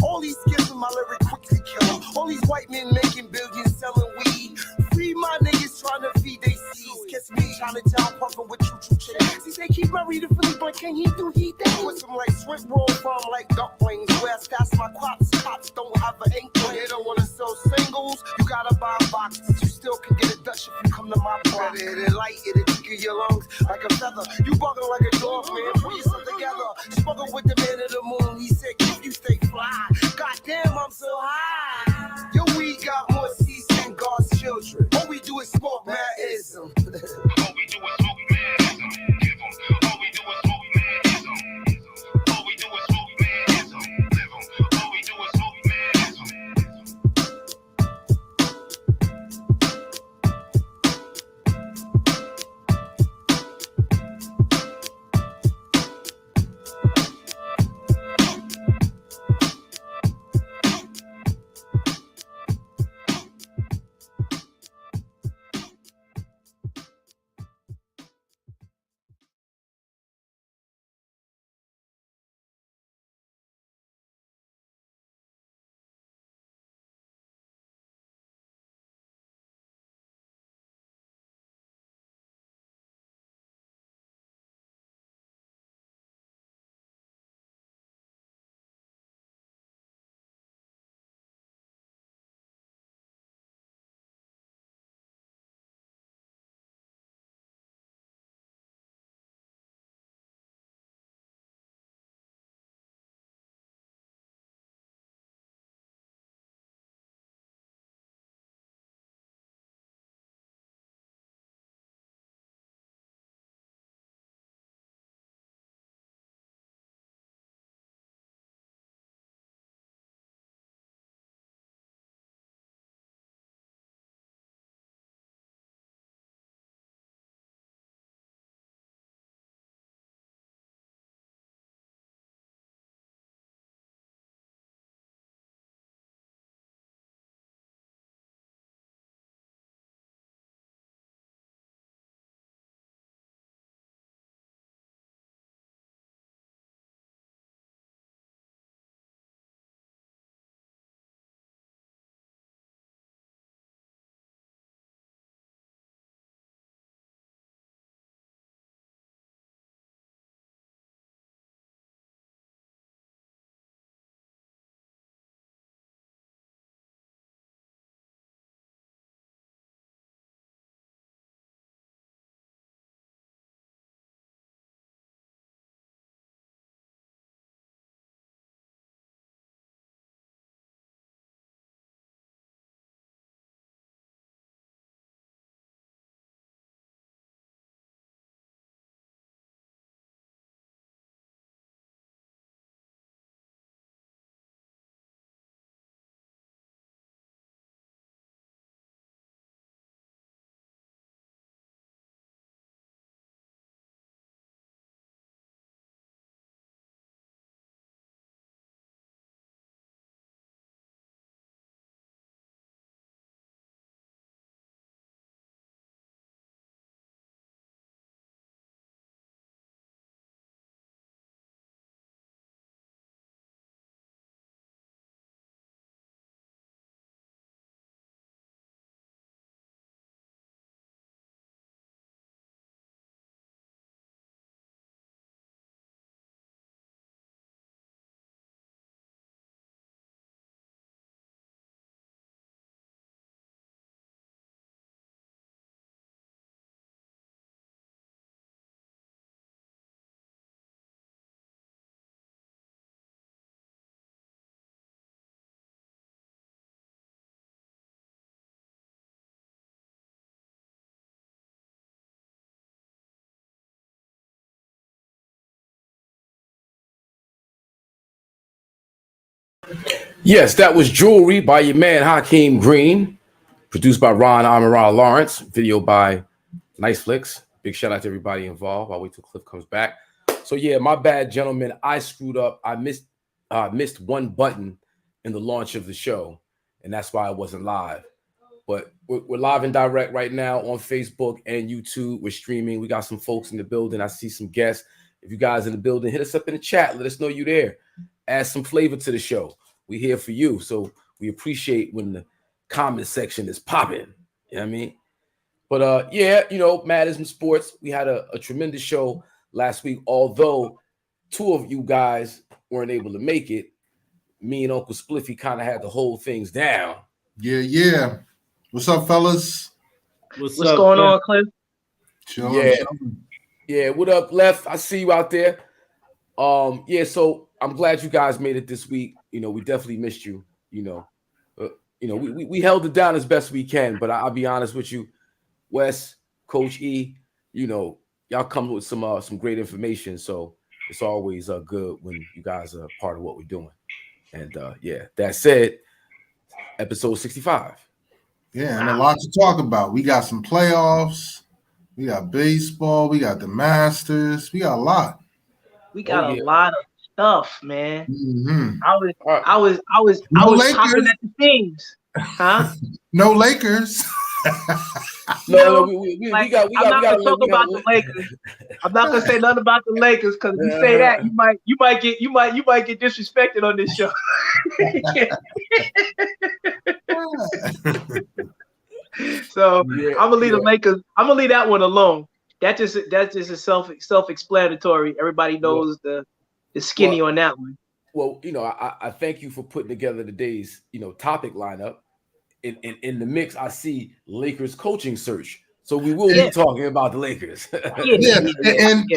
All these skills in my lyric quickly kill 'em. All these white men making billions selling weed. Free my niggas trying to feed they seeds. Kiss me, Chinatown puffin' with choo-choo chicken. See, they keep my reader Philly, but can he do he that? With some like shrimp roll farm like ducklings. Where I stash my crops, cops don't have an inkling. They don't wanna sell singles, you gotta buy boxes. You still can get a Dutch if you come to my block. It light, it'll trigger your lungs like a feather. You bugging like a dog, man, put yourself together. Spoken with the man of the moon, he said, if you stay fly. Goddamn, I'm so high. Your weed got more seeds than God's children. All we do is smoke madism. All we do is smoke madism. Give 'em. All we do is smoke madism. All we do is smoke madism. Live 'em. All we do is smoke madism. Yes, that was Jewelry by your man Hakeem Green, produced by Ron Amaral Lawrence, video by Nice Flicks. Big shout out to everybody involved. I'll wait till Cliff comes back. So yeah, my bad, gentlemen. I screwed up. I missed one button in the launch of the show, and that's why I wasn't live. But we're live and direct right now on Facebook and YouTube. We're streaming. We got some folks in the building. I see some guests. If you guys in the building, hit us up in the chat. Let us know you're there. Add some flavor to the show. we here for you. So we appreciate when the comment section is popping. You know what I mean? But yeah, you know, IZM Sports, we had a tremendous show last week. Although 2 of you guys weren't able to make it, me and Uncle Spliffy kind of had to hold things down. Yeah. What's up, fellas? What's going on, Cliff? Yeah. What up, Left? I see you out there. Yeah. So I'm glad you guys made it this week. You know, we definitely missed you. You know, we held it down as best we can. But I'll be honest with you, Wes, Coach E, you know, y'all come with some great information. So it's always good when you guys are part of what we're doing. And yeah, that said, episode 65. Yeah, and a lot to talk about. We got some playoffs, we got baseball, we got the Masters, we got a lot. We got a lot of stuff, man. Mm-hmm. I was popping at the things, huh? No Lakers. No, we got. I'm not gonna talk about the Lakers. I'm not gonna say nothing about the Lakers because if you say that, you might get disrespected on this show. So I'm gonna leave the Lakers. I'm gonna leave that one alone. That's just a self-explanatory. Everybody knows the skinny on that one. Well, you know, I thank you for putting together today's topic lineup. In the mix, I see Lakers coaching search. So we will be talking about the Lakers. And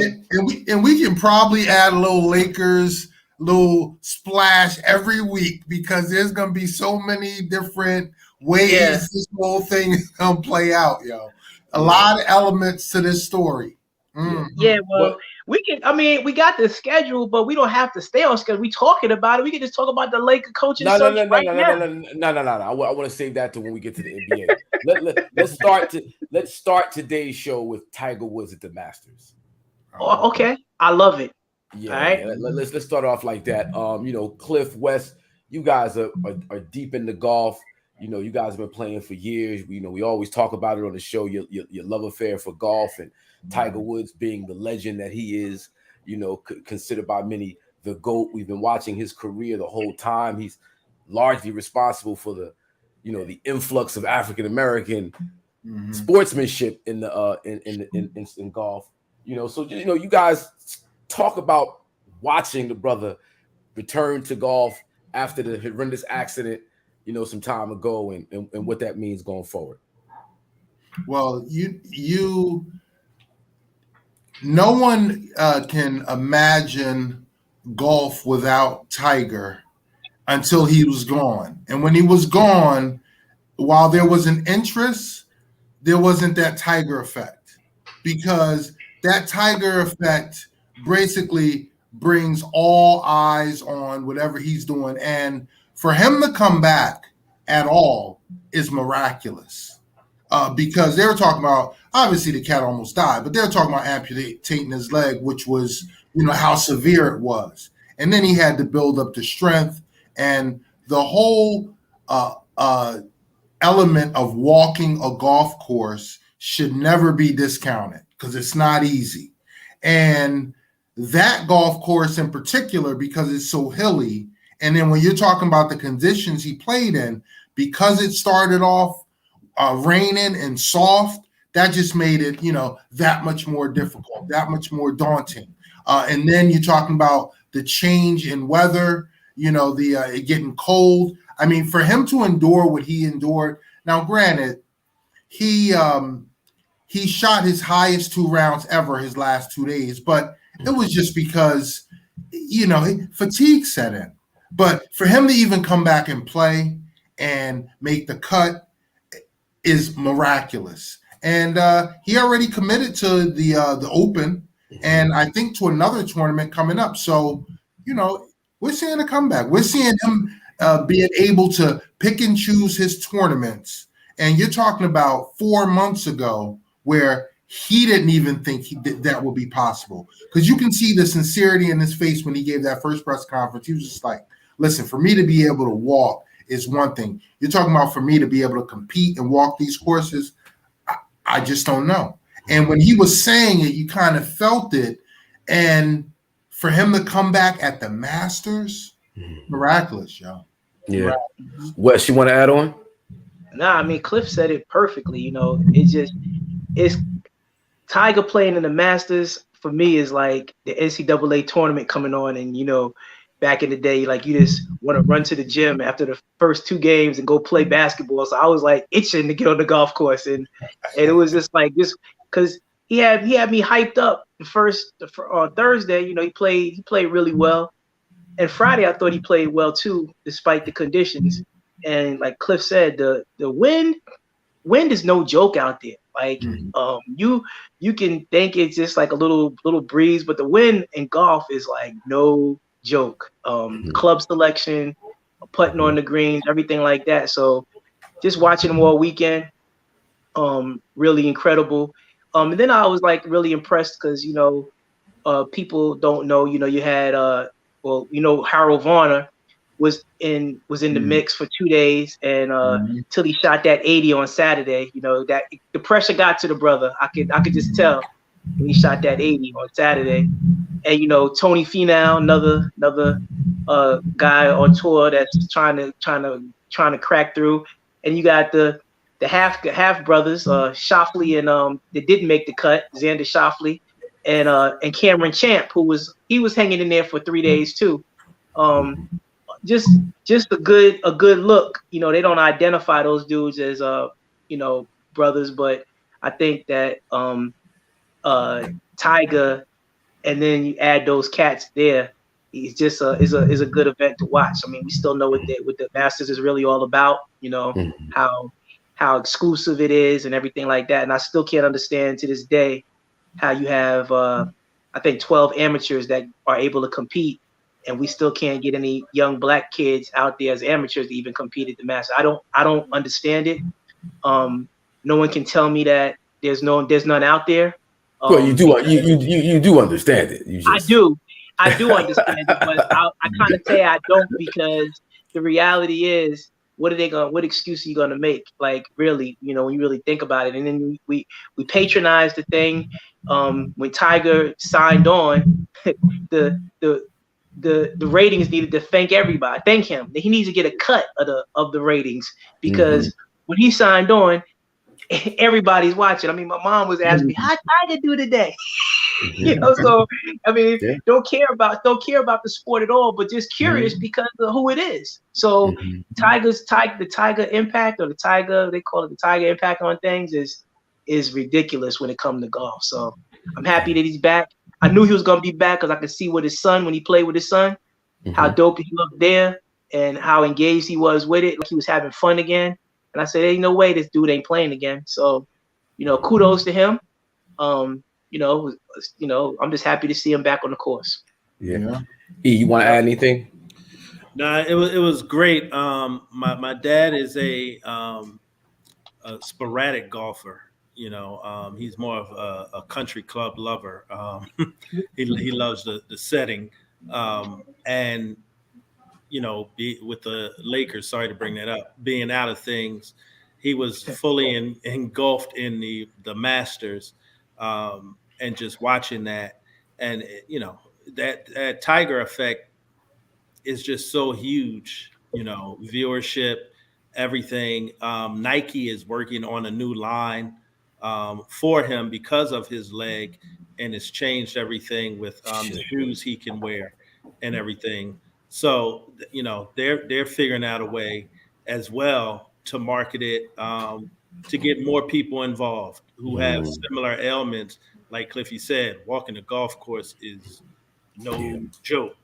we can probably add a little Lakers, little splash every week because there's gonna be so many different ways this whole thing is gonna play out, yo. A lot of elements to this story. Mm. Yeah, well, we can. I mean, we got the schedule, but we don't have to stay on schedule. We talking about it. We can just talk about the Laker coaching search right now. No. I want to save that to when we get to the NBA. Let's start today's show with Tiger Woods at the Masters. Oh, okay, I love it. Yeah, all right. Yeah. Let's start off like that. Cliff, West, you guys are deep into golf. You know, you guys have been playing for years. We always talk about it on the show. Your love affair for golf and Tiger Woods being the legend that he is. Considered by many the GOAT. We've been watching his career the whole time. He's largely responsible for the influx of African American sportsmanship in golf. So you guys talk about watching the brother return to golf after the horrendous accident. Some time ago, and what that means going forward. Well, no one can imagine golf without Tiger until he was gone. And when he was gone, while there was an interest, there wasn't that Tiger effect, because that Tiger effect basically brings all eyes on whatever he's doing. And for him to come back at all is miraculous, because they were talking about, obviously the cat almost died, but they were talking about amputating his leg, which was, how severe it was. And then he had to build up the strength, and the whole element of walking a golf course should never be discounted because it's not easy. And that golf course in particular, because it's so hilly, and then when you're talking about the conditions he played in, because it started off raining and soft, that just made it, that much more difficult, that much more daunting. And then you're talking about the change in weather, it getting cold. I mean, for him to endure what he endured. Now, granted, he shot his highest 2 rounds ever his last 2 days, but it was just because, fatigue set in. But for him to even come back and play and make the cut is miraculous. And he already committed to the Open, and I think to another tournament coming up. So, we're seeing a comeback. We're seeing him being able to pick and choose his tournaments. And you're talking about 4 months ago where he didn't even think that would be possible. Because you can see the sincerity in his face when he gave that first press conference. He was just like, listen, for me to be able to walk is one thing. You're talking about for me to be able to compete and walk these courses, I just don't know. And when he was saying it, you kind of felt it. And for him to come back at the Masters, miraculous, y'all. Yeah. Right. Wes, you want to add on? Nah, I mean Cliff said it perfectly. It's Tiger playing in the Masters for me is like the NCAA tournament coming on, and back in the day, like you just want to run to the gym after the first 2 games and go play basketball. So I was like itching to get on the golf course, and it was just because he had me hyped up on Thursday. He played really well, and Friday I thought he played well too, despite the conditions. And like Cliff said, the wind is no joke out there. Like you can think it's just like a little breeze, but the wind in golf is like no joke. Club selection, putting on the greens, everything like that. So just watching them all weekend, really incredible. And then I was like really impressed because people don't know. You had Harold Varner was in the mix for 2 days, and till he shot that 80 on Saturday. That the pressure got to the brother. I could just tell when he shot that 80 on Saturday. And Tony Finau, another guy on tour that's trying to crack through. And you got the half brothers, Schauffele and that didn't make the cut, Xander Schauffele and Cameron Champ, who was hanging in there for 3 days too. Just a good look. They don't identify those dudes as brothers, but I think that Tiger, and then you add those cats there, is a good event to watch. I mean, we still know what the Masters is really all about. How exclusive it is and everything like that. And I still can't understand to this day how you have I think 12 amateurs that are able to compete, and we still can't get any young black kids out there as amateurs to even compete at the Masters. I don't understand it. No one can tell me that there's none out there. Well, you do understand it. I do understand it, but I kind of say I don't, because the reality is, what excuse are you gonna make? Like, really, when you really think about it. And then we patronize the thing. When Tiger signed on, the ratings needed to thank him. He needs to get a cut of the ratings, because when he signed on, everybody's watching. I mean, my mom was asking me, how Tiger do today? So I mean, don't care about the sport at all, but just curious because of who it is. So the Tiger impact, or they call it the Tiger impact on things, is ridiculous when it comes to golf. So I'm happy that he's back. I knew he was gonna be back because I could see with his son, when he played with his son, how dope he looked there and how engaged he was with it. Like, he was having fun again. And I said, ain't no way this dude ain't playing again. So, kudos to him. I'm just happy to see him back on the course. Yeah. E, you want to add anything? No, it was great. My dad is a sporadic golfer. He's more of a country club lover. He loves the setting, and with the Lakers. Sorry to bring that up. Being out of things, he was fully engulfed in the Masters, and just watching that, and that Tiger effect is just so huge. Viewership, everything. Nike is working on a new line for him because of his leg, and it's changed everything with the shoes he can wear and everything. So they're figuring out a way as well to market it, to get more people involved who have similar ailments. Like Cliffy said, walking the golf course is no joke.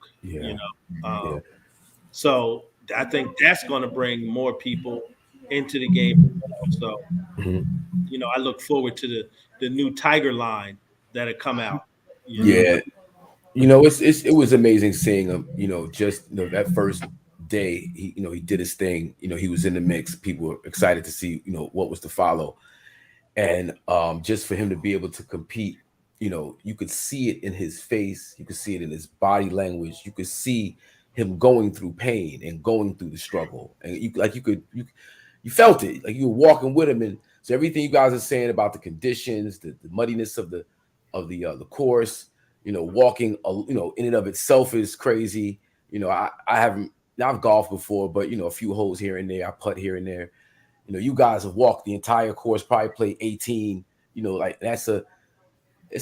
So I think that's going to bring more people into the game. So, I look forward to the new Tiger line that'll come out. It was amazing seeing him. That first day, he did his thing. He was in the mix. People were excited to see, what was to follow, and just for him to be able to compete. You could see it in his face. You could see it in his body language. You could see him going through pain and going through the struggle, and you felt it, like you were walking with him. And so everything you guys are saying about the conditions, the muddiness of the course, walking, in and of itself is crazy. I haven't now I've golfed before, but a few holes here and there. I putt here and there. You guys have walked the entire course, probably played 18. Like it's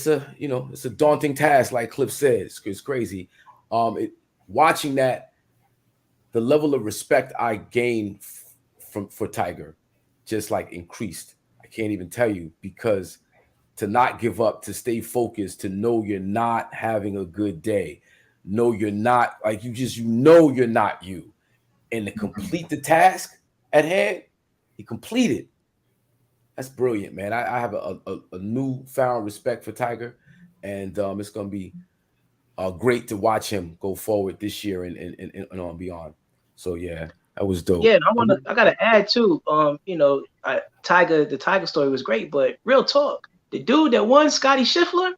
a daunting task, like Cliff said. It's crazy. Watching that, the level of respect I gained for Tiger just like increased. I can't even tell you, because to not give up, to stay focused, to know you're not having a good day, know you're not like you're not you, and to complete the task at hand, he completed. That's brilliant, man. I have a newfound respect for Tiger, and it's gonna be great to watch him go forward this year and on beyond. So yeah, that was dope. Yeah, and I gotta add too. The Tiger story was great, but real talk, the dude that won, Scotty Scheffler,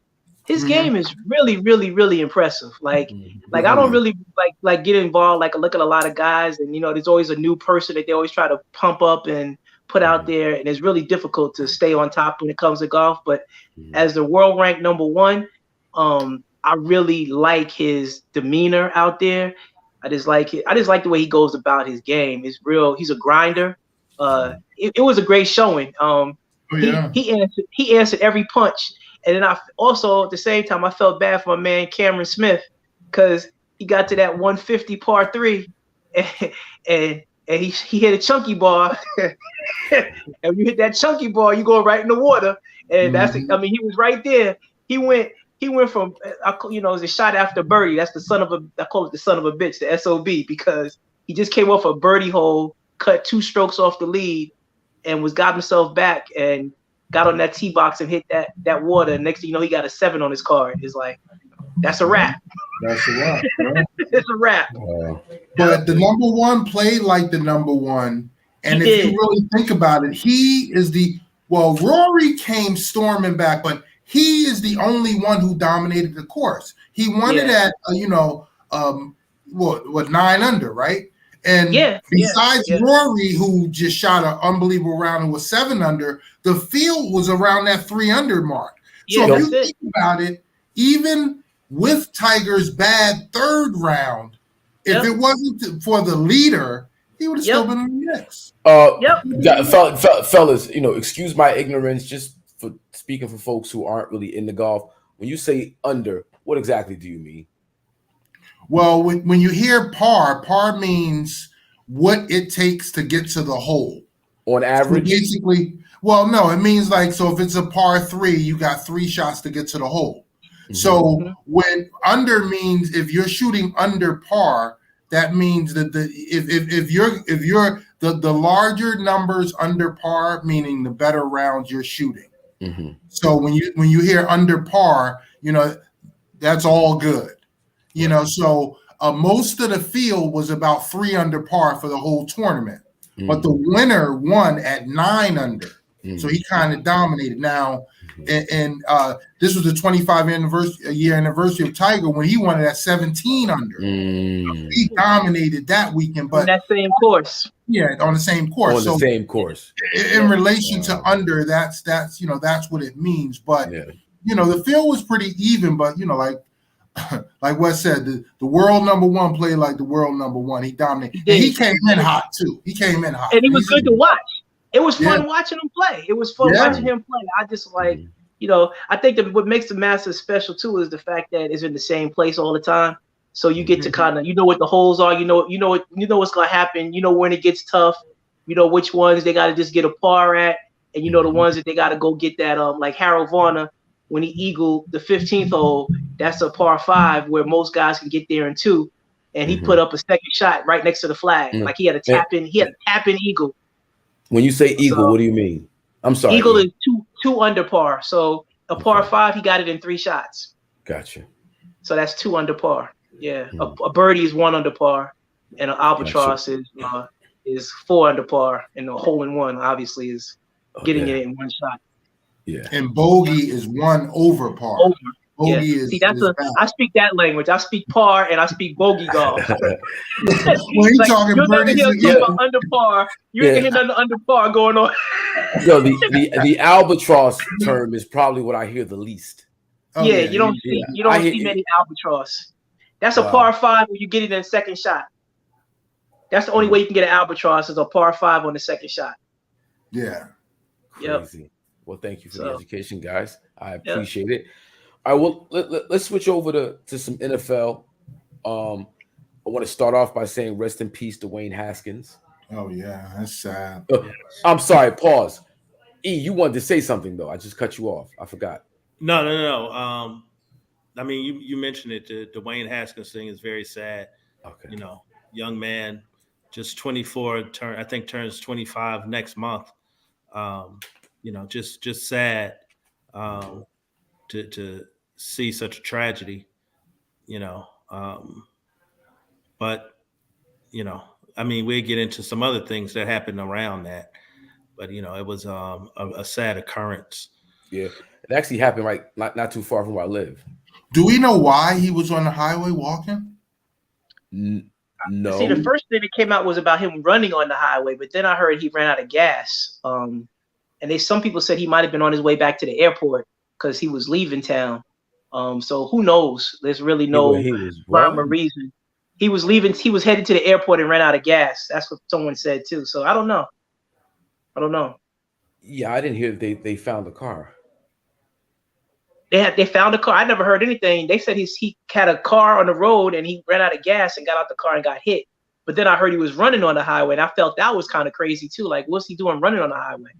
his game is really, really, really impressive. Like I don't really like get involved. Like I look at a lot of guys, and there's always a new person that they always try to pump up and put out there, and it's really difficult to stay on top when it comes to golf. But as the world ranked #1, I really like his demeanor out there. I just like it. I just like the way he goes about his game. It's real. He's a grinder. It was a great showing. He answered every punch. And then I also, at the same time, I felt bad for my man Cameron Smith, because he got to that 150 par 3 and he hit a chunky ball. And when you hit that chunky ball, you go right in the water. And he was right there. He went from, it's a shot after birdie. That's I call it the son of a bitch, the SOB, because he just came off a birdie hole, cut 2 strokes off the lead, and got himself back and got on that tee box and hit that water. Next thing you know, he got a 7 on his card. It's like, that's a wrap. That's a wrap. Right? It's a wrap. But the #1 played like the #1. And if you really think about it, he is Rory came storming back, but he is the only one who dominated the course. He won it at 9 under, right? And besides Rory, who just shot an unbelievable round and was 7 under, the field was around that 3 under mark. So if you think about it, even with Tiger's bad 3rd round, if it wasn't for the leader, he would have still been in the mix. Fellas, excuse my ignorance, just for speaking for folks who aren't really into golf. When you say under, what exactly do you mean? Well, when you hear par means what it takes to get to the hole. On average? So basically, no, it means like, so if it's a par 3, you got 3 shots to get to the hole. So when under means, if you're shooting under par, that means that if you're the larger numbers under par, meaning the better rounds you're shooting. So when you hear under par, that's all good. So most of the field was about 3 under par for the whole tournament, but the winner won at 9 under. So he kind of dominated. Now, and this was the 25-year anniversary of Tiger when he won it at 17 under. He dominated that weekend, but on that same course. Yeah, on the same course. On the same course. In relation to under, that's what it means. But the field was pretty even. But like Wes said, the world #1 played like the world #1. He dominated. And he came in hot too. And he was good to watch. It was fun watching him play. It was fun watching him play. I just I think that what makes the Masters special too is the fact that it's in the same place all the time. So you get to kind of, what the holes are, what's gonna happen, when it gets tough, which ones they gotta just get a par at, and the ones that they gotta go get that like Harold Varner, when he eagled the 15th hole, that's a par 5 where most guys can get there in 2, and he put up a second shot right next to the flag. Like he had a tap in eagle. When you say eagle, what do you mean? I'm sorry. Eagle is two under par. So a par 5, he got it in 3 shots. Gotcha. So that's 2 under par. Yeah. A birdie is 1 under par, and an albatross is 4 under par, and a hole in one obviously is getting it in 1 shot. Yeah. And bogey is 1 over par. Bogey is. See, I speak that language. I speak par and I speak bogey golf. When you're talking birdies, under par, you ain't hear nothing under par going on. The albatross term is probably what I hear the least. You don't see many albatross. That's a par 5 when you get it in a second shot. That's the only way you can get an albatross is a par 5 on the second shot. Yeah. Crazy. Yep. Well, thank you for the education, guys. I appreciate it. All right, well, let's switch over to some NFL. I want to start off by saying rest in peace to Dwayne Haskins. Oh yeah, that's sad. I'm sorry. Pause. E, you wanted to say something though. I just cut you off. I forgot. No. I mean, you mentioned it. The Dwayne Haskins thing is very sad. Okay. You know, young man, just 24. I think turns 25 next month. You know, just sad to see such a tragedy. You know, but you know, I mean, we get into some other things that happened around that, but you know, it was a sad occurrence. Yeah, it actually happened right not too far from where I live. Do we know why he was on the highway walking? No. See, the first thing that came out was about him running on the highway, but then I heard he ran out of gas. And some people said he might have been on his way back to the airport because he was leaving town. So who knows? There's really no rhyme or reason. He was leaving. He was headed to the airport and ran out of gas. That's what someone said too. So I don't know. Yeah, I didn't hear that they found the car. They found a car. I never heard anything. They said he had a car on the road and he ran out of gas and got out the car and got hit. But then I heard he was running on the highway, and I felt that was kind of crazy too. Like, what's he doing running on the highway?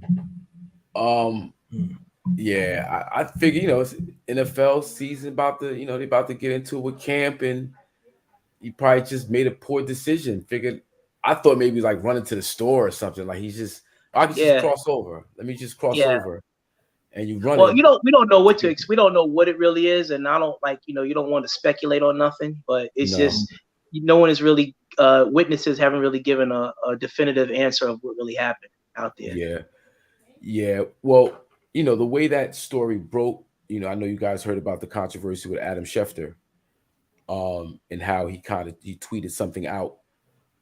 Yeah, I figure, you know, it's NFL season they're about to get into it with camp, and he probably just made a poor decision. I thought maybe he was like running to the store or something. Like just cross over. Let me just cross over. And you run. Well, we don't know what to. We don't know what it really is, and I don't you don't want to speculate on nothing. But it's just no one is really witnesses haven't really given a definitive answer of what really happened out there. Yeah. Well, you know, the way that story broke. You know, I know you guys heard about the controversy with Adam Schefter, and how he tweeted something out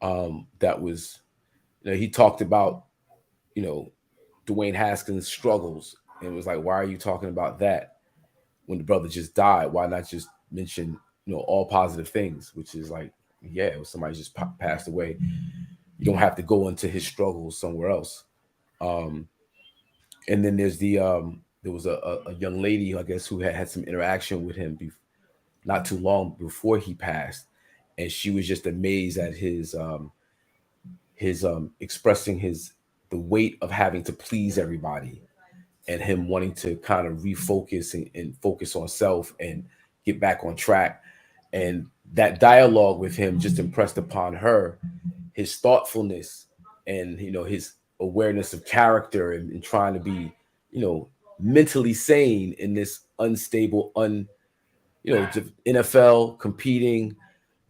that was, you know, he talked about, you know, Dwayne Haskins' struggles. And it was like, why are you talking about that when the brother just died? Why not just mention, you know, all positive things? Which is like, yeah, it was somebody just passed away. You don't have to go into his struggles somewhere else. And then there's there was a young lady, I guess, who had some interaction with him not too long before he passed, and she was just amazed at his expressing the weight of having to please everybody. And him wanting to kind of refocus and focus on self and get back on track. And that dialogue with him just impressed upon her his thoughtfulness and, you know, his awareness of character and trying to be, you know, mentally sane in this unstable, NFL competing,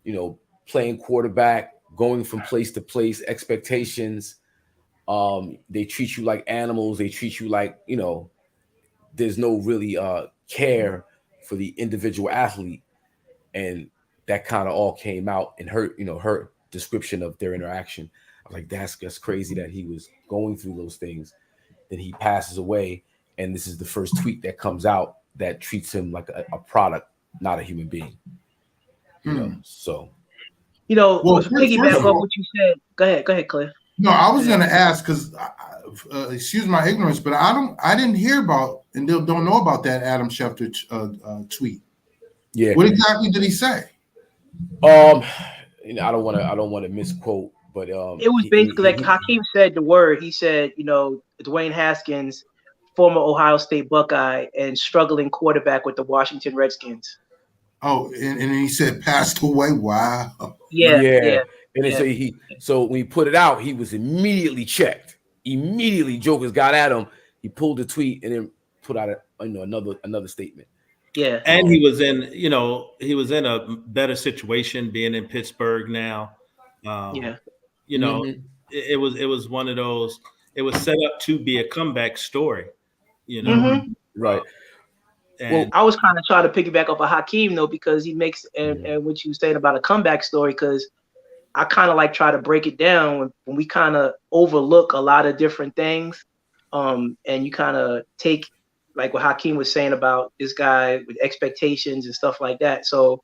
you know, playing quarterback, going from place to place, expectations. They treat you like animals. They treat you like, you know, there's no really care for the individual athlete. And that kind of all came out in her description of their interaction. I was like, that's crazy that he was going through those things. Then he passes away. And this is the first tweet that comes out that treats him like a product, not a human being. You know, so. You know, piggyback on what you said. Go ahead, Cliff. No, I was going to ask because, excuse my ignorance, but I didn't hear about and don't know about that Adam Schefter tweet. Yeah. What exactly did he say? You know, I don't want to misquote, but it was basically like Hakim said the word. He said, you know, Dwayne Haskins, former Ohio State Buckeye and struggling quarterback with the Washington Redskins. Oh, and he said passed away. Wow. Yeah. And so when he put it out, he was immediately checked. Immediately, jokers got at him. He pulled the tweet and then put out another statement. Yeah, and he was in a better situation being in Pittsburgh now. You know, it was one of those. It was set up to be a comeback story. You know, right. Well, I was kind of trying to piggyback off of Hakim though, because he makes and what you saying about a comeback story, because I kind of like try to break it down when we kind of overlook a lot of different things, and you kind of take like what Hakim was saying about this guy with expectations and stuff like that. So,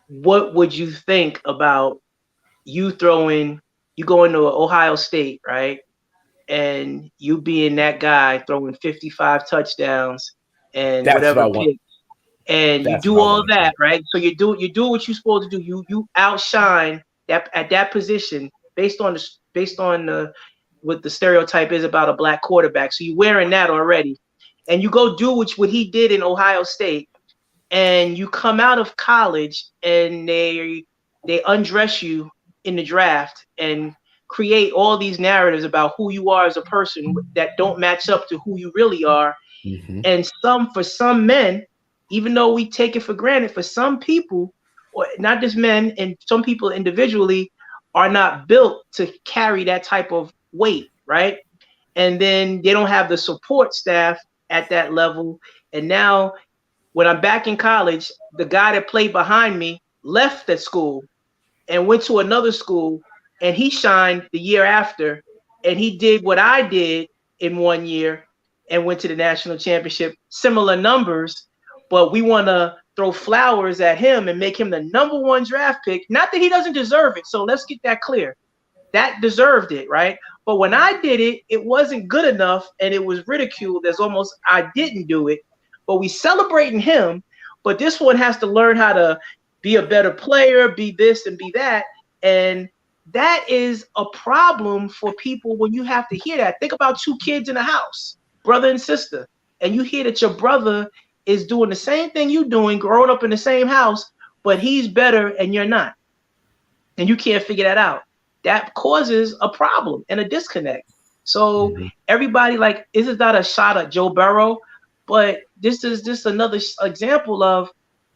what would you think about you going to Ohio State, right? And you being that guy throwing 55 touchdowns and That's what I whatever want. pick, and you That's do what I all want. that, right? So you do what you're supposed to do. You outshine that at that position based on what the stereotype is about a black quarterback. So you're wearing that already, and you go do what he did in Ohio State, and you come out of college and they undress you in the draft and create all these narratives about who you are as a person that don't match up to who you really are. Mm-hmm. And for some men, even though we take it for granted, for some people, or not just men, and some people individually are not built to carry that type of weight, right? And then they don't have the support staff at that level. And now when I'm back in college, the guy that played behind me left that school and went to another school, and he shined the year after, and he did what I did in 1 year and went to the national championship, similar numbers, but we want to throw flowers at him and make him the #1 draft pick. Not that he doesn't deserve it. So let's get that clear. That deserved it, right? But when I did it, it wasn't good enough, and it was ridiculed as almost I didn't do it. But we celebrating him, but this one has to learn how to be a better player, be this and be that. And that is a problem for people when you have to hear that. Think about two kids in a house, brother and sister, and you hear that your brother is doing the same thing you're doing, growing up in the same house, but he's better and you're not. And you can't figure that out. That causes a problem and a disconnect. So everybody, like, this is not a shot at Joe Burrow, but this is just another example of,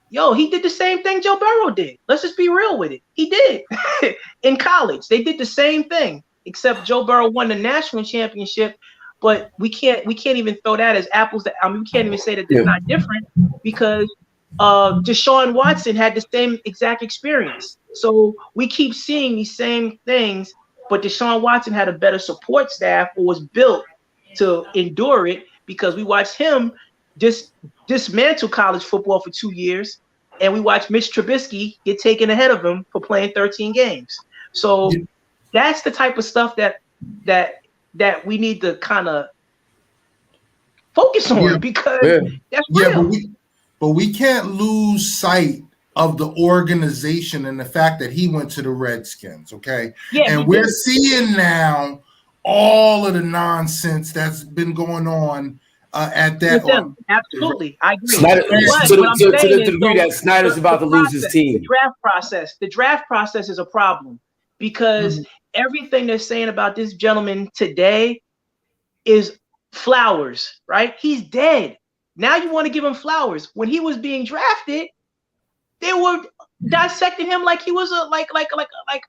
yo, he did the same thing Joe Burrow did. Let's just be real with it. He did. In college, they did the same thing, except Joe Burrow won the national championship. But we can't even throw that as apples to, I mean, we can't even say that it's not different, because Deshaun Watson had the same exact experience. So we keep seeing these same things, but Deshaun Watson had a better support staff or was built to endure it, because we watched him just dismantle college football for 2 years, and we watched Mitch Trubisky get taken ahead of him for playing 13 games. So that's the type of stuff that we need to kind of focus on, because that's real. But we can't lose sight of the organization and the fact that he went to the Redskins, okay? Yeah, and we're seeing now all of the nonsense that's been going on at that. Absolutely, I agree. Snyder, to the degree that Snyder's about to lose his team. The draft process is a problem, because everything they're saying about this gentleman today is flowers, right? He's dead. Now you want to give him flowers. When he was being drafted, they were dissecting him like he was a like I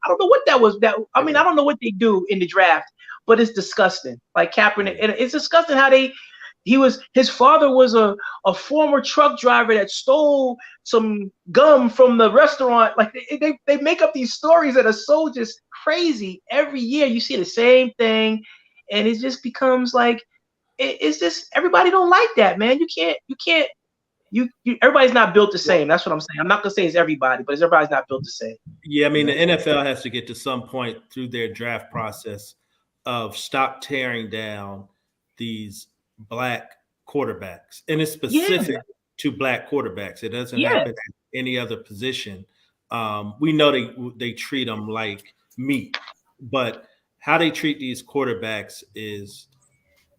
don't know what that was. That, I mean, I don't know what they do in the draft, but it's disgusting. Like Kaepernick, and it's disgusting how his father was a former truck driver that stole some gum from the restaurant. Like they make up these stories that are so just crazy. Every year you see the same thing, and it just becomes like, it's just, everybody don't like that, man. Everybody's not built the same. That's what I'm saying. I'm not gonna say it's everybody, but everybody's not built the same. Yeah, I mean, the NFL has to get to some point through their draft process of stop tearing down these black quarterbacks, and it's specific to black quarterbacks. It doesn't happen at any other position. We know they treat them like meat, but how they treat these quarterbacks is,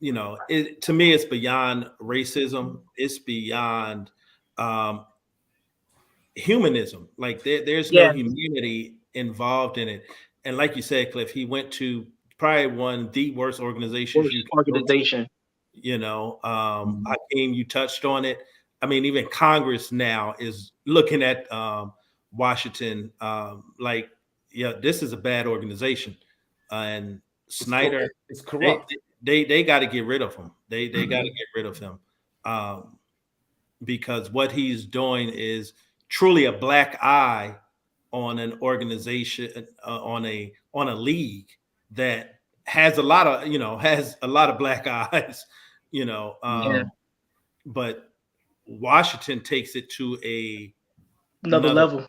to me, it's beyond racism. It's beyond humanism. Like there's no humanity involved in it. And like you said, Cliff, he went to probably one of the worst organizations. Organization. Hakeem, you touched on it. I mean, even Congress now is looking at Washington this is a bad organization. And Snyder, it's corrupt. They got to get rid of him. They got to get rid of him because what he's doing is truly a black eye on an organization, on a league that has a lot of black eyes, but Washington takes it to another level.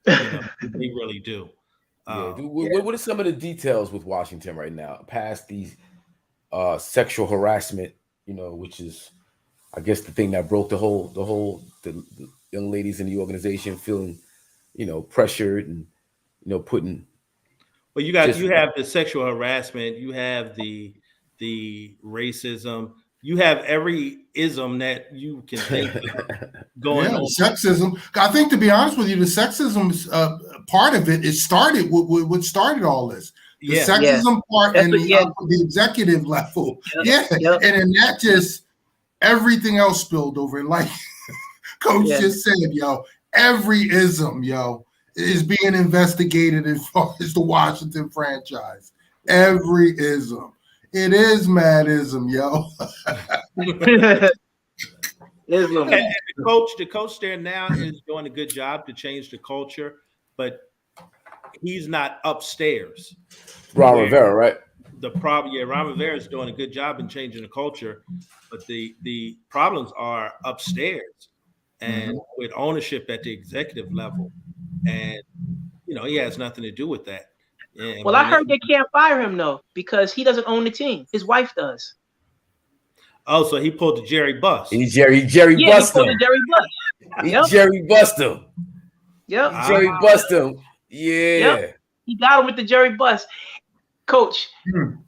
They really do. Yeah. Dude, Yeah. what are some of the details with Washington right now, past these sexual harassment? Which is, I guess, the thing that broke the young ladies in the organization feeling, pressured and putting Well, just you have the sexual harassment, you have the racism, you have every ism that you can think of going Yeah, on. sexism. I think, to be honest with you, the sexism part of it, started what started all this. The Yeah. sexism part That's and what, yeah. the executive level. Yep. Yeah, Yep. and then that just everything else spilled over. And like Coach Yeah. just said, yo, every ism, yo, is being investigated as far as the Washington franchise. Every ism. It is madism, yo. Islam. And the coach there now is doing a good job to change the culture, but he's not upstairs. Ron Where Rivera, right? Ron Rivera is doing a good job in changing the culture, but the problems are upstairs and with ownership at the executive level, and he has nothing to do with that. And Well, I heard they can't fire him though because he doesn't own the team. His wife does. Oh, so he pulled the Jerry Bus. He Jerry Yeah, he pulled Buster. the Jerry Buss. He Yep. Jerry Buster. Yep. He Jerry Buster. Yeah. Yep. He got him with the Jerry Buss. Coach,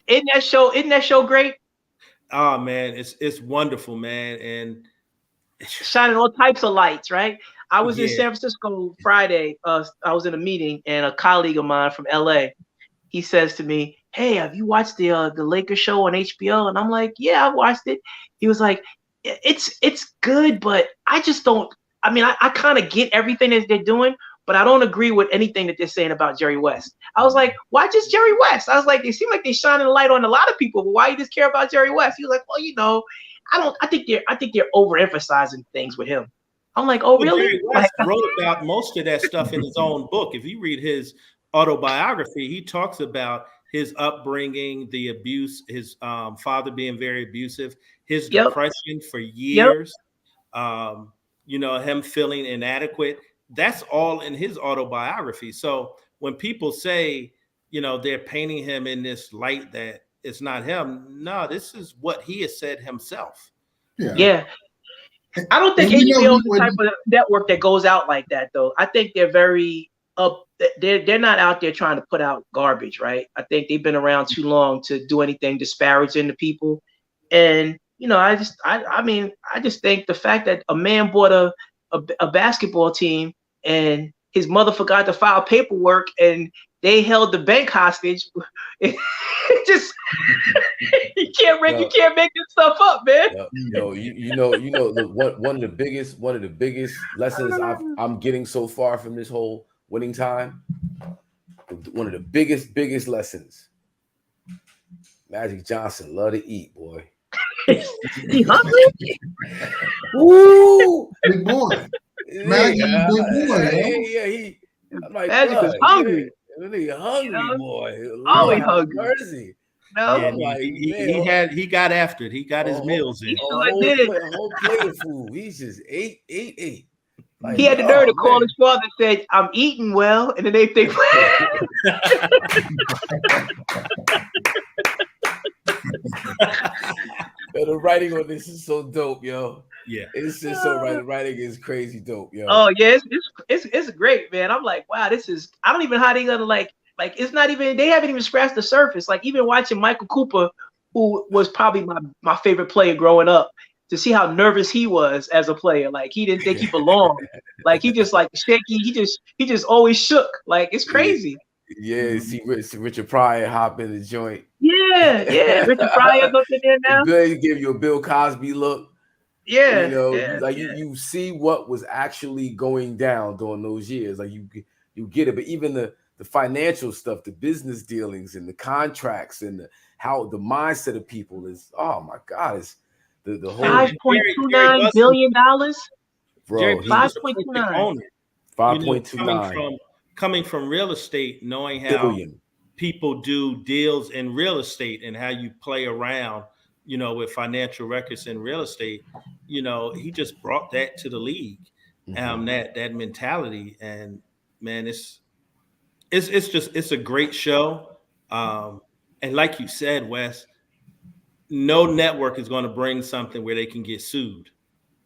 isn't that show great? Oh man, it's wonderful, man, and Shining all types of lights, right? I was in Yeah. San Francisco Friday. I was in a meeting, and a colleague of mine from LA, he says to me, "Hey, have you watched the Lakers show on HBO?" And I'm like, "Yeah, I watched it." He was like, "It's good, but I just don't. I mean, I kind of get everything that they're doing, but I don't agree with anything that they're saying about Jerry West." I was like, "Why just Jerry West?" I was like, "They seem like they're shining a light on a lot of people, but why you just care about Jerry West?" He was like, "Well, I think they're overemphasizing things with him." I'm like, "Oh, really?" Jerry West wrote about most of that stuff in his own book. If you read his autobiography, he talks about his upbringing, the abuse, his father being very abusive, his Yep. depression for years, him feeling inadequate. That's all in his autobiography. So when people say, they're painting him in this light that it's not him, no, this is what he has said himself. Yeah. I don't think HBO is the type of network that goes out like that, though. I think they're very up. They're not out there trying to put out garbage, right? I think they've been around too long to do anything disparaging to people. And I just think the fact that a man bought a basketball team and his mother forgot to file paperwork and they held the bank hostage. It just you can't make this stuff up, man. One of the biggest lessons I'm getting so far from this whole winning time. One of the biggest lessons. Magic Johnson love to eat, boy. He hungry? Woo! Big boy. Magic, big boy. Yeah. I'm like, Magic is hungry. Really hungry, boy. Always Lord, hungry. Mercy. No. Yeah, he got after it. He got his meals in. A whole plate of food. He just ate. Like, he had the nerve to call his father and said, "I'm eating well," and then they think. The writing on this is so dope, yo. Yeah, it's just so right. The writing is crazy dope, yo. Oh yeah, it's great, man. I'm like, wow, this is. I don't even know how they gonna like. It's not even. They haven't even scratched the surface. Like even watching Michael Cooper, who was probably my favorite player growing up, to see how nervous he was as a player. Like he didn't think he belonged. Like he just like shaky. He just always shook. Like it's crazy. Yeah, see Richard Pryor hop in the joint. Yeah. Richard Pryor's up in there now. He give you a Bill Cosby look. Yeah, you see what was actually going down during those years. Like you get it, but even the financial stuff, the business dealings and the contracts and how the mindset of people is. Oh my God, it's the whole $5.29 billion. Bro, 5.29. 5.29. Coming from real estate, knowing how people do deals in real estate and how you play around, with financial records in real estate, he just brought that to the league, that mentality. And man, it's it's a great show. And like you said, Wes, no network is going to bring something where they can get sued.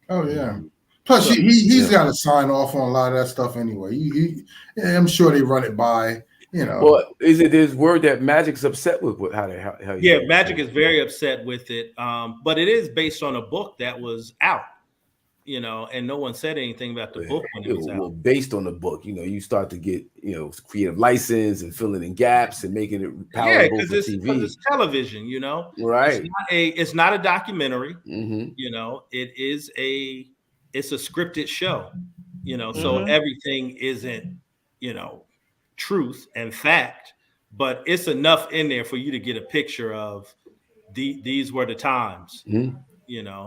Oh yeah. Plus, So- he's got to sign off on a lot of that stuff anyway. I'm sure they run it by. Well, there's word that Magic's upset with how Yeah, Magic is very upset with it. But it is based on a book that was out, and no one said anything about the book when it was well, out. based on the book, you start to get creative license and filling in gaps and making it palatable for TV. Because it's television, Right? It's not a documentary. Mm-hmm. It's a scripted show. So everything isn't truth and fact, but it's enough in there for you to get a picture of these were the times. Mm-hmm.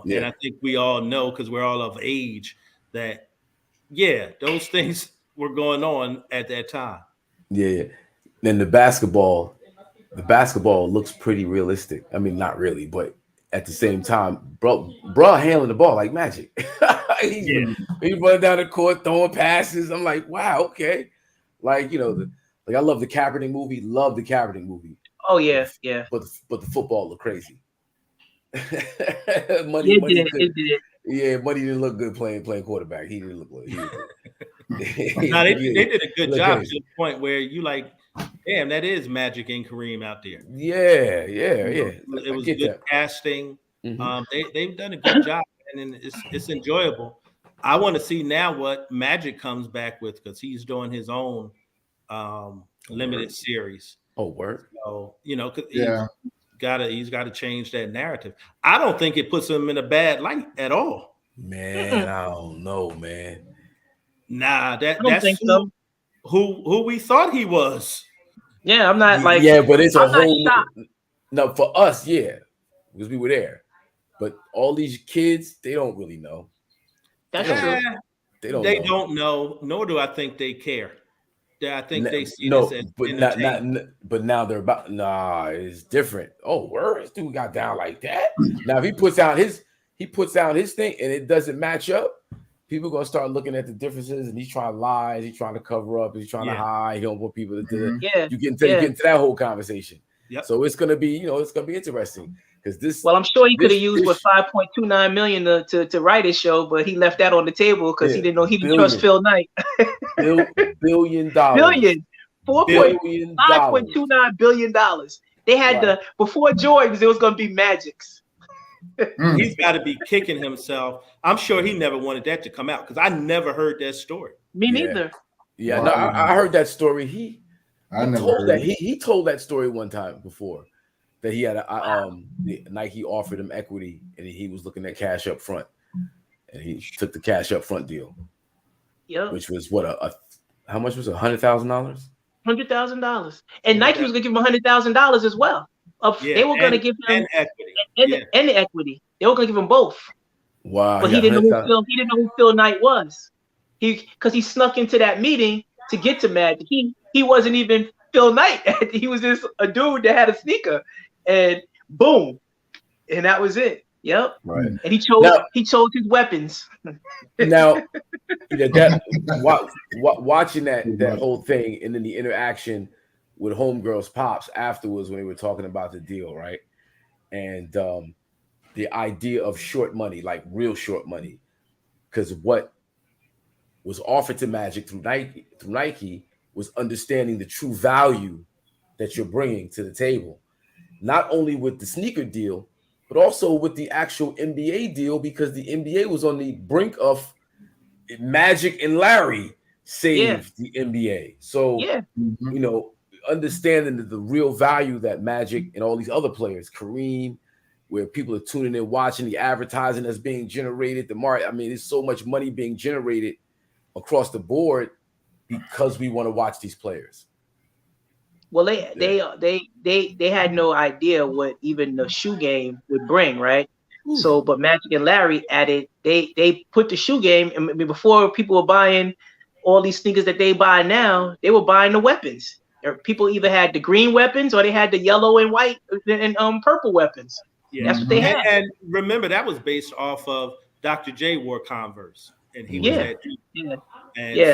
And I think we all know, because we're all of age, that those things were going on at that time. Yeah. Then the basketball looks pretty realistic. I mean, not really, but at the same time, bro handling the ball like Magic. He's running down the court, throwing passes. I'm like, wow, okay. Like, I love the Kaepernick movie. Love the Kaepernick movie. Oh yeah. But the football looked crazy. Money did. Yeah, Money didn't look good playing quarterback. He didn't look good. They did a good job crazy. To the point where you like, damn, that is Magic and Kareem out there. Yeah. It was good casting. Mm-hmm. They've done a good job, and it's enjoyable. I want to see now what Magic comes back with, because he's doing his own limited series. Oh, word. So he's got to change that narrative. I don't think it puts him in a bad light at all. Man, I don't know, man. Nah, that's who we thought he was. Yeah, I'm not like. Yeah, but it's a whole. No, for us, yeah, because we were there. But all these kids, they don't really know. That's true. They don't know, nor do I think they care. I think they see this as but now they're about. Nah, it's different. Oh, word, this dude got down like that. Now if he puts out his thing and it doesn't match up, people are gonna start looking at the differences, and he's trying to lie, he's trying to cover up, he's trying to hide. He don't want people to do it. Yeah, you get into that whole conversation. Yep. So it's gonna be, it's gonna be interesting. Because I'm sure he could have used $5.29 million to write his show, but he left that on the table because he didn't know he didn't trust Phil Knight. $1 billion. $5.29 billion. They had before Jordan's, it was going to be Magic's. He's got to be kicking himself. I'm sure he never wanted that to come out, because I never heard that story. Me neither. Yeah, no, I heard that story. He told that story one time before. That he had Nike offered him equity, and he was looking at cash up front, and he took the cash up front deal. Yep. Which was how much was it? $100,000. $100,000, and Nike was going to give him $100,000 as well. They were going to give him equity and the equity. They were going to give him both. Wow! But he didn't know who Phil Knight was. Because he snuck into that meeting to get to Magic. He wasn't even Phil Knight. He was just a dude that had a sneaker. And boom, and that was it. Yep. Right. And he chose his weapons. Now, watching that whole thing, and then the interaction with Homegirl's pops afterwards when they were talking about the deal, right? And the idea of short money, like real short money, because what was offered to Magic through Nike was understanding the true value that you're bringing to the table. Not only with the sneaker deal, but also with the actual NBA deal, because the NBA was on the brink of Magic and Larry saved the NBA. So, understanding the real value that Magic and all these other players, Kareem, where people are tuning in, watching the advertising that's being generated, there's so much money being generated across the board because we want to watch these players. Well, they had no idea what even the shoe game would bring, right? Ooh. So, but Magic and Larry added, they put the shoe game. I mean, before people were buying all these sneakers that they buy now, they were buying the weapons. People either had the green weapons or they had the yellow and white and purple weapons. Yeah. That's what they had. And remember, that was based off of Dr. J wore Converse, and he was at Duke.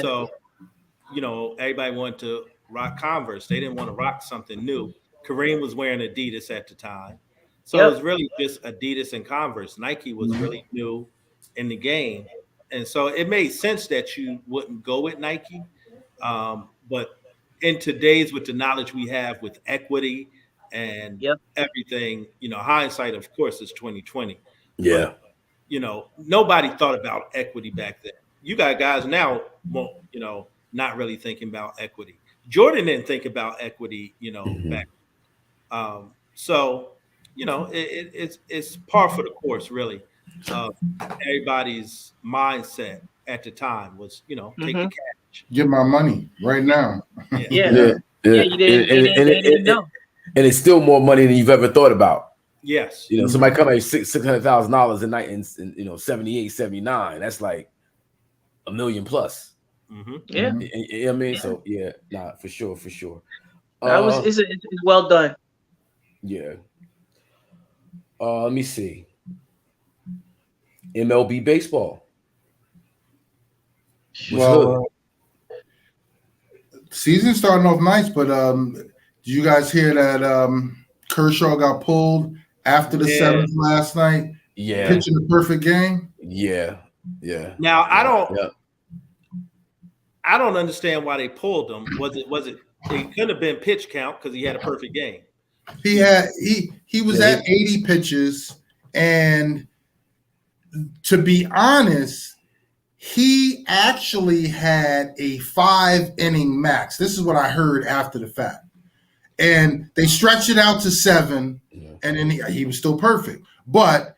So, everybody wanted to rock Converse. They didn't want to rock something new. Kareem was wearing Adidas at the time. So Yep. it was really just Adidas and Converse. Nike was really new in the game. And so it made sense that you wouldn't go with Nike. But in today's, with the knowledge we have with equity and Yep. everything, hindsight, of course, is 2020. Yeah. But, nobody thought about equity back then. You got guys now, not really thinking about equity. Jordan didn't think about equity, back. So, it's par for the course, really. Everybody's mindset at the time was, take the cash. Get my money right now. Yeah. You didn't know. And it's still more money than you've ever thought about. Yes. Somebody come at $600,000 a night in 78, 79. That's like $1 million plus. Yeah. You know what I mean? So for sure. It's well done. Yeah. Let me see. MLB baseball. Season starting off nice, but did you guys hear that Kershaw got pulled after the 7th last night? Yeah. Pitching a perfect game? Yeah. Now I don't understand why they pulled him. Was it it couldn't have been pitch count because he had a perfect game. He was at 80 pitches, and to be honest, he actually had a 5-inning max. This is what I heard after the fact. And they stretched it out to 7, and then he was still perfect. But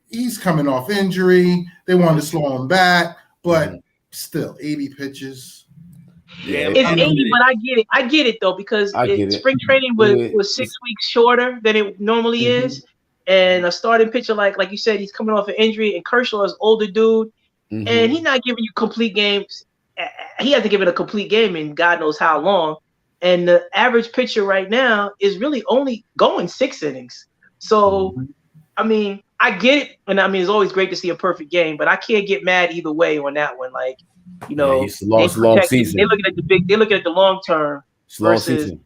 he's coming off injury. They wanted to slow him back, but still 80 pitches. Yeah, it's 80, but I get it though, because spring training was 6 weeks shorter than it normally is. And a starting pitcher, like you said, he's coming off an injury, and Kershaw is older dude, and he's not giving you complete games. He hasn't given a complete game in God knows how long. And the average pitcher right now is really only going 6 innings. So, I mean, I get it, and I mean, it's always great to see a perfect game, but I can't get mad either way on that one. Like, it's a long season. They're looking at the long term. It's a long season.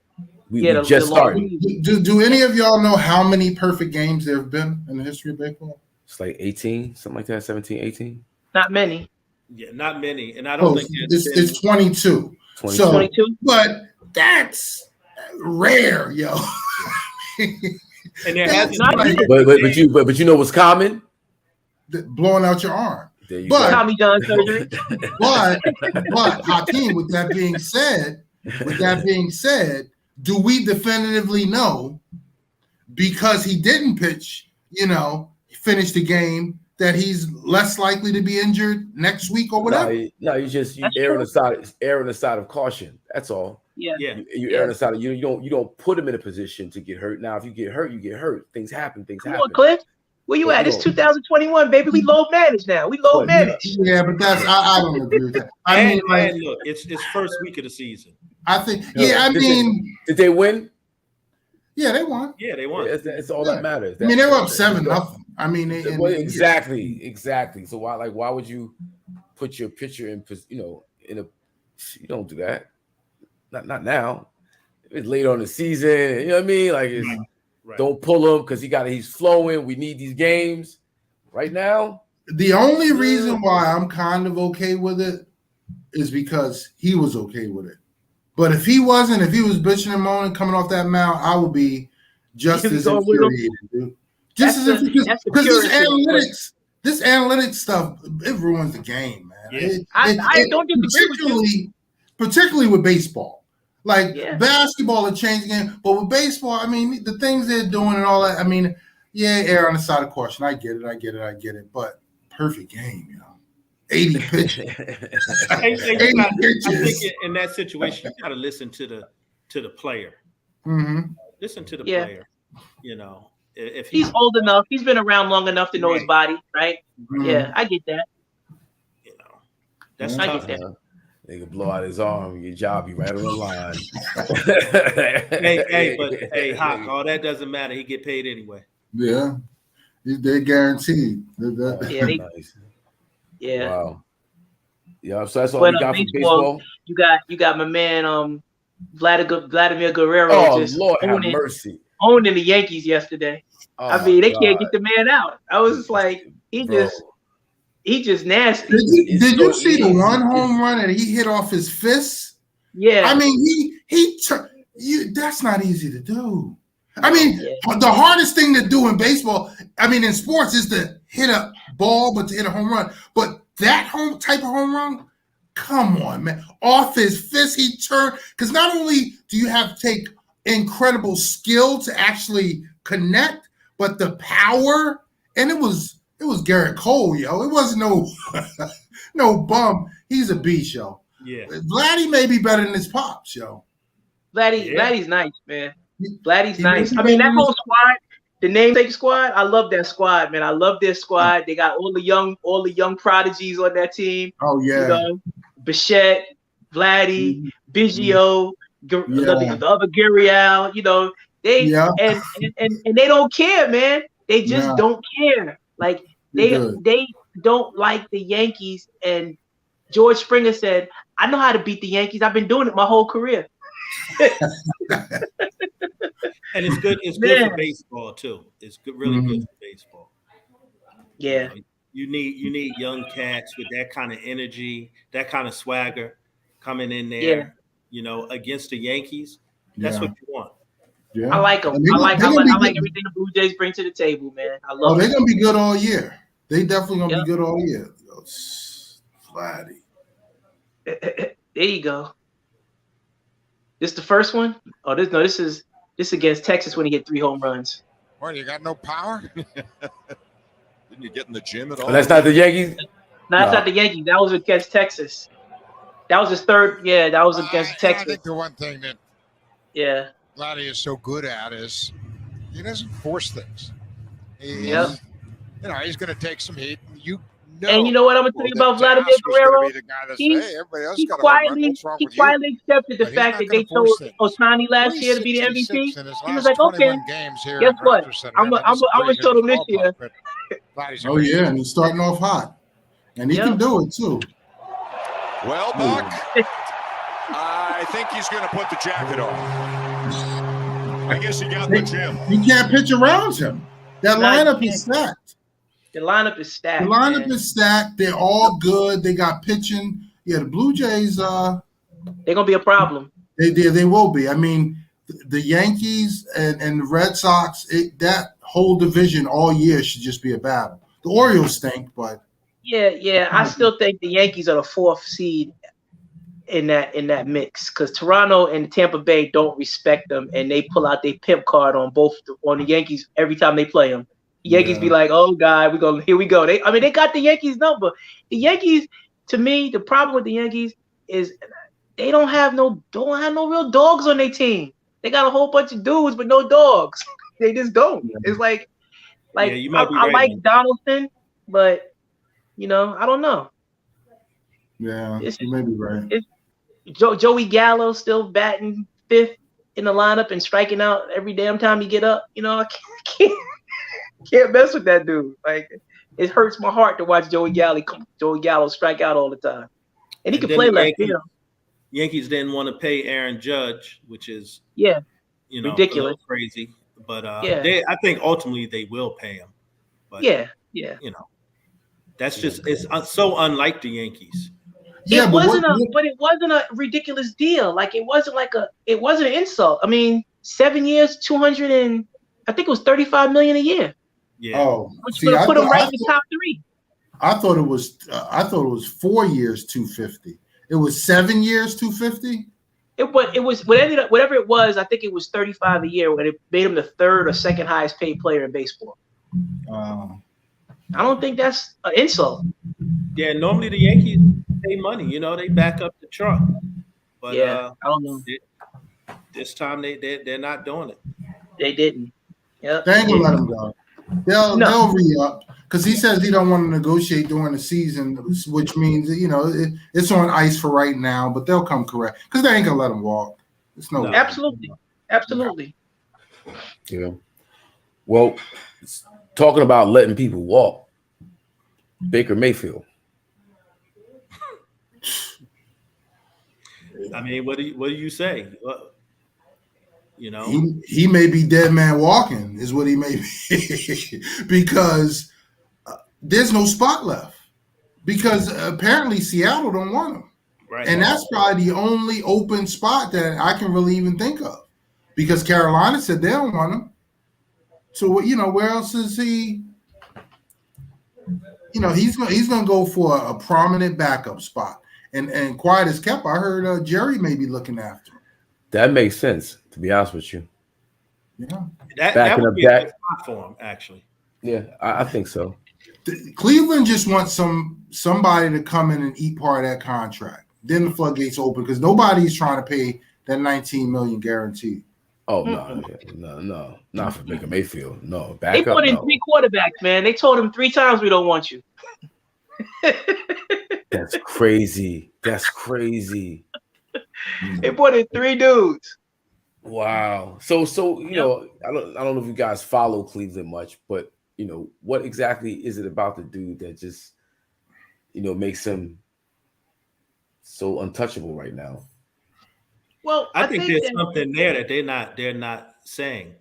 We just started. Do any of y'all know how many perfect games there have been in the history of baseball? It's like 18, something like that, 17, 18. Not many. Yeah, not many. And I don't think it's 22. 22. So, 22? But that's rare, yo. And there has but you know what's common? Blowing out your arm. But Tommy John surgery. But Hakeem, with that being said, do we definitively know, because he didn't pitch, finish the game, that he's less likely to be injured next week or whatever? No, you err on the side of caution. That's all. Yeah. You err on the side of you don't put him in a position to get hurt. Now, if you get hurt, you get hurt. Things happen. Come on, Cliff. Where you at? It's 2021, baby. We low manage now. We low manage. Yeah, but I don't agree with that. I mean, look, it's first week of the season. I think. Did they win? Yeah, they won. Yeah, they won. It's all that matters. I mean, they were up 7-0. I mean, exactly. So why would you put your pitcher in you don't do that. Not now. It's later on the season. You know what I mean? Like, don't pull him because he's flowing. We need these games right now. The only reason why I'm kind of okay with it is because he was okay with it. But if he wasn't, if he was bitching and moaning coming off that mound, I would be just as infuriated, dude. Just as because this analytics stuff, it ruins the game, man. Yeah. I don't disagree particularly with baseball. Like basketball, it changed the game, but with baseball, I mean, the things they're doing and all that. I mean, err on the side of caution. I get it. But perfect game, 80 pitches. 80 pitches. I think in that situation, you got to listen to the player. Mm-hmm. Listen to the player. If he's old enough, he's been around long enough to know his body, right? Mm-hmm. Yeah, I get that. That's I tough. get that. They could blow out his arm, your job be right on the line. hey, Hawk, all that doesn't matter. He get paid anyway. Yeah, they're guaranteed. Yeah. Wow. Yeah, so that's all But we got for baseball, baseball. you got my man Vladimir Guerrero Oh just Lord, have mercy. owning the Yankees yesterday. Oh I my mean, they God, can't get the man out. I was just like, he bro. just nasty. It's Did so you see the easy. one home run that he hit off his fist? Yeah. I mean, that's not easy to do. I mean, Yeah. the hardest thing to do in baseball, I mean, in sports, is to hit a ball, but to hit a home run. But that type of home run, come on, man. Off his fist, he turned. Because not only do you have to take incredible skill to actually connect, but the power, and it was Garrett Cole, yo. It wasn't no bum. He's a beast, yo. Yeah. Vladdy may be better than his pops, yo. Vladdy's nice, man. Vladdy's He nice. may be I mean, better that than his whole squad, the namesake squad, I love that squad, man. I love their squad. They got all the young prodigies on that team. Oh yeah. You know, Bichette, Vladdy, Biggio, the other Gurriel, you know, and they don't care, man. They just don't care. Like they don't like the Yankees. And George Springer said, I know how to beat the Yankees. I've been doing it my whole career. And it's good. It's good for baseball too. It's good, really good for baseball. Yeah. You need young cats with that kind of energy, that kind of swagger coming in there. Yeah. You know, against the Yankees. That's what you want. Yeah. I like them. I like everything the Blue Jays bring to the table, man. I love. They're gonna be good all year. They definitely gonna be good all year. Vladdy. There you go. This the first one? Oh, this is against Texas when he hit 3 home runs. Well, you got no power? Didn't you get in the gym at all? Oh, that's not the Yankees? No, that's not the Yankees. That was against Texas. That was his third. Yeah, that was against Texas. I think the one thing that Vladdy is so good at is he doesn't force things. You know, he's going to take some heat. And you know what I'm going to tell you about Vladimir Guerrero? He quietly accepted the fact that they told Ohtani last year to be the MVP. He was like, okay, guess what? I'm going to show them this year. Oh, yeah, and he's starting off hot. And he can do it, too. Well, Buck, I think he's going to put the jacket on. I guess he got in the gym. You can't pitch around him. That lineup is stacked. The lineup is stacked. The lineup is stacked. They're all good. They got pitching. Yeah, the Blue Jays. They're gonna be a problem. They will be. I mean, the Yankees and the Red Sox. That whole division all year should just be a battle. The Orioles stink, but yeah. I still think the Yankees are the 4th seed in that mix because Toronto and Tampa Bay don't respect them, and they pull out their pimp card on the Yankees every time they play them. The Yankees be like, oh God, here we go. They got the Yankees number. The Yankees, to me, the problem with the Yankees is they don't have no real dogs on their team. They got a whole bunch of dudes but no dogs. They just don't. It's like I like Donaldson, but I don't know. Yeah, you may be right. Joey Gallo still batting 5th in the lineup and striking out every damn time you get up. I can't mess with that dude. Like, it hurts my heart to watch Joey Gallo strike out all the time. And he can play left field. Yankees didn't want to pay Aaron Judge, which is ridiculous, a little crazy. But I think ultimately they will pay him. But that's just it's so unlike the Yankees. It wasn't a ridiculous deal. Like it wasn't an insult. I mean, 7 years, 200 and I think it was $35 million a year. Yeah. Oh, which would put him right in the top 3. I thought it was 4 years, 250. It was 7 years, 250. It was whatever it was. I think it was 35 a year, when it made him the 3rd or 2nd highest paid player in baseball. I don't think that's an insult. Yeah, normally the Yankees pay money. They back up the truck. But I don't know. This time they're not doing it. They didn't. Yep. They ain't gonna let him go. They'll re-up because he says he don't want to negotiate during the season, which means it's on ice for right now. But they'll come correct because they ain't gonna let him walk. It's no. Absolutely. Yeah. Well, talking about letting people walk, Baker Mayfield. I mean, what do you say? You know, he may be dead man walking, is what he may be, because there's no spot left. Because apparently Seattle don't want him, right? And that's probably the only open spot that I can really even think of, because Carolina said they don't want him. So where else is he? He's gonna go for a prominent backup spot, and quiet as kept. I heard Jerry may be looking after him. That makes sense, to be honest with you. Yeah, that would be a good spot for him, actually. Yeah, I think so. Cleveland just wants somebody to come in and eat part of that contract. Then the floodgates open, because nobody's trying to pay that $19 million guaranteed. Oh no, not for Baker Mayfield. No, they put in 3 quarterbacks, man. They told him 3 times we don't want you. That's crazy. That's crazy. They put in 3 dudes. Wow. So I don't know if you guys follow Cleveland much, but what exactly is it about the dude that just makes him so untouchable right now? Well, I think there's something there that they're not saying.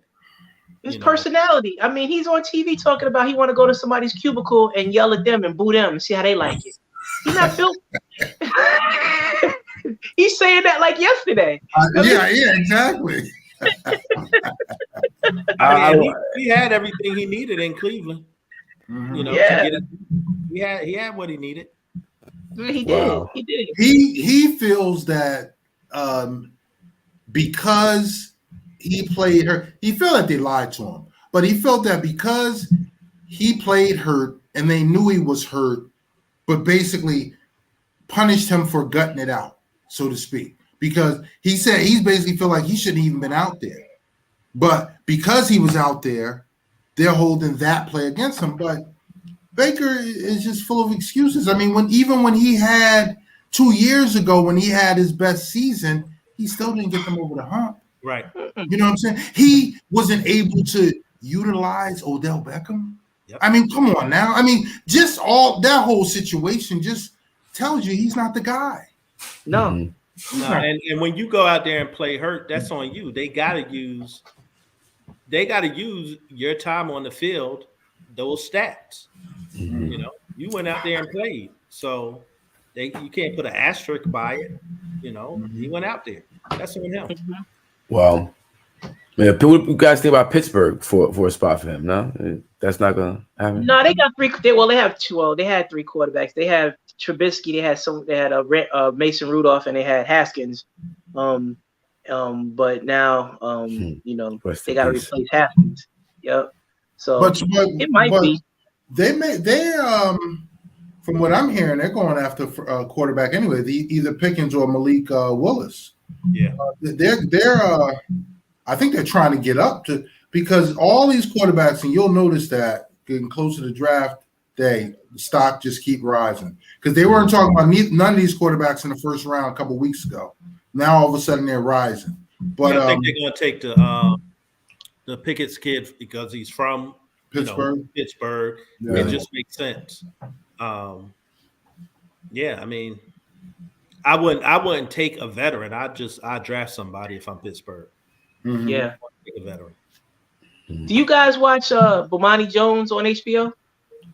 His personality. I mean, he's on TV talking about he want to go to somebody's cubicle and yell at them and boo them and see how they like it. He's not built. He's saying that like yesterday. Yeah, exactly. He had everything he needed in Cleveland. To get it. He had what he needed. He did. Wow. He did. He feels that because he played hurt, he felt that they lied to him. But he felt that because he played hurt and they knew he was hurt, but basically punished him for gutting it out, so to speak. Because he said he's basically feel like he shouldn't even been out there. But because he was out there, they're holding that play against him. But Baker is just full of excuses. I mean, when he had 2 years ago, when he had his best season, he still didn't get them over the hump. Right. You know what I'm saying? He wasn't able to utilize Odell Beckham. Yep. I mean, come on now. I mean, just all that whole situation just tells you he's not the guy. No. Mm-hmm. No, and when you go out there and play hurt, that's on you. They gotta use your time on the field, those stats. Mm-hmm. You went out there and played, so you can't put an asterisk by it. He went out there. That's on him. Well, man, what you guys think about Pittsburgh for a spot for him? No, that's not gonna happen. No, they got 3. They have 2. They had 3 quarterbacks. They have Trubisky. They had Mason Rudolph, and they had Haskins. But now they got to replace Haskins. Yep. So but it might be. They from what I'm hearing, they're going after quarterback anyway. Either Pickens or Malik Willis. Yeah. They're I think they're trying to get up to, because all these quarterbacks, and you'll notice that getting closer to draft day, the stock just keep rising, because they weren't talking about none of these quarterbacks in the first round a couple of weeks ago. Now all of a sudden they're rising. But I think they're going to take the Pickett's kid because he's from Pittsburgh. Yeah. It just makes sense. I mean, I wouldn't take a veteran. I'd draft somebody if I'm Pittsburgh. Mm-hmm. Yeah, take a veteran. Do you guys watch Bomani Jones on HBO?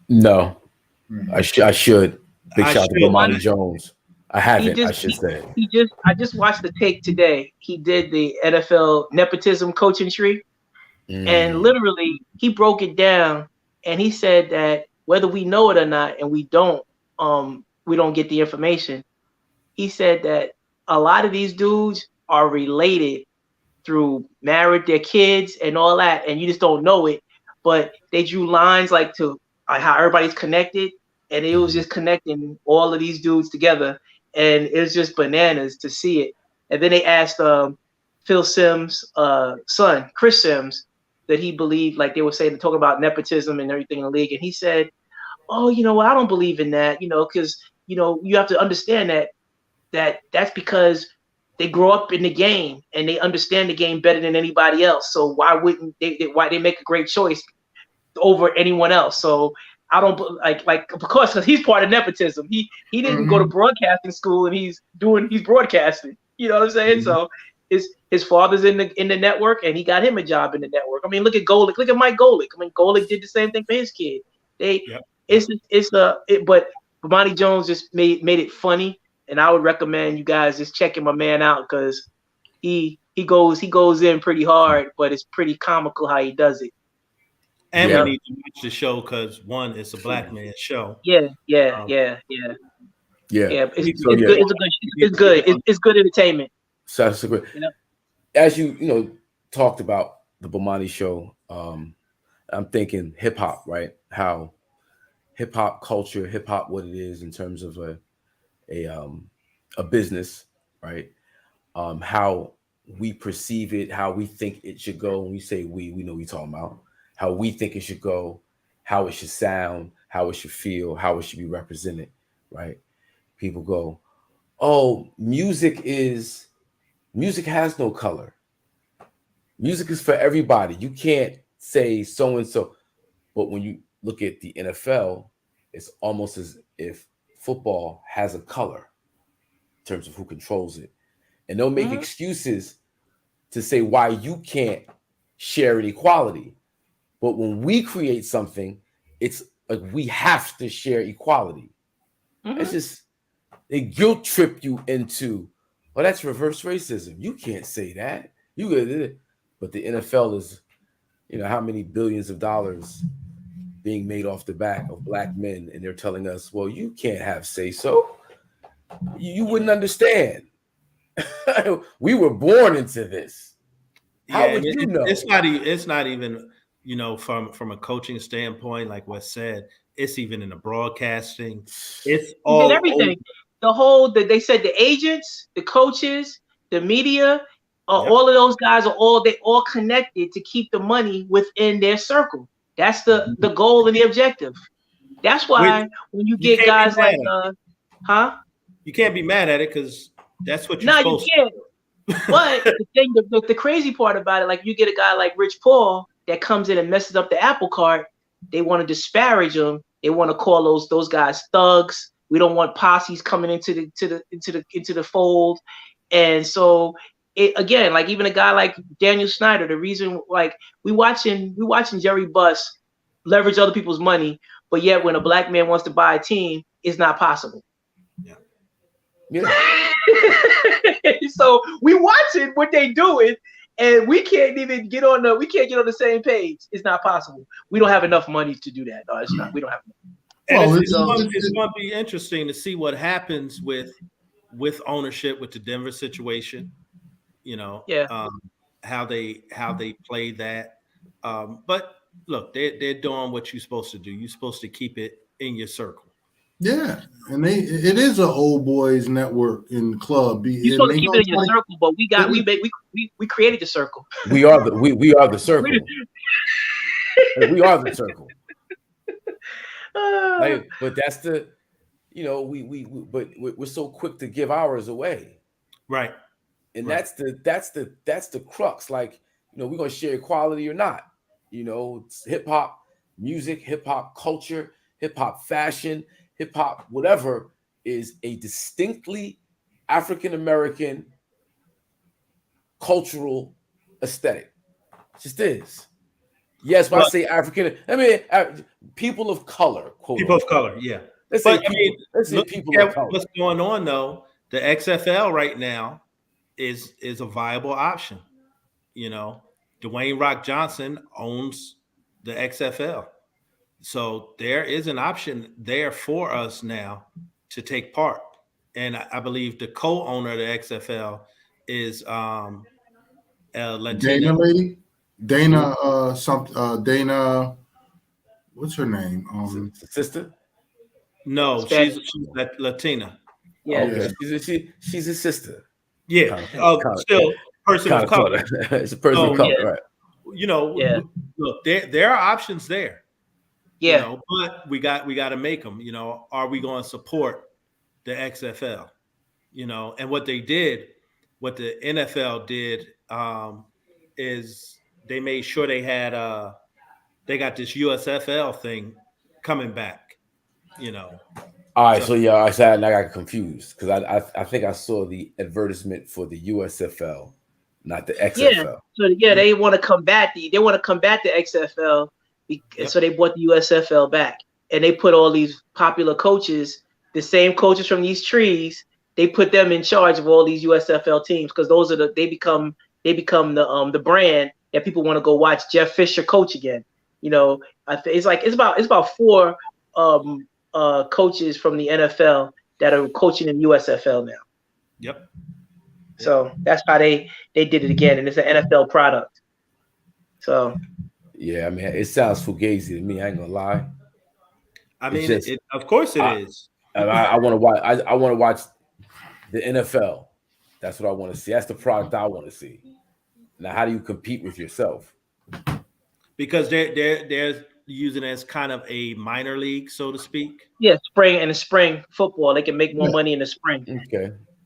No, I should. Big shout out to Bomani Jones. I haven't. I should say. I just watched the take today. He did the NFL nepotism coaching tree, and literally he broke it down, and he said that whether we know it or not, and we don't get the information. He said that a lot of these dudes are related through married, their kids, and all that, and you just don't know it. But they drew lines like to how everybody's connected, and it was just connecting all of these dudes together, and it was just bananas to see it. And then they asked Phil Simms' son, Chris Simms, that he believed, like they were saying, talking about nepotism and everything in the league, and he said, "Oh, you know what? I don't believe in that, because you have to understand that's because they grow up in the game and they understand the game better than anybody else. So why wouldn't why they make a great choice over anyone else? So I don't like of course, because he's part of nepotism. He didn't go to broadcasting school and he's broadcasting. You know what I'm saying? So his father's in the network, and he got him a job in the network. I mean, look at Golick. Look at Mike Golick. I mean, Golick did the same thing for his kid. But Bomani Jones just made it funny, and I would recommend you guys just checking my man out because he goes in pretty hard, but it's pretty comical how he does it. And we need to watch the show because one, it's a black man show. Yeah. Yeah. It's good. It's good entertainment. So that's a great. You know? As you talked about the Bomani show, I'm thinking hip hop, right? How hip hop culture, hip hop, what it is in terms of a business, right? How we perceive it, how we think it should go. When we say we know what we're talking about. How we think it should go, how it should sound, how it should feel, how it should be represented, right? People go, oh, music has no color. Music is for everybody. You can't say so-and-so. But when you look at the NFL, it's almost as if football has a color in terms of who controls it. And they'll make excuses to say why you can't share an equality. But when we create something, it's like we have to share equality. It's just, they guilt trip you into, well, that's reverse racism. You can't say that. But the NFL is, how many billions of dollars being made off the back of black men, and they're telling us, well, you can't have say so. You wouldn't understand. We were born into this. How would you know? It's not even. From a coaching standpoint, like Wes said, it's even in the broadcasting. It's all everything. They said the agents, the coaches, the media, all of those guys are all connected to keep the money within their circle. That's the goal and the objective. That's why when you get guys like, you can't be mad at it because that's what you're supposed to. But the crazy part about it, like you get a guy like Rich Paul that comes in and messes up the apple cart, they want to disparage them. They want to call those guys thugs. We don't want posses coming into the fold. And so again, like even a guy like Daniel Snyder, the reason like we watching Jerry Buss leverage other people's money, but yet when a black man wants to buy a team, it's not possible. Yeah. So we watching what they doing, and we can't even get on the same page. It's not possible. We don't have enough money to do that. No, it's not. We don't have enough. It's going to be interesting to see what happens with ownership with the Denver situation. How they play that. But look, they're doing what you're supposed to do. You're supposed to keep it in your circle. Yeah, and it is an old boys network in club. You're supposed to keep it in your circle, but we created the circle. We are the circle. We are the circle. But that's the, but we're so quick to give ours away, right? And that's the crux. Like, we're gonna share equality or not. It's hip hop music, hip hop culture, hip hop fashion. Hip hop, whatever, is a distinctly African American cultural aesthetic. It just is. Yes, when I say African, I mean people of color. People of color, yeah. Let's say people of color. What's going on though? The XFL right now is a viable option. Dwayne Rock Johnson owns the XFL. So there is an option there for us now to take part. And I believe the co-owner of the XFL is Latina. Dana lady? Dana, Dana, what's her name? Sister? No, she's Latina. Yeah. Okay. She's a sister. Yeah. Still person of color. It's a person of color, right? Look, there are options there. Yeah, but we got to make them. Are we going to support the XFL? And what the NFL did is they made sure they got this USFL thing coming back. All right, so yeah, I got confused because I think I saw the advertisement for the USFL, not the Yeah. XFL. So yeah, they want to combat the XFL, so they brought the USFL back, and they put all these popular coaches, the same coaches from these trees. They put them in charge of all these USFL teams because those are they become the brand that people want to go watch Jeff Fisher coach again. You know, it's about 4 coaches from the NFL that are coaching in USFL now. Yep. So that's how they did it again, and it's an NFL product. So yeah, I mean, it sounds fugazi to me. I ain't gonna lie. I mean, of course it is. I want to watch. I want to watch the NFL. That's what I want to see. That's the product I want to see. Now, how do you compete with yourself? Because they're using it as kind of a minor league, so to speak. Yeah, spring football. They can make more money in the spring.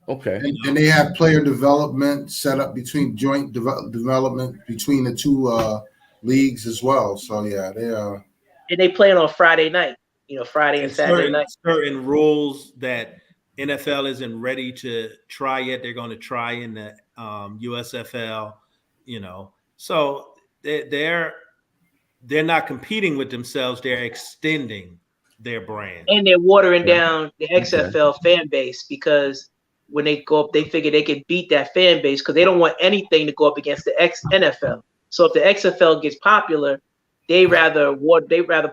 Okay. And they have player development set up between joint development between the 2 leagues as well. So yeah, they are. And they play it on Friday night. You know, Friday and Saturday night. Certain rules that NFL isn't ready to try yet. They're going to try in the USFL. You know, so they're not competing with themselves. They're extending their brand. And they're watering down the XFL fan base because when they go up, they figure they can beat that fan base because they don't want anything to go up against the NFL. So if the XFL gets popular, they rather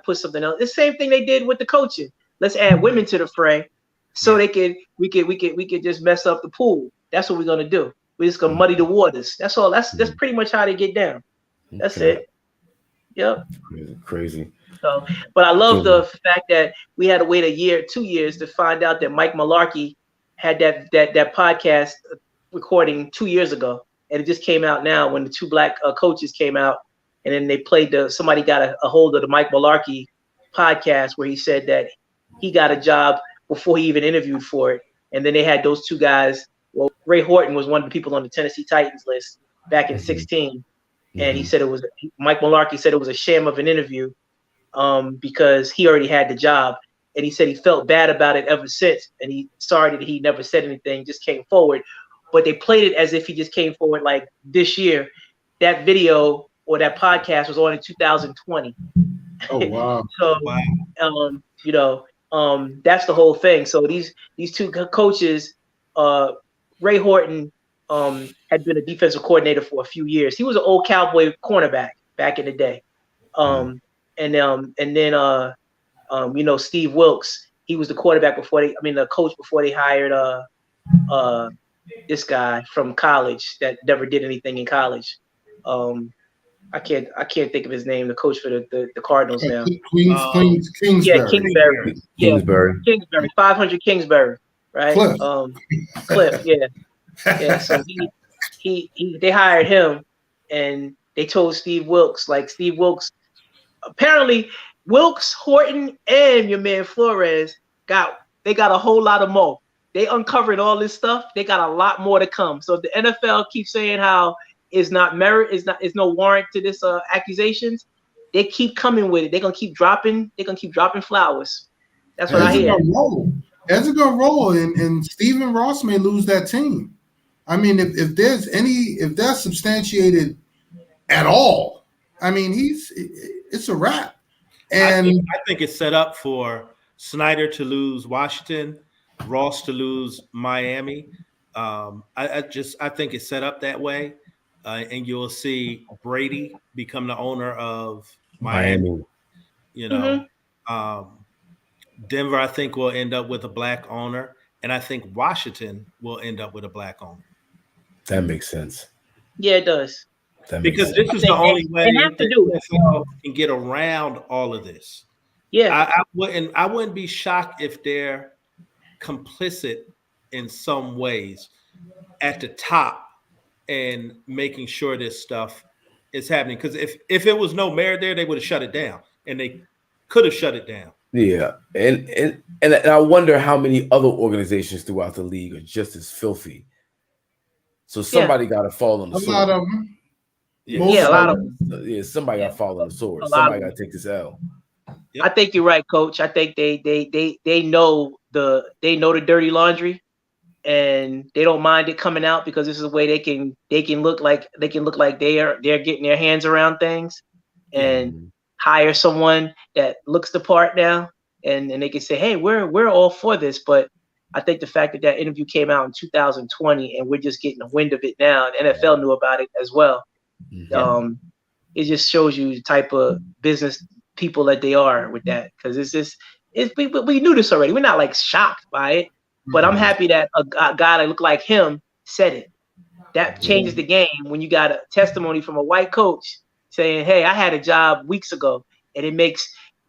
put something else. The same thing they did with the coaching. Let's add women to the fray, so we could just mess up the pool. That's what we're gonna do. We're just gonna muddy the waters. That's all. That's pretty much how they get down. That's it. Yep. Crazy. So, but I love the fact that we had to wait 2 years to find out that Mike Mularkey had that podcast recording 2 years ago, and it just came out now when the 2 black coaches came out, and then they played somebody got a hold of the Mike Mularkey podcast where he said that he got a job before he even interviewed for it, and then they had those 2 guys. Well, Ray Horton was one of the people on the Tennessee Titans list back in 2016, and he said Mike Mularkey said it was a sham of an interview because he already had the job. And he said he felt bad about it ever since. And he sorry that he never said anything, just came forward. But they played it as if he just came forward like this year. That video or that podcast was on in 2020. Oh, wow. So, you know, that's the whole thing. So these 2 coaches, Ray Horton had been a defensive coordinator for a few years. He was an old Cowboy cornerback back in the day. And then you know, Steve Wilkes, he was the quarterback the coach before they hired this guy from college that never did anything in college. I can't think of his name, the coach for the Cardinals now. Kingsbury. Yeah, Kingsbury. Kingsbury. 500 Kingsbury, right? Cliff, yeah. Yeah, so they hired him and they told Steve Wilkes, apparently Wilkes, Horton, and your man Flores got a whole lot of more. They uncovered all this stuff. They got a lot more to come. So if the NFL keeps saying how it's not merit, is no warrant to this accusations, they keep coming with it. They're gonna keep dropping flowers. That's what I hear. As it gonna roll, and Stephen Ross may lose that team. I mean, if that's substantiated at all, I mean, it's a wrap. And I think it's set up for Snyder to lose Washington, Ross to lose Miami. I think it's set up that way, and you'll see Brady become the owner of Miami. You know, Denver, I think, will end up with a black owner, and I think Washington will end up with a black owner. That makes sense. Yeah, it does. Because this is the only way the NFL can get around all of this. Yeah, I wouldn't be shocked if they're complicit in some ways at the top and making sure this stuff is happening. Because if it was no merit there, they would have shut it down, and they could have shut it down. Yeah, and I wonder how many other organizations throughout the league are just as filthy. So somebody got to fall on the sword. A lot of them. Yeah, a lot of them. Yeah, somebody got to fall on the sword. Somebody got to take this L. Yep. I think you're right, Coach. I think they know they know the dirty laundry, and they don't mind it coming out because this is a way they can look like they're getting their hands around things, and hire someone that looks the part now, and they can say, hey, we're all for this. But I think the fact that interview came out in 2020 and we're just getting a wind of it now, and NFL knew about it as well. It just shows you the type of business people that they are with that, because we knew this already. We're not like shocked by it, but I'm happy that a guy that looked like him said it. That changes the game when you got a testimony from a white coach saying, hey, I had a job weeks ago, and it makes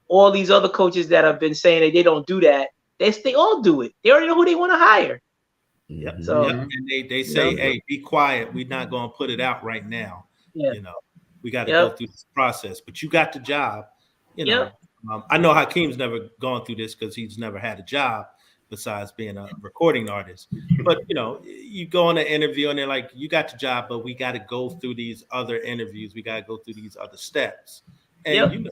all these other coaches that have been saying that they don't do that, they all do it. They already know who they want to hire. So and they say, hey, be quiet. We're not going to put it out right now. We got to go through this process, but you got the job. I know Hakim's never gone through this because he's never had a job besides being a recording artist. But you go on an interview and they're like, you got the job, but we got to go through these other interviews. We got to go through these other steps. And you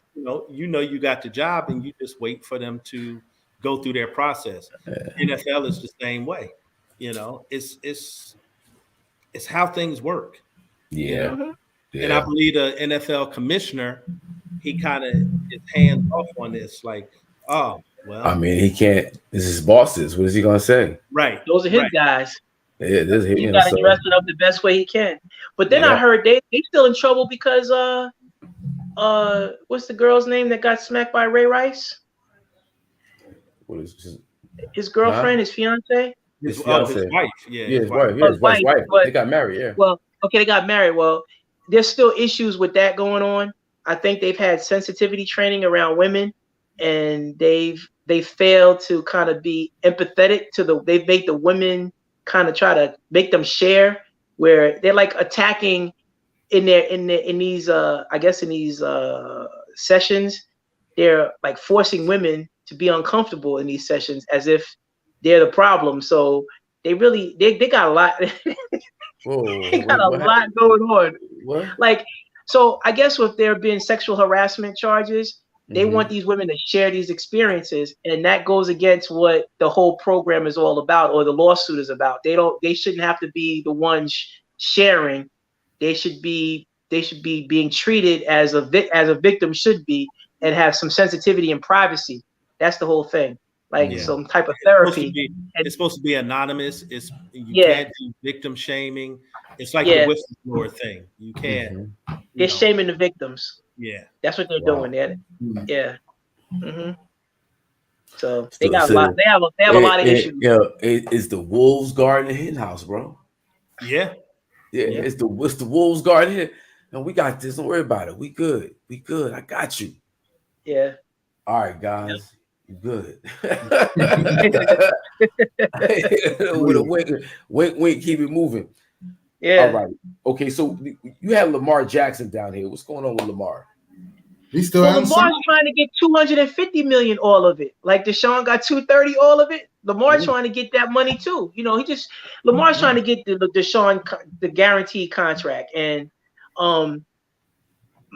got the job, and you just wait for them to go through their process. NFL is the same way. It's how things work. And I believe the NFL commissioner, he kind of is hands off on this. Like, oh, well. I mean, he can't. This is his bosses. What is he going to say? Right. Those are his guys. Yeah, this is He's got to dress it up the best way he can. But then I heard they still in trouble because what's the girl's name that got smacked by Ray Rice? What is his girlfriend, his fiance? His wife. His wife. They got married. Well, okay, they got married. Well, there's still issues with that going on. I think they've had sensitivity training around women, and they failed to kind of be empathetic to they make the women kind of try to make them share, where they're like attacking in these sessions. They're like forcing women to be uncomfortable in these sessions as if they're the problem. So they got a lot. They got a lot going on. What? Like, so I guess if there being sexual harassment charges, they want these women to share these experiences, and that goes against what the whole program is all about, or the lawsuit is about. They shouldn't have to be the ones sharing. They should be being treated as a victim should be, and have some sensitivity and privacy. That's the whole thing. Like some type of therapy. It's supposed to be anonymous. You can't do victim shaming. It's like the whistleblower thing. You can't. They're shaming the victims. Yeah, that's what they're doing. Yeah. So they got a lot. They have a lot of issues. It's the wolves guarding the hen house, bro. Yeah. It's the wolves guarding here, and we got this. Don't worry about it. We good. I got you. Yeah. All right, guys. You good. With a wink, keep it moving. Yeah. All right. Okay, so you have Lamar Jackson down here. What's going on with Lamar? He's still Lamar's trying to get $250 million, all of it. Like Deshaun got $230, all of it. Lamar's trying to get that money too. Lamar's trying to get the Deshaun the guaranteed contract, and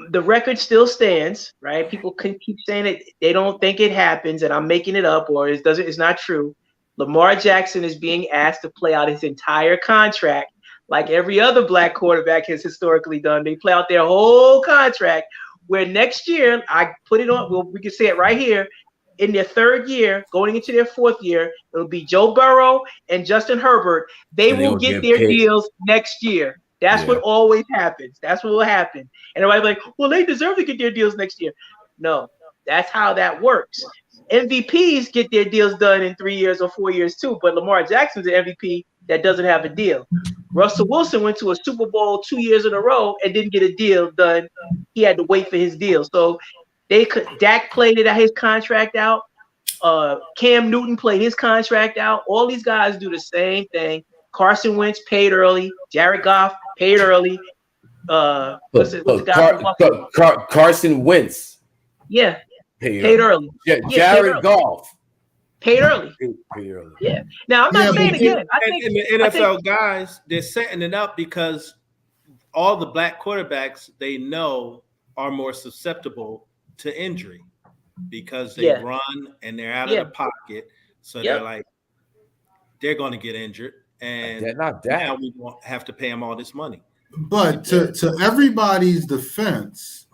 the record still stands, right? People can keep saying it. They don't think it happens, and I'm making it up, or it's not true. Lamar Jackson is being asked to play out his entire contract, like every other black quarterback has historically done. They play out their whole contract. Where next year, I put it on. Well, we can say it right here. In their third year, going into their fourth year, it'll be Joe Burrow and Justin Herbert. They will get their deals next year. That's what always happens. That's what will happen. And everybody's like, well, they deserve to get their deals next year. No, that's how that works. MVPs get their deals done in 3 years or 4 years too, but Lamar Jackson's an MVP that doesn't have a deal. Russell Wilson went to a Super Bowl 2 years in a row and didn't get a deal done. He had to wait for his deal. So Dak played his contract out. Cam Newton played his contract out. All these guys do the same thing. Carson Wentz paid early. Jared Goff paid early. Carson Wentz. Yeah. Paid early. Jared Goff. Paid early. Yeah. Now I'm not saying again. I think the NFL guys, they're setting it up because all the black quarterbacks they know are more susceptible to injury because they run and they're out of the pocket. So they're like, they're going to get injured, and not that. now we won't have to pay him all this money. But to everybody's defense,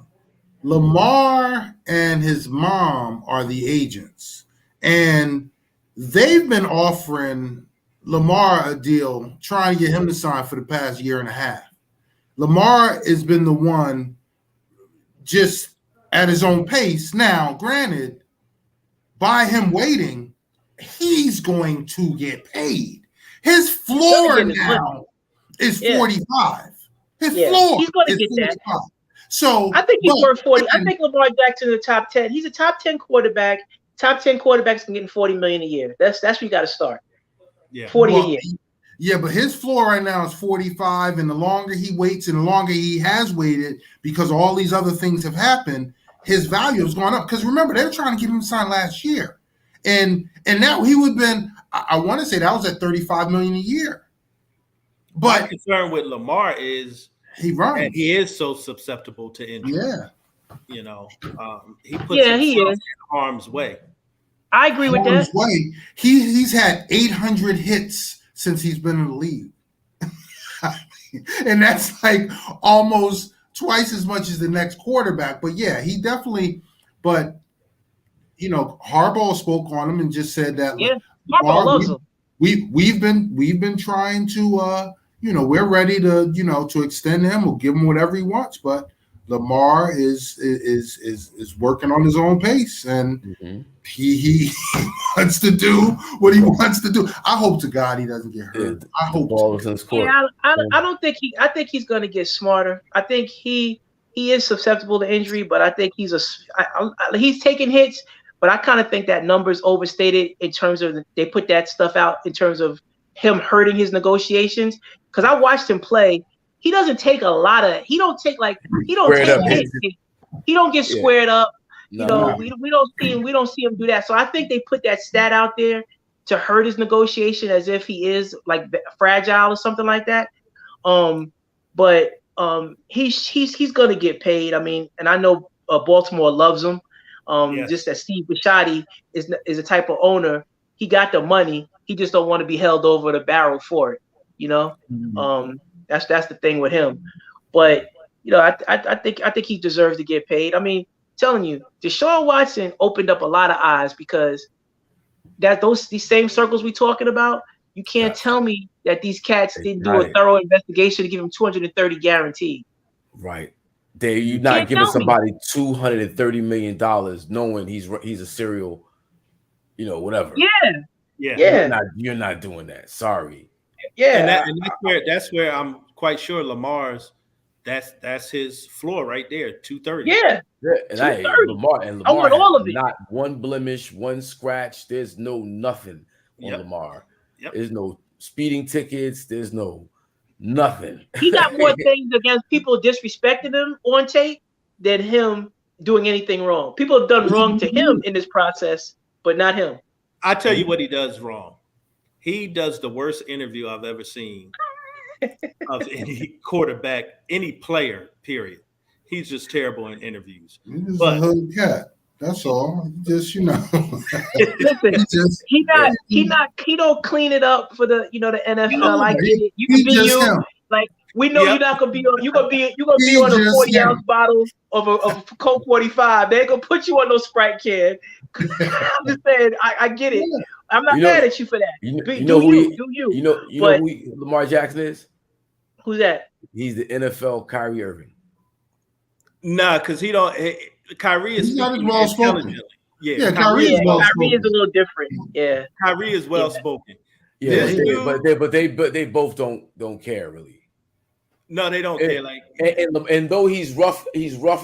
Lamar and his mom are the agents, and they've been offering Lamar a deal, trying to get him to sign for the past year and a half. Lamar has been the one just at his own pace. Now, granted, by him waiting, he's going to get paid. His floor now is 45. His floor he's going to is get 45. that. So I think he's worth 40. I think Lamar Jackson in the top 10. He's a top 10 quarterback. Top 10 quarterbacks can get $40 million a year. That's where you got to start. Yeah, 40 a year. Yeah, but his floor right now is 45, and the longer he waits and the longer he has waited because all these other things have happened, his value has gone up. Because remember, they were trying to get him to sign last year. And now he would have been, I want to say that was at $35 million a year. But my concern with Lamar is he runs. and he is so susceptible to injury. Yeah. You know, he puts himself in harm's way. I agree with that. Way. He's had 800 hits since he's been in the league. And that's like almost twice as much as the next quarterback. But yeah, he definitely, but you know, Harbaugh spoke on him and just said that Harbaugh loves him. We've been trying to you know, we're ready to, you know, to extend him. We'll give him whatever he wants, but Lamar is working on his own pace, and he wants to do what he wants to do. I hope to God he doesn't get hurt. I hope. I don't think he. I think he's going to get smarter. I think he is susceptible to injury, but I think he's taking hits. But I kind of think that number's overstated in terms of they put that stuff out in terms of him hurting his negotiations. Because I watched him play. He doesn't take a lot of. He don't take hits. He don't get squared up. We don't see him do that. So I think they put that stat out there to hurt his negotiation as if he is like fragile or something like that. But he's gonna get paid. I mean, and I know Baltimore loves him. Just as Steve Bisciotti is a type of owner, he got the money. He just don't want to be held over the barrel for it. You know, that's the thing with him. But you know, I think he deserves to get paid. I mean, telling you, Deshaun Watson opened up a lot of eyes because these same circles we talking about. You can't tell me that these cats didn't do a thorough investigation to give him 230 guaranteed. Right. You're not giving somebody $230 million knowing he's a serial, you know, whatever. Yeah. You're not doing that. Sorry. Yeah. And that's where I'm quite sure Lamar's that's his floor right there, 230. Yeah. And Lamar I want all of it. Not one blemish, one scratch. There's nothing on Lamar. Yep. There's no speeding tickets. There's no nothing. He got more things against people disrespecting him on tape than him doing anything wrong. People have done wrong to him in this process, but not him. I tell you what he does wrong. He does the worst interview I've ever seen of any quarterback, any player, period. He's just terrible in interviews. He's a hood cat. That's all. Just, you know. Listen, he don't clean it up for the NFL. Like you can be you. Him. Like we know you're not gonna be on. You're gonna be on a 40-ounce bottle of a Coke 45. They ain't gonna put you on no Sprite can. I'm just saying. I get it. I'm not mad at you for that. You know who Lamar Jackson is? Who's that? He's the NFL Kyrie Irving. Nah, because he don't. Kyrie is not as well spoken. Yeah, Kyrie is well spoken. Kyrie is a little different. Yeah, Kyrie is well spoken. Yeah, but they both don't care really. No, they don't care. Like and though he's rough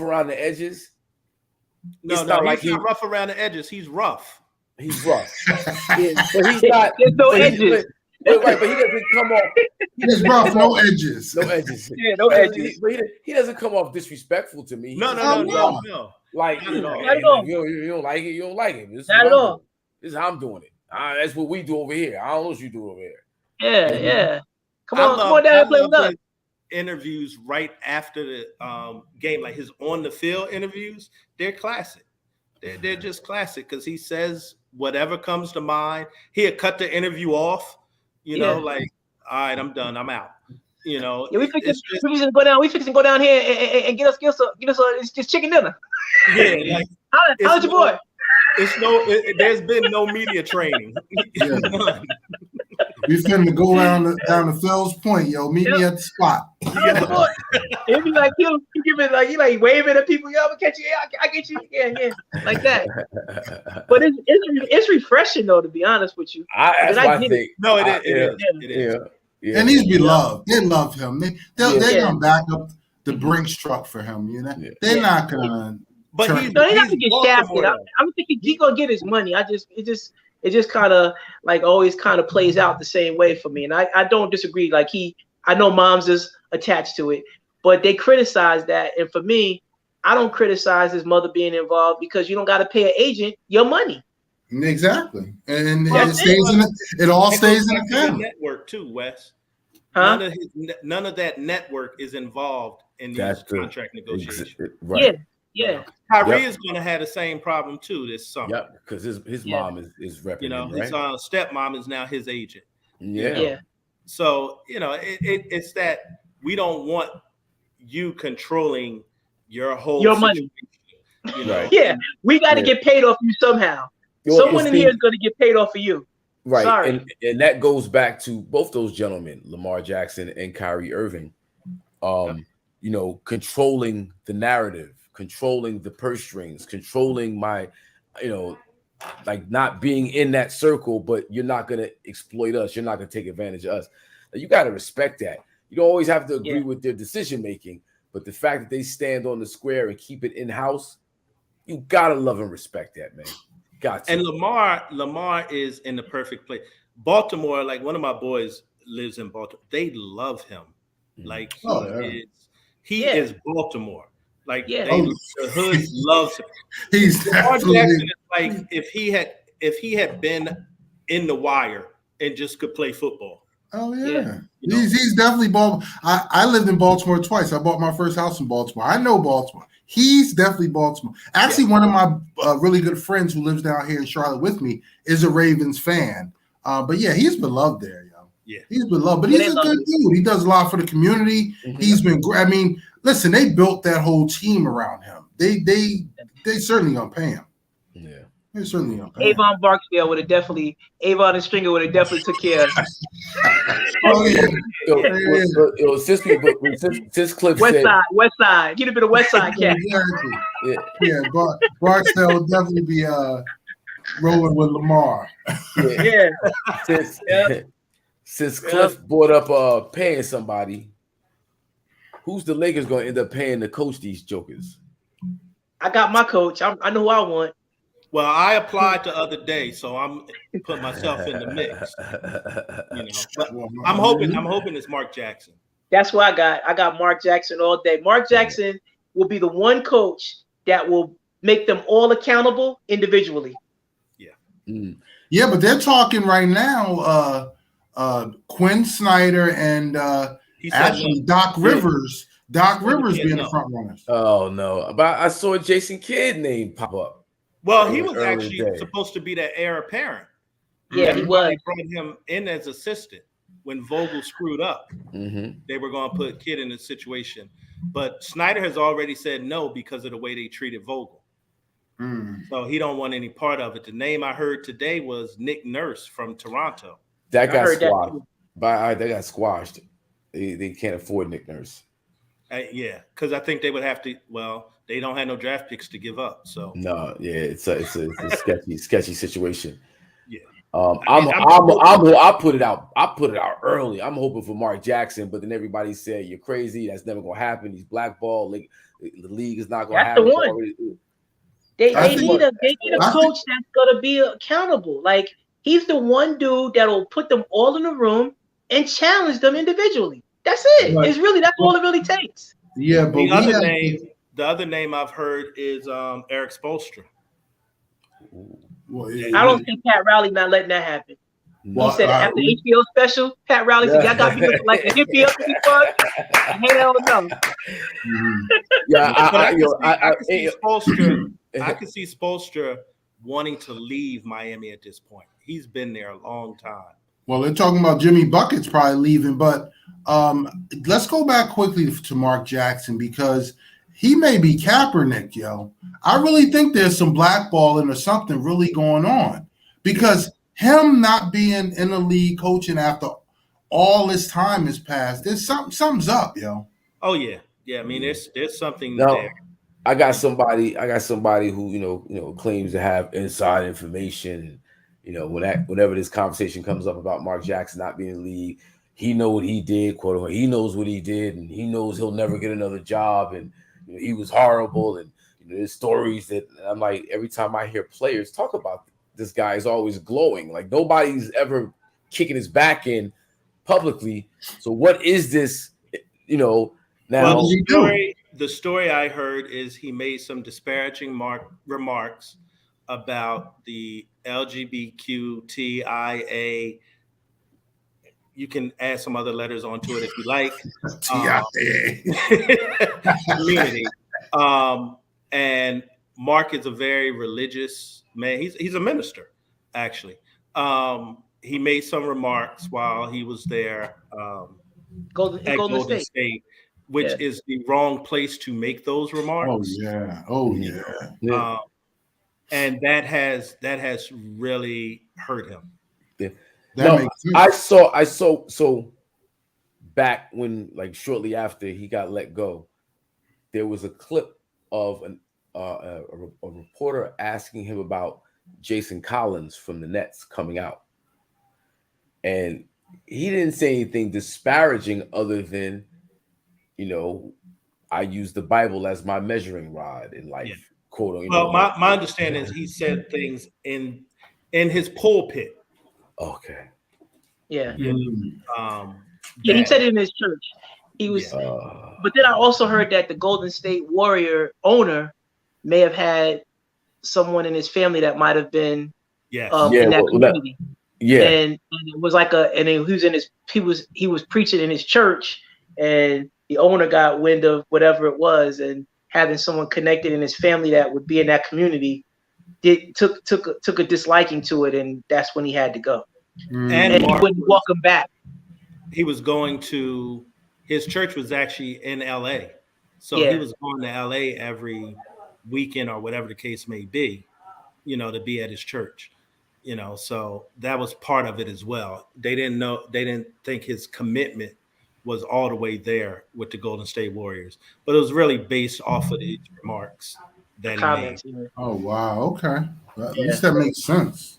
around the edges. No, he's not rough around the edges. He's rough. He's rough. But he's not. There's no edges. But he doesn't come off. He's rough, no edges. No edges. Yeah, no edges. But he doesn't come off disrespectful to me. No. Like you don't like it. You don't like it. Not at all. This is how I'm doing it. That's what we do over here. I don't know what you do over here. Yeah. Come on down and play with us. Interviews right after the game, like his on the field interviews, they're classic. They're just classic because he says whatever comes to mind. He'll cut the interview off, you know, like, all right, I'm done, I'm out. You know, we fixing to go down. We fixing to go down here and get us it's just chicken dinner. Yeah, like, how's your boy? There's been no media training. Yeah. We finna go down to Fells Point, yo. Meet me at the spot. It'd be like he give it like he like waving at people. Yo, I'm gonna catch you. Yeah, I get you. Yeah, like that. But it's refreshing though, to be honest with you. That's what I think. No, it is. Yeah. And he's beloved. They love him. They're gonna back up the Brinks truck for him. You know, they're not gonna. But he's not gonna get shafted. I'm thinking he's gonna get his money. It just kind of like always kind of plays out the same way for me. And I don't disagree. Like I know Moms is attached to it, but they criticize that. And for me, I don't criticize his mother being involved because you don't got to pay an agent your money. Exactly. And it all stays in the family. Network too, Wes. Huh? None of that network is involved in these contract negotiations. Right. Yeah. Kyrie is going to have the same problem too this summer. Yep, because his mom is repping him, right? His stepmom is now his agent. Yeah. So it's that we don't want you controlling your money. You know? Yeah, we got to get paid off you somehow. Someone in here is going to get paid off of you. Right. Sorry. And that goes back to both those gentlemen, Lamar Jackson and Kyrie Irving. Controlling the narrative, controlling the purse strings, controlling my, like not being in that circle, but you're not going to exploit us. You're not going to take advantage of us. Now, you got to respect that. You don't always have to agree with their decision making, but the fact that they stand on the square and keep it in house, you got to love and respect that, man. Got to. And Lamar is in the perfect place. Baltimore, like one of my boys lives in Baltimore. They love him. Like he is Baltimore. Like the hood loves him. He's Lamar Jackson is like if he had been in the wire and just could play football. Oh yeah. He's definitely Baltimore. I lived in Baltimore twice. I bought my first house in Baltimore. I know Baltimore. He's definitely Baltimore. Actually, one of my really good friends who lives down here in Charlotte with me is a Ravens fan. But yeah, he's beloved there, yo. Yeah, he's beloved. But he's a good dude. He does a lot for the community. Mm-hmm. He's been great. I mean, listen, they built that whole team around him. They certainly gonna pay him. Yeah. They're certainly gonna pay him. Avon Barksdale would have definitely, Avon and Stringer would have definitely took care of him. Since Cliff West Side. He'd have been a West Side cat. Yeah, Barksdale would definitely be rolling with Lamar. Since Cliff brought up paying somebody, who's the Lakers going to end up paying to coach these jokers? I got my coach. I know who I want. Well, I applied the other day, so I'm putting myself in the mix. But I'm hoping it's Mark Jackson. That's what I got. I got Mark Jackson all day. Mark Jackson will be the one coach that will make them all accountable individually. Yeah, but they're talking right now. Quinn Snyder and actually Doc Rivers. Doc Rivers being the front runners. Oh no! But I saw Jason Kidd name pop up. Well, he was actually supposed to be the heir apparent. Yeah, he was. They brought him in as assistant when Vogel screwed up. Mm-hmm. They were going to put Kidd in a situation, but Snyder has already said no because of the way they treated Vogel. So he don't want any part of it. The name I heard today was Nick Nurse from Toronto. That got squashed. They got squashed. They can't afford Nick Nurse. Because I think they would have to. Well, they don't have no draft picks to give up. So no, it's a sketchy situation. Yeah, I'll put it out. I put it out early. I'm hoping for Mark Jackson, but then everybody said you're crazy. That's never gonna happen. He's blackballed. Like, the league is not gonna happen. That's the one. They need a coach that's gonna be accountable. Like, he's the one dude that'll put them all in a room and challenge them individually. That's it. Right. That's all it really takes. Yeah, but the other name I've heard is Eric Spoelstra. I don't see Pat Riley not letting that happen. He said after the HBO special, Pat Riley said, "Y'all got me looking like a hippie up to be fun." Hell no. I can see Spoelstra wanting to leave Miami at this point. He's been there a long time. Well, they're talking about Jimmy Buckets probably leaving, but let's go back quickly to Mark Jackson because he may be Kaepernick, yo. I really think there's some blackballing or something really going on because him not being in the league coaching after all this time has passed, there's something's up, yo. Oh yeah. I mean, there's something No, there. I got somebody who you know claims to have inside information. You know, whenever this conversation comes up about Mark Jackson not being in the league, he know what he did, quote unquote. He knows what he did, and he knows he'll never get another job, and you know, he was horrible. And you know, there's stories that I'm like, every time I hear players talk about this guy is always glowing. Like nobody's ever kicking his back in publicly. So what is this? You know, now Well, the story I heard is he made some disparaging remarks about the LGBTQIA. You can add some other letters onto it if you like. Community. And Mark is a very religious man. He's a minister, actually. He made some remarks while he was there at Golden State, which is the wrong place to make those remarks. Oh yeah. And that has really hurt him. Yeah. I saw back when, like, shortly after he got let go, there was a clip of a reporter asking him about Jason Collins from the Nets coming out, and he didn't say anything disparaging other than, you know, I use the Bible as my measuring rod in life. Yeah. Quote, well, my understanding is he said things in his pulpit. Okay. Yeah. He said it in his church. He was, but then I also heard that the Golden State Warrior owner may have had someone in his family that might have been in that community. And it was like he was preaching in his church, and the owner got wind of whatever it was, and having someone connected in his family that would be in that community took a disliking to it, and that's when he had to go. And he wouldn't welcome back. He was going to his church was actually in LA. So he was going to LA every weekend or whatever the case may be, you know, to be at his church. You know, so that was part of it as well. They didn't think his commitment was all the way there with the Golden State Warriors, but it was really based off of these remarks that he made. Oh wow, okay. Well, at least that makes sense.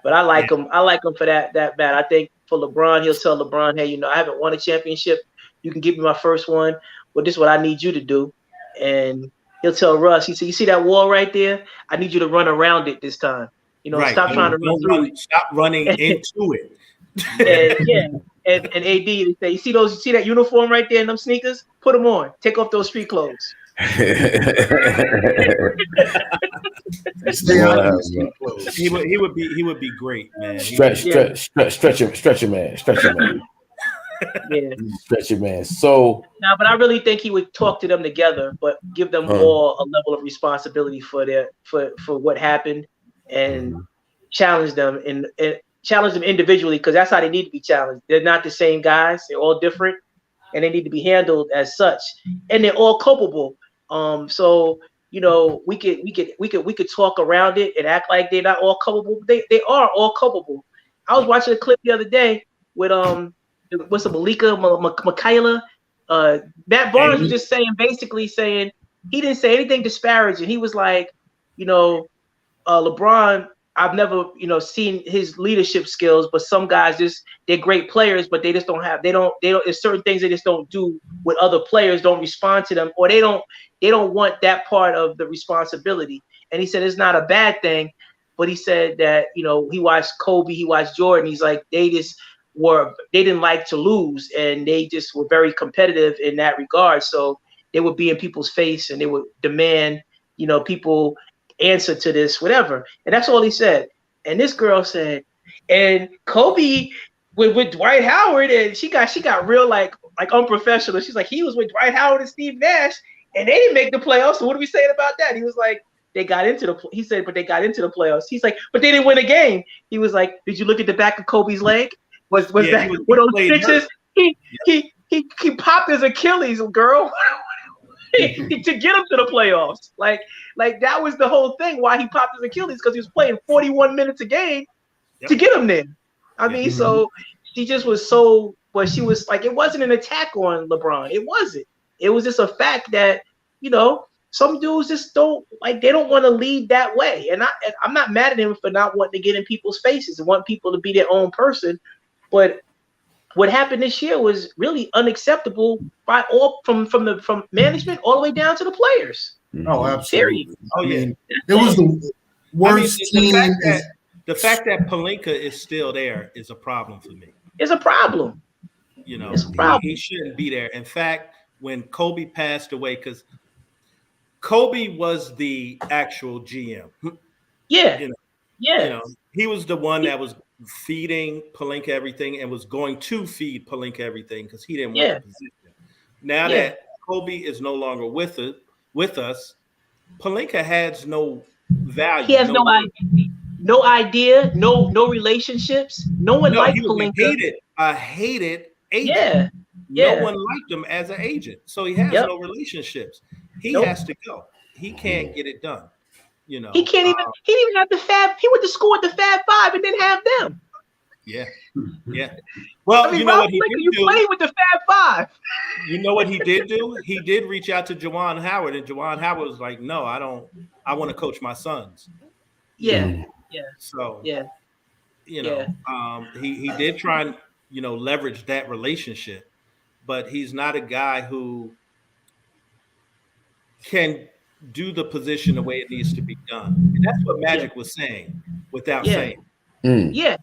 But I like him. I like him for that bad. I think for LeBron, he'll tell LeBron, hey, you know, I haven't won a championship. You can give me my first one. Well, this is what I need you to do. And he'll tell Russ, he said, you see that wall right there? I need you to run around it this time. You know, stop trying to run through it. Stop running into it. And AD, they say, you see that uniform right there in them sneakers? Put them on. Take off those street clothes. Stay out of he would be great, man. Stretch your man. Yeah. Stretch your man. So now, but I really think he would talk to them together, but give them all a level of responsibility for what happened, and challenge them and challenge them individually, because that's how they need to be challenged. They're not the same guys. They're all different, and they need to be handled as such. And they're all culpable. So you know, we could talk around it and act like they're not all culpable. They are all culpable. I was watching a clip the other day with what's the Michaela? Matt Barnes was just basically saying he didn't say anything disparaging. He was like, you know, LeBron, I've never, you know, seen his leadership skills, but some guys they're great players, but they just don't there's certain things they just don't do with other players, don't respond to them, or they don't want that part of the responsibility. And he said it's not a bad thing, but he said that, you know, he watched Kobe, he watched Jordan. He's like, they didn't like to lose, and they just were very competitive in that regard. So they would be in people's face and they would demand, you know, people answer to this, whatever. And that's all he said. And this girl said, and Kobe with Dwight Howard, and she got real like unprofessional. She's like, he was with Dwight Howard and Steve Nash, and they didn't make the playoffs. So what are we saying about that? He was like, they got into the. He said, but they got into the playoffs. He's like, but they didn't win a game. He was like, did you look at the back of Kobe's leg? Was that with those stitches? He popped his Achilles, girl. To get him to the playoffs. Like that was the whole thing why he popped his Achilles, because he was playing 41 minutes a game to get him there. I mean, so she just was so, but she was like, it wasn't an attack on LeBron. It wasn't. It was just a fact that, you know, some dudes just don't like, they don't want to lead that way. And I'm not mad at him for not wanting to get in people's faces and want people to be their own person. But what happened this year was really unacceptable by all from management all the way down to the players. Oh, absolutely. Period. Oh yeah, it was the worst team. The fact that Pelinka is still there is a problem for me. It's a problem. You know, it's a problem. He shouldn't be there. In fact, when Kobe passed away, because Kobe was the actual GM. Yeah. You know, yeah. He was the one that was feeding Pelinka everything and was going to feed Pelinka everything because he didn't want the position. Now that Kobe is no longer with us, Pelinka has no value. He has no idea, no relationships. No one liked Pelinka. A hated agent. No one liked him as an agent, so he has no relationships. He has to go. He can't get it done. You know, he can't even. He didn't even have the Fab. He went to school with the Fab Five and didn't have them. Yeah. Well, I mean, you know what he did do? You played with the Fab Five. You know what he did do? He did reach out to Juwan Howard, and Juwan Howard was like, "No, I don't. I want to coach my sons." Yeah. So he did try and leverage that relationship, but he's not a guy who can do the position the way it needs to be done. And that's what Magic was saying without saying. Yeah.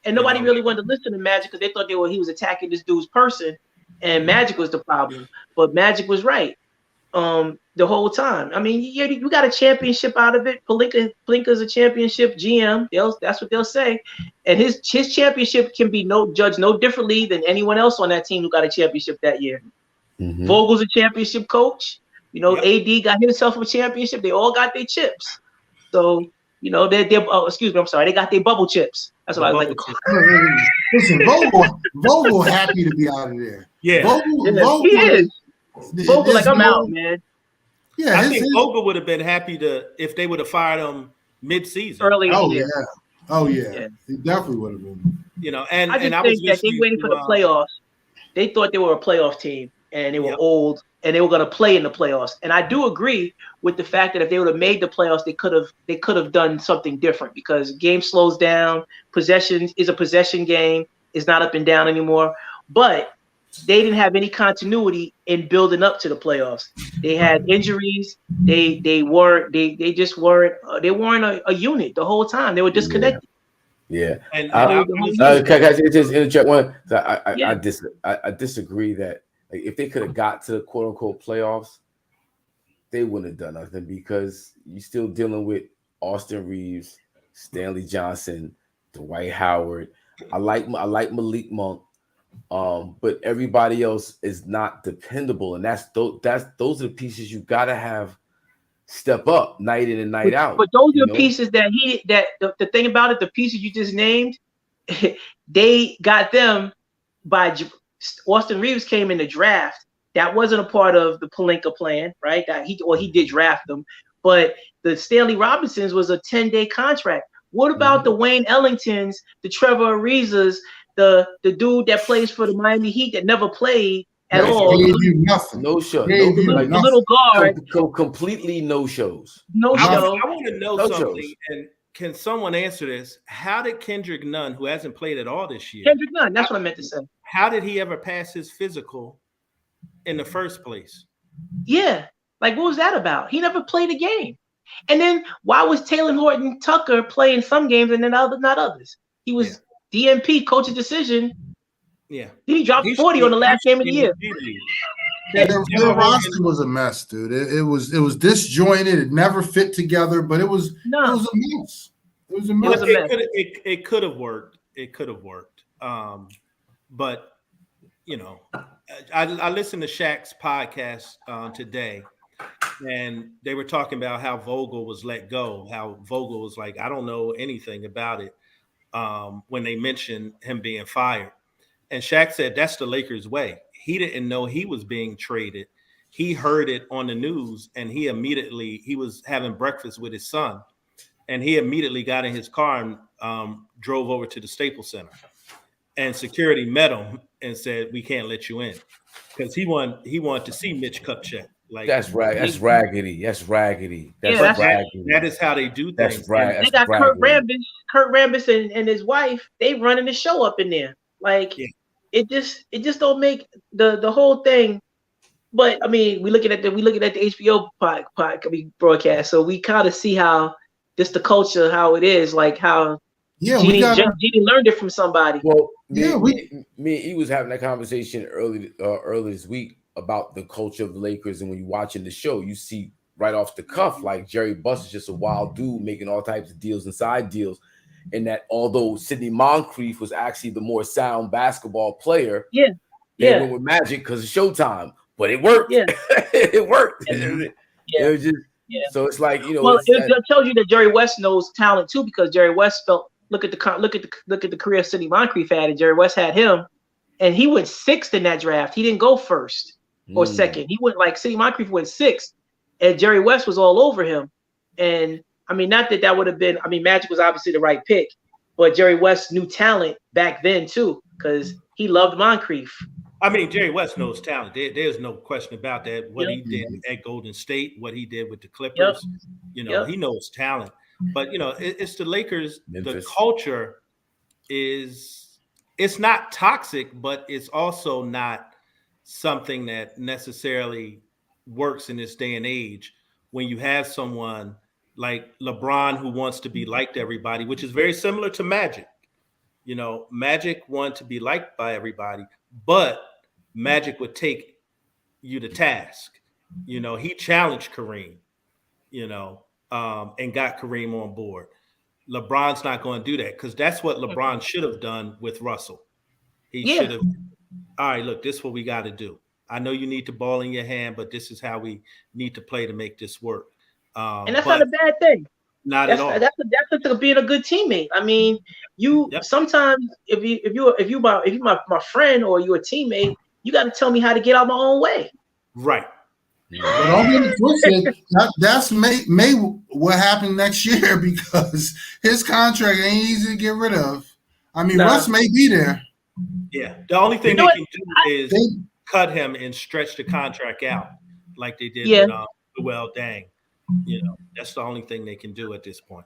And nobody really wanted to listen to Magic because they thought he was attacking this dude's person, and Magic was the problem. But Magic was right the whole time. I mean, you got a championship out of it. Pelinka's a championship GM. That's what they'll say. And his championship can be judged no differently than anyone else on that team who got a championship that year. Vogel's a championship coach. AD got himself a championship. They all got their chips. So, excuse me, I'm sorry. They got their bubble chips. That's what I like to call it. Listen, Vogel happy to be out of there. Yeah. Vogel he is. Vogel like, I'm out, man. Yeah, I think Vogel would have been happy if they would have fired him mid-season. Early. Oh yeah. He definitely would have been. And I just I think was that they waiting for the playoffs. They thought they were a playoff team, and they were old, and they were going to play in the playoffs. And I do agree with the fact that if they would have made the playoffs, they could have done something different, because game slows down. Possession is a possession game. It's not up and down anymore. But they didn't have any continuity in building up to the playoffs. They had injuries. They just weren't a unit the whole time. They were disconnected. Yeah. And can I just interject one? I disagree that if they could have got to the quote unquote playoffs, they wouldn't have done nothing, because you're still dealing with Austin Reeves, Stanley Johnson, Dwight Howard. I like Malik Monk, but everybody else is not dependable, and those are the pieces you gotta have step up night in and night out. But those are the pieces the thing about it, the pieces you just named, they got them by Austin Reeves came in the draft. That wasn't a part of the Pelinka plan, right? He did draft them, but the Stanley Robinsons was a 10-day contract. What about the Wayne Ellingtons, the Trevor Arizas, the dude that plays for the Miami Heat that never played at all? Gave you nothing. No show. The little guard. Completely no shows. No show. I want to know something, and can someone answer this? How did Kendrick Nunn, who hasn't played at all this year, Kendrick Nunn, that's what I meant to say. How did he ever pass his physical in the first place? Yeah. Like, what was that about? He never played a game. And then why was Taylor Horton Tucker playing some games and then not others? He was DMP, coach of decision. Yeah. He dropped 40 on the last game of the year. Their roster was a mess, dude. It was disjointed. It never fit together, but it was a mess. It was a mess. It could have worked. It could have worked. But I listened to Shaq's podcast today, and they were talking about how Vogel was let go, how Vogel was like, I don't know anything about it, when they mentioned him being fired. And Shaq said that's the Lakers' way. He didn't know he was being traded. He heard it on the news, and he was having breakfast with his son, and he immediately got in his car and drove over to the Staples Center. And security met him and said, "We can't let you in," because he wanted to see Mitch Kupchak. Like that's right. That's raggedy. That's raggedy. That's raggedy. That is how they do things. That's right. They got Kurt Rambis and his wife. They running the show up in there. Like it just don't make the whole thing. But I mean, we looking at the HBO broadcast, so we kind of see how just the culture, how it is, like how Jeannie learned it from somebody. Well, me and he was having that conversation early this week about the culture of the Lakers, and when you're watching the show, you see right off the cuff, like Jerry Buss is just a wild dude making all types of deals and side deals, and that although Sidney Moncrief was actually the more sound basketball player, they went with Magic because of Showtime, but it worked. Yeah, it worked. It was just so it's like, you know. Well, it tells you that Jerry West knows talent too, because Jerry West look at the career Sidney Moncrief had, and Jerry West had him, and he went 6th in that draft. He didn't go 1st or 2nd. He went like Sidney Moncrief went 6th, and Jerry West was all over him. And I mean, not that would have been. I mean, Magic was obviously the right pick, but Jerry West knew talent back then too, because he loved Moncrief. I mean, Jerry West knows talent. There's no question about that. What he did at Golden State, what he did with the Clippers, he knows talent. But, it's the Lakers. Memphis. The culture it's not toxic, but it's also not something that necessarily works in this day and age when you have someone like LeBron who wants to be liked everybody, which is very similar to Magic. Magic wanted to be liked by everybody, but Magic would take you to task. He challenged Kareem, and got Kareem on board. LeBron's not going to do that because that's what LeBron should have done with Russell. He should have, all right, look, this is what we got to do. I know you need the ball in your hand, but this is how we need to play to make this work. And that's not a bad thing. Not at all. That's being a good teammate. I mean, sometimes if you my friend or you're a teammate, you got to tell me how to get out my own way. Right. But don't get it twisted. That's may what happened next year because his contract ain't easy to get rid of. I mean, Russ may be there. Yeah. The only thing they can do is cut him and stretch the contract out like they did with Luol Deng. That's the only thing they can do at this point.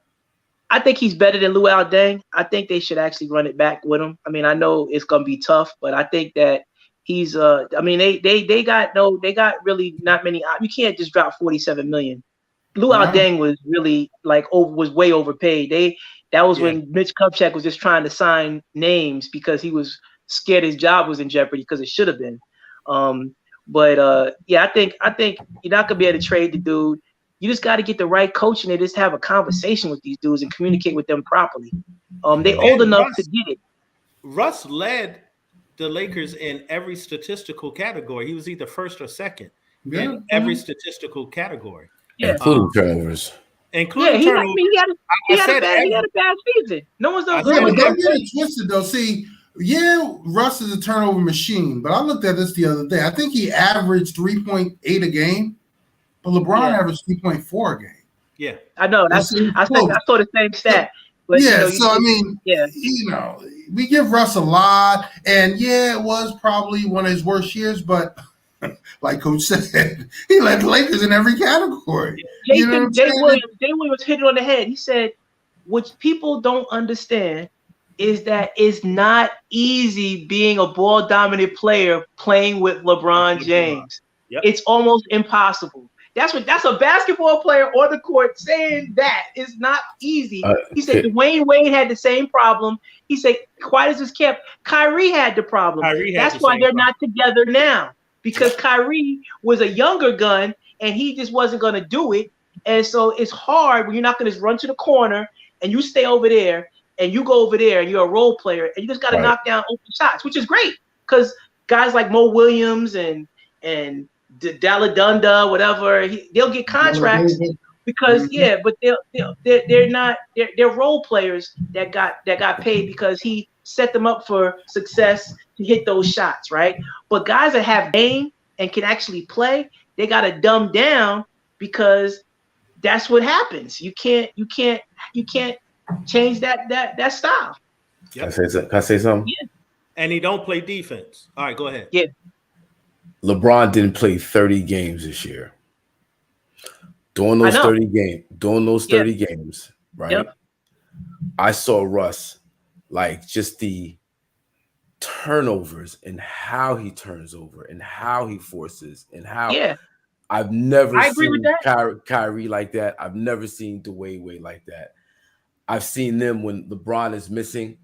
I think he's better than Luol Deng. I think they should actually run it back with him. I mean, I know it's gonna be tough, but I think that he's I mean, they got really not many. You can't just drop $47 million. Luol Deng was really was way overpaid. That was when Mitch Kupchak was just trying to sign names because he was scared his job was in jeopardy because it should have been. I think you're not gonna be able to trade the dude. You just got to get the right coach and just have a conversation with these dudes and communicate with them properly. They're old enough to get it. Russ led the Lakers in every statistical category. He was either first or second in every statistical category. Including turnovers. Including turnovers. He had a bad season. No one's done good. But don't get it twisted, though. See, Russ is a turnover machine, but I looked at this the other day. I think he averaged 3.8 a game. But LeBron averaged 3.4 a game. Yeah, I know. I saw the same stat. But, we give Russ a lot, and it was probably one of his worst years. But like Coach said, he led the Lakers in every category. Jay Williams hit it on the head. He said, "What people don't understand is that it's not easy being a ball dominant player playing with LeBron James. Yep. It's almost impossible." That's a basketball player on the court saying that is not easy. He said Dwayne Wade had the same problem. He said, quiet as his kept, Kyrie had the problem. That's why they're not together now, because Kyrie was a younger gun and he just wasn't going to do it. And so it's hard when you're not going to just run to the corner and you stay over there and you go over there and you're a role player and you just got to knock down open shots, which is great because guys like Mo Williams and Daladunda, whatever. They'll get contracts because but they're role players that got paid because he set them up for success to hit those shots, right? But guys that have game and can actually play, they got to dumb down because that's what happens. You can't change that style. Yep. Can I say something? Yeah. And he don't play defense. All right, go ahead. Yeah. LeBron didn't play 30 games this year. During those 30 games, right? Yep. I saw Russ, like, just the turnovers and how he turns over and how he forces and how I've never seen Kyrie like that. I've never seen Dwayne Wade like that. I've seen them when LeBron is missing,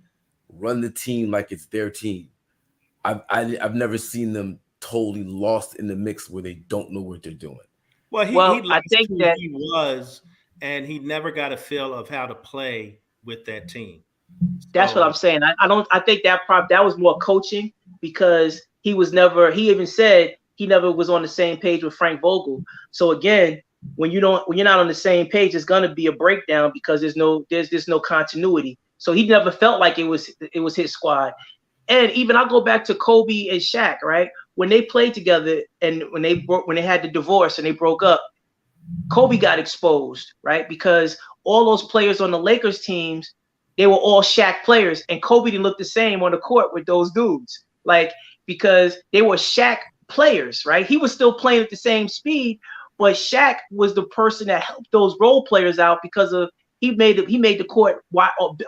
run the team like it's their team. I've never seen them totally lost in the mix where they don't know what they're doing. Well, I think that he was, and he never got a feel of how to play with that team. That's what I'm saying. I think that was more coaching because he even said he never was on the same page with Frank Vogel. So again, when you're not on the same page, it's gonna be a breakdown because there's no continuity. So he never felt like it was his squad. And even I'll go back to Kobe and Shaq, right? When they played together and when they had the divorce and they broke up, Kobe got exposed, right? Because all those players on the Lakers teams, they were all Shaq players, and Kobe didn't look the same on the court with those dudes, like, because they were Shaq players, right? He was still playing at the same speed, but Shaq was the person that helped those role players out because of he made the court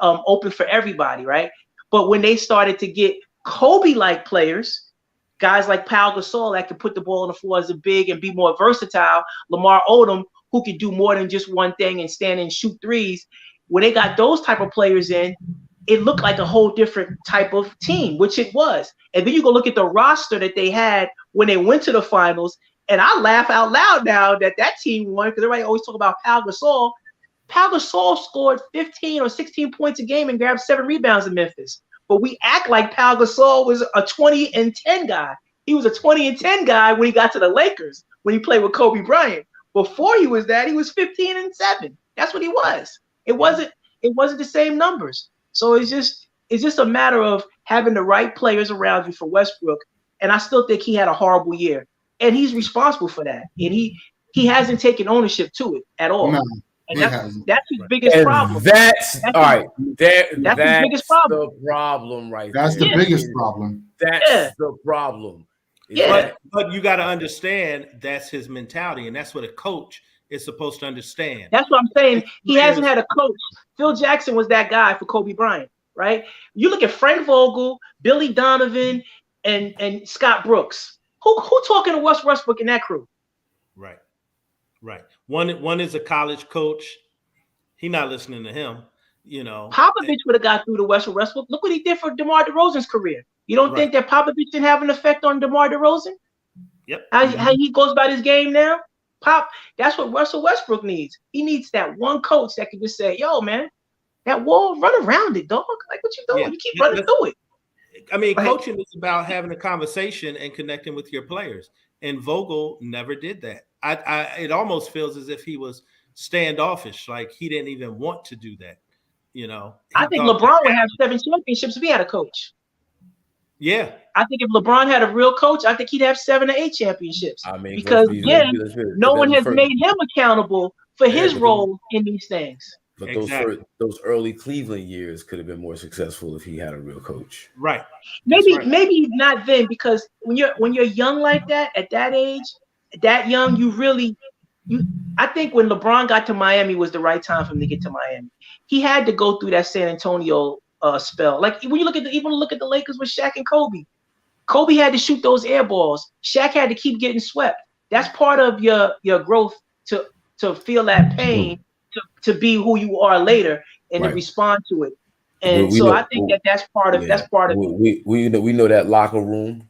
open for everybody, right? But when they started to get Kobe-like players, guys like Pau Gasol that could put the ball on the floor as a big and be more versatile, Lamar Odom who could do more than just one thing and stand and shoot threes. When they got those type of players in, it looked like a whole different type of team, which it was. And then you go look at the roster that they had when they went to the finals, and I laugh out loud now that team won because everybody always talk about Pau Gasol. Pau Gasol scored 15 or 16 points a game and grabbed 7 rebounds in Memphis. But we act like Pau Gasol was a 20 and 10 guy. He was a 20 and 10 guy when he got to the Lakers, when he played with Kobe Bryant. Before he was that, he was 15 and 7. That's what he was. It wasn't the same numbers. So it's just a matter of having the right players around you for Westbrook. And I still think he had a horrible year. And he's responsible for that. And he hasn't taken ownership to it at all. No. And that's his biggest problem. That's all right. That's his biggest problem. The problem, right? That's the biggest problem. That's the problem. But you got to understand that's his mentality, and that's what a coach is supposed to understand. That's what I'm saying. He hasn't had a coach. Phil Jackson was that guy for Kobe Bryant, right? You look at Frank Vogel, Billy Donovan, and Scott Brooks. Who talking to Westbrook in that crew? Right. One is a college coach. He not listening to him, Popovich would have got through to Westbrook. Look what he did for DeMar DeRozan's career. You don't think that Popovich didn't have an effect on DeMar DeRozan? Yep. How he goes about his game now? That's what Russell Westbrook needs. He needs that one coach that can just say, yo, man, that wall, run around it, dog. Like, what you doing? Yeah. You keep running through it. I mean, coaching is about having a conversation and connecting with your players. And Vogel never did that. It almost feels as if he was standoffish, like he didn't even want to do that. I think LeBron would have 7 championships if he had a coach. Yeah. I think if LeBron had a real coach, I think he'd have 7 or 8 championships. I mean, because no one has made him accountable for his role in these things. But those early Cleveland years could have been more successful if he had a real coach. Right. Maybe not then, because when you're young like that, at that age, that young, I think when LeBron got to Miami was the right time for him to get to Miami. He had to go through that San Antonio spell. Like when you look at the Lakers with Shaq and Kobe. Kobe had to shoot those air balls. Shaq had to keep getting swept. That's part of your growth to feel that pain, to be who you are later and to respond to it. And I think that's part of it. We know that locker room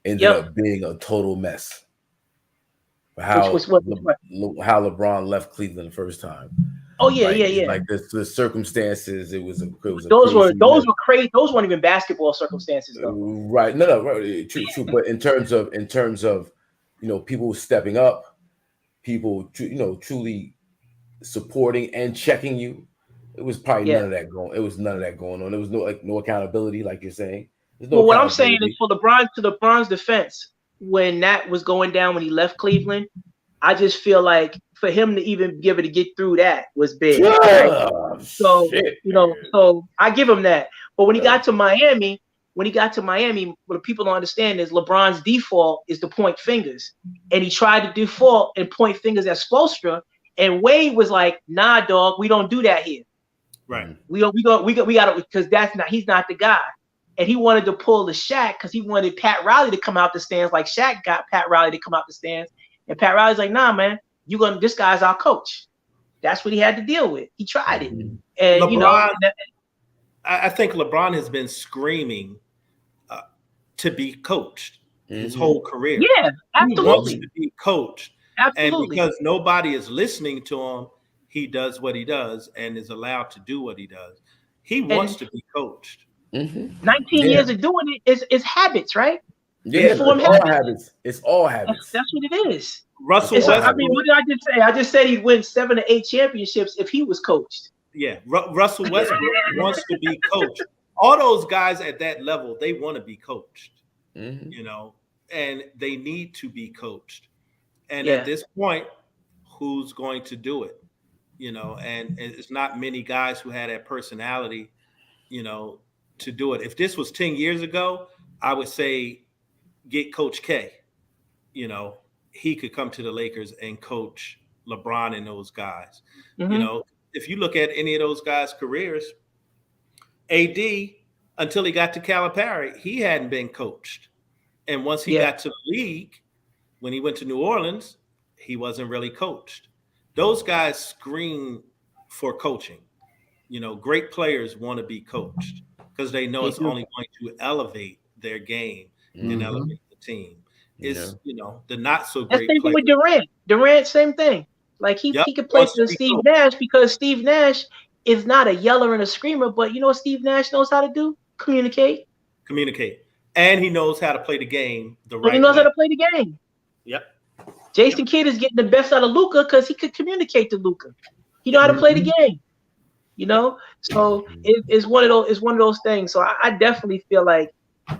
ended up being a total mess. How LeBron left Cleveland the first time. Oh yeah. Like the circumstances, it was those were crazy. Those weren't even basketball circumstances, though. Right. No, right. True. But in terms of people stepping up, people truly supporting and checking you. It was probably none of that going. It was none of that going on. There was no accountability, like you're saying. There's no well, what I'm saying is for LeBron's defense, when that was going down when he left Cleveland, I just feel like for him to even give it to get through that was big. Right? So so I give him that. But when he got to Miami, what the people don't understand is LeBron's default is to point fingers, and he tried to default and point fingers at Spoelstra, and Wade was like, "Nah, dog, we don't do that here. Right? We got to, because he's not the guy." And he wanted to pull the Shaq because he wanted Pat Riley to come out the stands like Shaq got Pat Riley to come out the stands. And Pat Riley's like, "Nah, man, this guy's our coach." That's what he had to deal with. He tried it. And LeBron, I think LeBron has been screaming to be coached his whole career. Yeah, absolutely. He wants to be coached. Absolutely. And because nobody is listening to him, he does what he does and is allowed to do what he does. He wants to be coached. 19 years of doing it is habits, right? Yeah, it's all habits. It's all habits. That's what it is. Russell Westbrook. I mean, what did I just say? I just said he'd win 7 to 8 championships if he was coached. Yeah, Russell Westbrook wants to be coached. All those guys at that level, they want to be coached, and they need to be coached. And at this point, who's going to do it? And it's not many guys who had that personality, to do it. If this was 10 years ago, I would say get Coach K. He could come to the Lakers and coach LeBron and those guys. If you look at any of those guys' careers, AD, until he got to Calipari, he hadn't been coached. And once he got to the league, when he went to New Orleans, he wasn't really coached. Those guys scream for coaching. Great players want to be coached because they know it's only going to elevate their game and elevate the team. It's, the not so great. Same thing with Durant. Durant, same thing. Like he could play for Steve Nash because Steve Nash is not a yeller and a screamer, but you know what Steve Nash knows how to do? Communicate. And he knows how to play the game He knows how to play the game. Yep. Jason Kidd is getting the best out of Luka because he could communicate to Luka. He know how to play the game. So it's one of those things. So I definitely feel like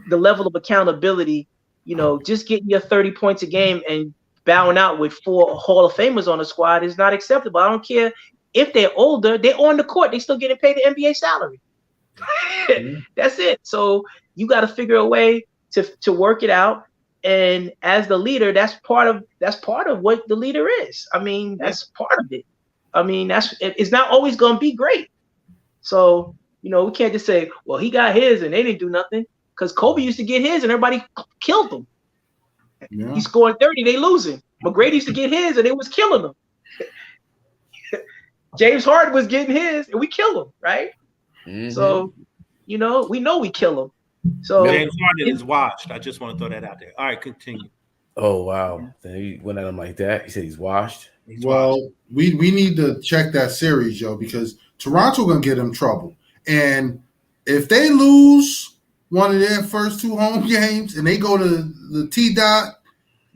the level of accountability, just getting your 30 points a game and bowing out with 4 Hall of Famers on the squad is not acceptable. I don't care if they're older, they're on the court, they still getting paid the NBA salary. That's it. So you got to figure a way to work it out. And as the leader, that's part of what the leader is. I mean, that's part of it. I mean, it's not always going to be great. So, we can't just say, well, he got his and they didn't do nothing, because Kobe used to get his and everybody killed him. Yeah. He's scoring 30, they losing. McGrady used to get his and it was killing him. James Harden was getting his and we killed him, right? So, we know we kill him. So James Harden is washed. I just want to throw that out there. All right, continue. Oh wow, he went at him like that. He said he's washed. Well, we need to check that series, yo, because Toronto gonna get him trouble. And if they lose one of their first 2 home games and they go to the T-Dot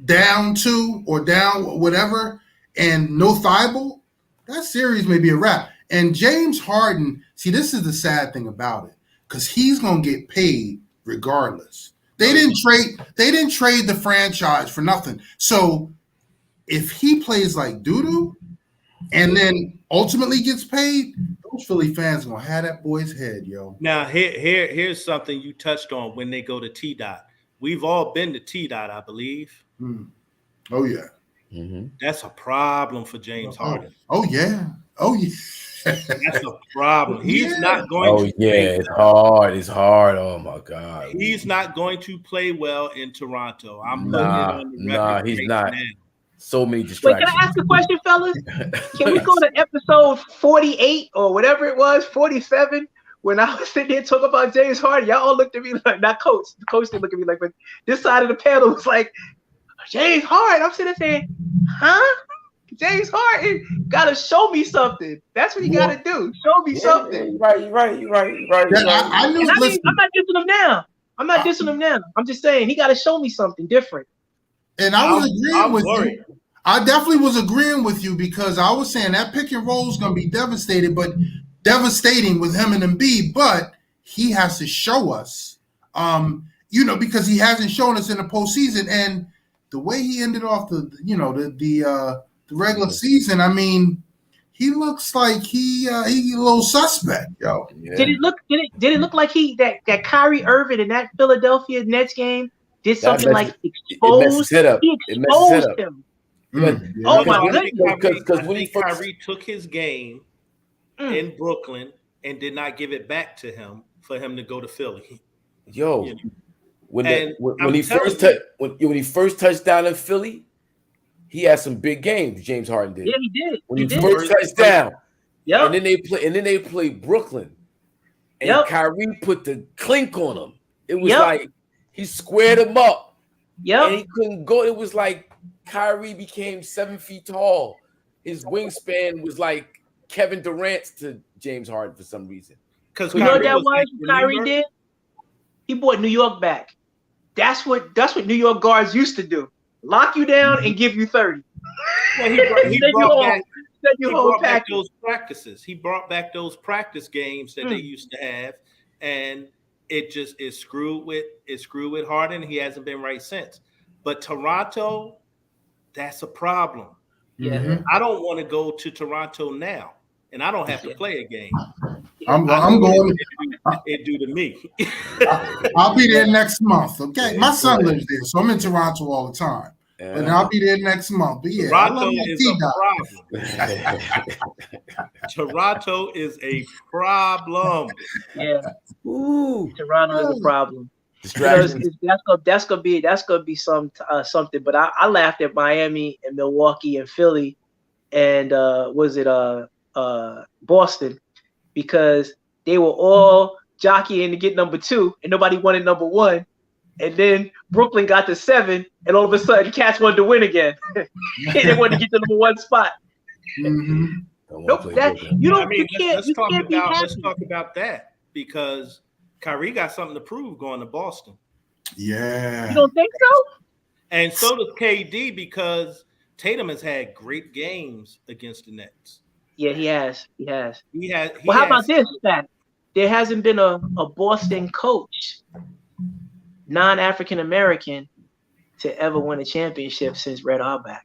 down 2 or down whatever and no Thibault, that series may be a wrap. And James Harden, see, this is the sad thing about it, because he's gonna get paid regardless. They didn't trade the franchise for nothing. So if he plays like doo-doo and then ultimately gets paid, those Philly fans are gonna have that boy's head, yo. Now here's something you touched on when they go to T-Dot. We've all been to T-Dot, I believe. Oh yeah. That's a problem for James Harden. Oh yeah. That's a problem. He's not going to play it's hard. It's hard. Oh my God. He's not going to play well in Toronto. I'm he's not. Now. So many distractions. Wait, can I ask a question, fellas? Can we go to episode 48 or whatever it was, 47? When I was sitting here talking about James Harden, y'all all looked at me like, not coach. The coach didn't look at me like, but this side of the panel was like, James Harden. I'm sitting there saying, huh? James Harden gotta show me something. That's what he gotta do. Show me something. Right. I'm not dissing him now. I'm just saying he gotta show me something different. And I was agreeing with worried. you. I definitely was agreeing with you because I was saying that pick and roll is going to be devastating with him and Embiid, but he has to show us, because he hasn't shown us in the postseason. And the way he ended off the regular season, I mean, he looks like he a little suspect, yo. Yeah. Did it look like that Kyrie Irving in that Philadelphia Nets game did something like exposed him? Oh my goodness! Because when Kyrie took his game in Brooklyn and did not give it back to him for him to go to Philly. Yo, when he first touched down in Philly, he had some big games. James Harden did. Yeah, he did. When he first touched down, yeah, and then they played Brooklyn, and Kyrie put the clink on him. It was like he squared him up. Yeah, and he couldn't go. It was like Kyrie became 7 feet tall. His wingspan was like Kevin Durant's to James Harden for some reason. Because you know that was Kyrie did? He brought New York back. That's what New York guards used to do. Lock you down and give you 30. Well, he brought back those practices. He brought back those practice games that they used to have, and it screwed with Harden. He hasn't been right since. But Toronto, that's a problem. Yeah, I don't want to go to Toronto now, and I don't have to play a game. I'm going. It do to me. I'll be there next month. Okay, my son lives there, so I'm in Toronto all the time. But I'll be there next month. But yeah, Toronto is a problem. Toronto is a problem. Yeah, Ooh, Toronto is a problem. That's gonna be something. But I laughed at Miami and Milwaukee and Philly, and Boston, because they were all jockeying to get number 2, and nobody wanted number 1. And then Brooklyn got to 7, and all of a sudden, Cats wanted to win again. They wanted to get the number 1 spot. Mm-hmm. Nope, let's talk about that, because Kyrie got something to prove going to Boston. Yeah. You don't think so? And so does KD, because Tatum has had great games against the Nets. Yeah, he has. How about this, Pat? There hasn't been a Boston coach, non-African American, to ever win a championship since Red Auerbach.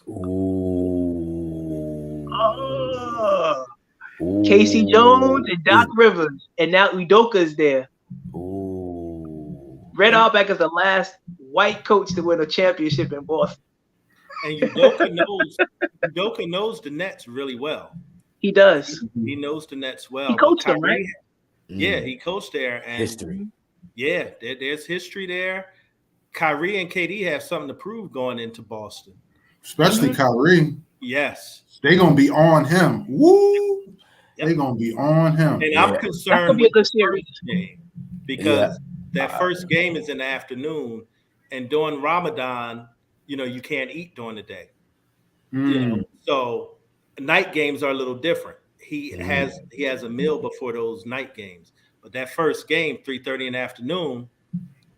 Ooh. Casey Jones and Doc Rivers, and now Udoka's there. Ooh. Red Auerbach is the last white coach to win a championship in Boston. And Udoka knows the Nets really well. He does. He knows the Nets well. He coached them, right? Yeah, he coached there. And history. Yeah, there's history there. Kyrie and KD have something to prove going into Boston. Especially Kyrie. Yes. They're going to be on him. Woo! Yep. They're going to be on him. And I'm concerned with the first game, because that first game is in the afternoon, and during Ramadan, you can't eat during the day. So night games are a little different. He has a meal before those night games. But that first game, 3:30 in the afternoon,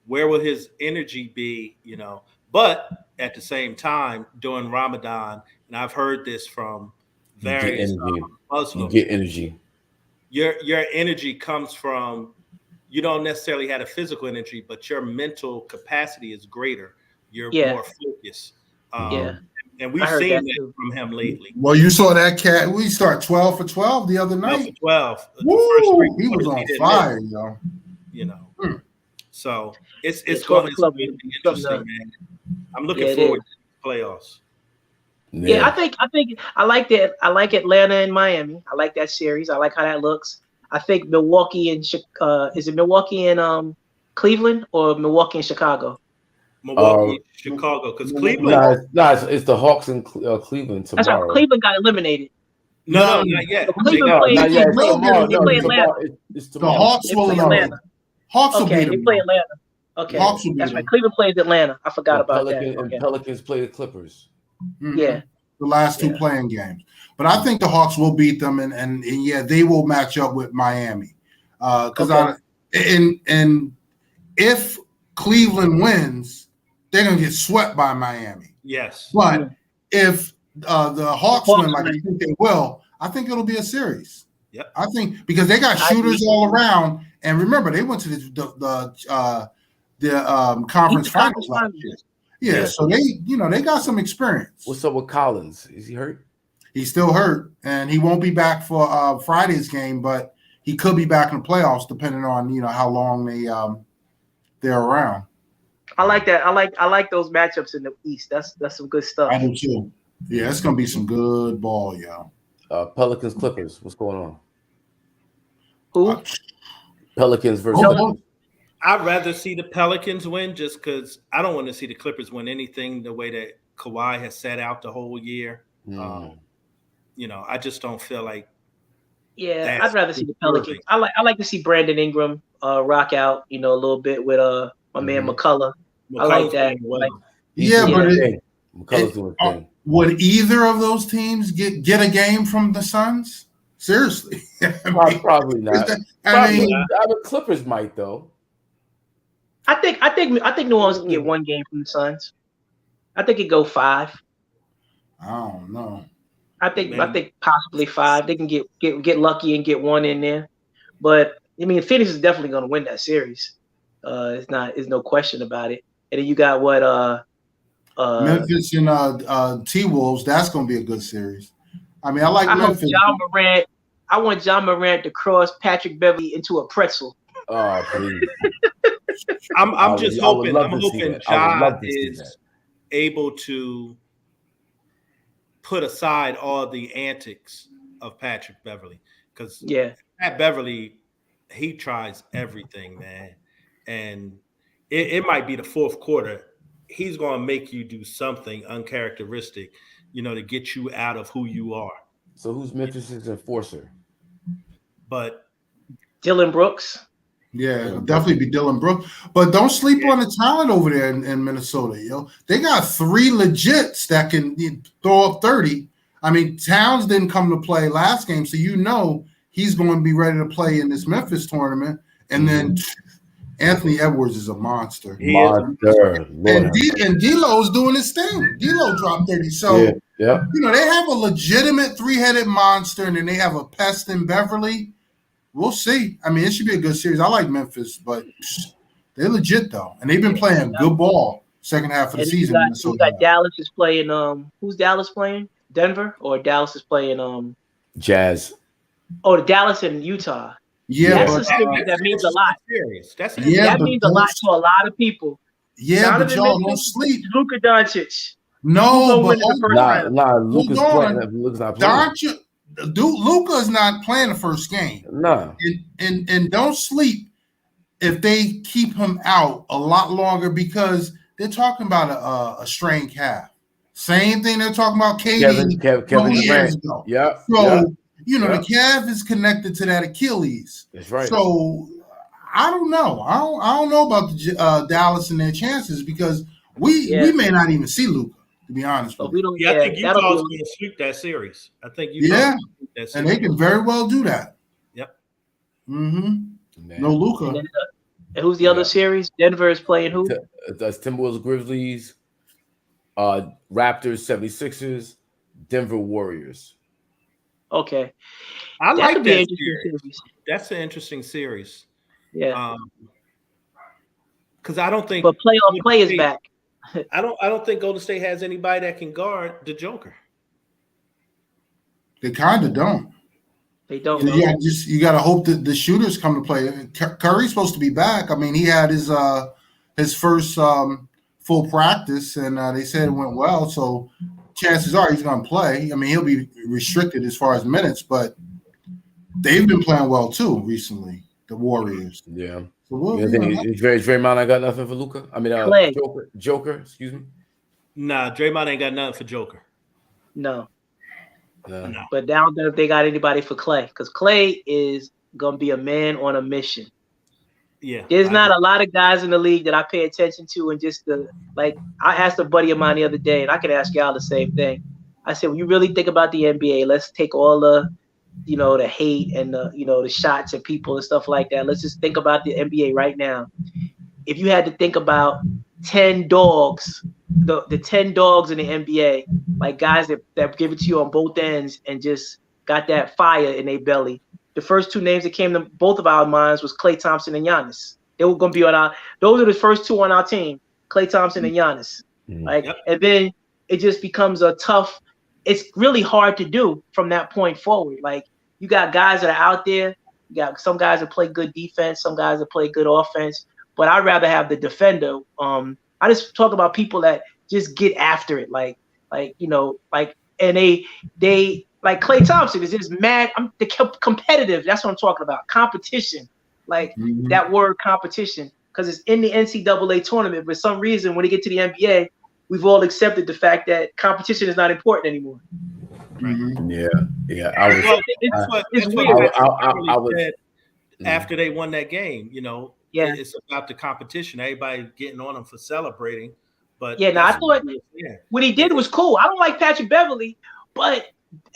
where will his energy be? But at the same time, during Ramadan, and I've heard this from various Muslims, you get energy. Your energy comes from, you don't necessarily have a physical energy, but your mental capacity is greater. You're more focused. And we've seen that from him lately. Well, you saw that cat. We start 12 for 12 the other night. 12. Woo! He was on fire, yo. So it's going to be interesting, man. I'm looking forward to the playoffs. Yeah, I think I like that. I like Atlanta and Miami. I like that series. I like how that looks. I think Milwaukee and is it Milwaukee and Cleveland, or Milwaukee and Chicago? Milwaukee, Chicago, because Cleveland. It's the Hawks and Cleveland tomorrow. That's right. Cleveland got eliminated. No, not yet. Cleveland play Atlanta. It's the Hawks will Atlanta. Hawks will beat them. They play Atlanta. Okay, that's right. Cleveland plays Atlanta. I forgot about that. And Pelicans play the Clippers. Mm-hmm. Yeah, the last 2 playing games. But I think the Hawks will beat them, and they will match up with Miami. Because if Cleveland wins, they're gonna get swept by Miami. Yes. But if the Hawks win, like I think they will, I think it'll be a series. Yep. I think because they got shooters all around, and remember they went to the conference finals last year. Yeah, so they got some experience. What's up with Collins? Is he hurt? He's still hurt, and he won't be back for Friday's game, but he could be back in the playoffs depending on how long they're around. I like that. I like those matchups in the East. That's some good stuff. I do too. Yeah, it's gonna be some good ball, yo. Pelicans Clippers. What's going on? Who? Pelicans versus. I'd rather see the Pelicans win just because I don't want to see the Clippers win anything the way that Kawhi has set out the whole year. I just don't feel like. Yeah, I'd rather see the Pelicans. I like to see Brandon Ingram rock out, a little bit with my man McCullough. I like that. McCullough's doing a thing. Would either of those teams get a game from the Suns? Seriously, probably not. The Clippers might though. I think New Orleans can get one game from the Suns. I think it go 5. I don't know. I think possibly 5. They can get lucky and get one in there. But I mean, Phoenix is definitely going to win that series. There's no question about it. And then you got what Memphis and T-Wolves. That's going to be a good series. I mean, I like Memphis. I want John Morant to cross Patrick Beverly into a pretzel. Oh, please. I'm just hoping. I'm hoping Ja is able to put aside all the antics of Patrick Beverly, because Pat Beverly, he tries everything, man, and it might be the fourth quarter. He's going to make you do something uncharacteristic, to get you out of who you are. So who's Memphis's enforcer? But Dylan Brooks. Yeah, it'll definitely be Dylan Brooks. But don't sleep on the talent over there in Minnesota, yo. They got 3 legits that can throw up 30. I mean, Towns didn't come to play last game, so he's going to be ready to play in this Memphis tournament. And then Anthony Edwards is a monster. And D'Lo's doing his thing. D'Lo dropped 30. So, they have a legitimate 3-headed monster, and then they have a pest in Beverly. We'll see. I mean, it should be a good series. I like Memphis, but they're legit though, and they've been playing good ball second half of the season. You got Dallas is playing. Who's Dallas playing? Denver, or Dallas is playing Jazz. Oh, Dallas and Utah. Yeah, that's a series that means a lot. That means a lot to a lot of people. Yeah, but y'all don't sleep. Luka Doncic. No, but Luka's not playing. Luka is not playing the first game. No. And don't sleep if they keep him out a lot longer, because they're talking about a strained calf. Same thing they're talking about KD Kevin years ago. Yeah. So, the calf is connected to that Achilles. That's right. So I don't know. I don't know about the Dallas and their chances, because we may not even see Luka. To be honest with you. I think Utah's going to sweep that series. I think Utah's and they can very well do that. Yep. Mm-hmm. No Luka. And who's the other series? Denver is playing who? That's Timberwolves, Grizzlies, Raptors, 76ers, Denver Warriors. Okay. I like that series. That's an interesting series. Yeah. Because I don't think. But playoff play is back. I don't think Golden State has anybody that can guard the Joker. They kind of don't. They don't. You got to hope that the shooters come to play. Curry's supposed to be back. I mean, he had his first full practice, and they said it went well. So chances are he's going to play. I mean, he'll be restricted as far as minutes, but they've been playing well too recently. The Warriors. Yeah. So Draymond ain't got nothing for Luka? I mean, Joker, excuse me. Nah, Draymond ain't got nothing for Joker. No. But down there, if they got anybody for Clay, because Clay is gonna be a man on a mission. Yeah. There's not a lot of guys in the league that I pay attention to, and just I asked a buddy of mine the other day, and I could ask y'all the same thing. I said, when you really think about the NBA, let's take all the the hate and the shots at people and stuff like that. Let's just think about the NBA right now. If you had to think about 10 dogs, the 10 dogs in the NBA, like guys that give it to you on both ends and just got that fire in their belly. The first two names that came to both of our minds was Klay Thompson and Giannis. They were going to be on our. Those are the first two on our team, Klay Thompson and Giannis. Like, and then it just becomes a tough. It's really hard to do from that point forward. Like, you got guys that are out there. You got some guys that play good defense, some guys that play good offense. But I'd rather have the defender. I just talk about people that just get after it, like you know, like, and they like Klay Thompson is just mad. The competitive. That's what I'm talking about. Competition, like that word competition, because it's in the NCAA tournament. For some reason, when they get to the NBA, we've all accepted the fact that competition is not important anymore. Yeah. It's weird. I was after they won that game, you know. Yeah, it's about the competition. Everybody getting on them for celebrating, but yeah. Now I thought what he did was cool. I don't like Patrick Beverly, but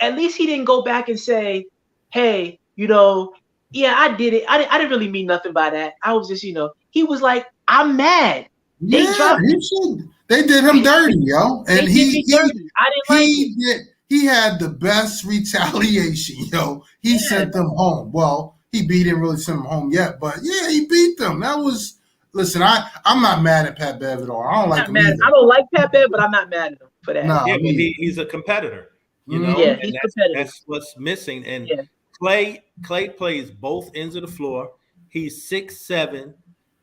at least he didn't go back and say, "Hey, you know, yeah, I did it. I didn't really mean nothing by that. I was just, you know." He was like, "I'm mad." They did him dirty, yo, and he dirty. I didn't like it. He had the best retaliation, yo. He sent them home. Well, he didn't really send them home yet, but yeah, he beat them. That was, listen, I'm not mad at Pat Bev at all. I don't like him either. I don't like Pat Bev, but I'm not mad at him for that. No, yeah, but he's a competitor, you know. Yeah, he's competitive. That's what's missing. And Klay plays both ends of the floor. He's 6'7"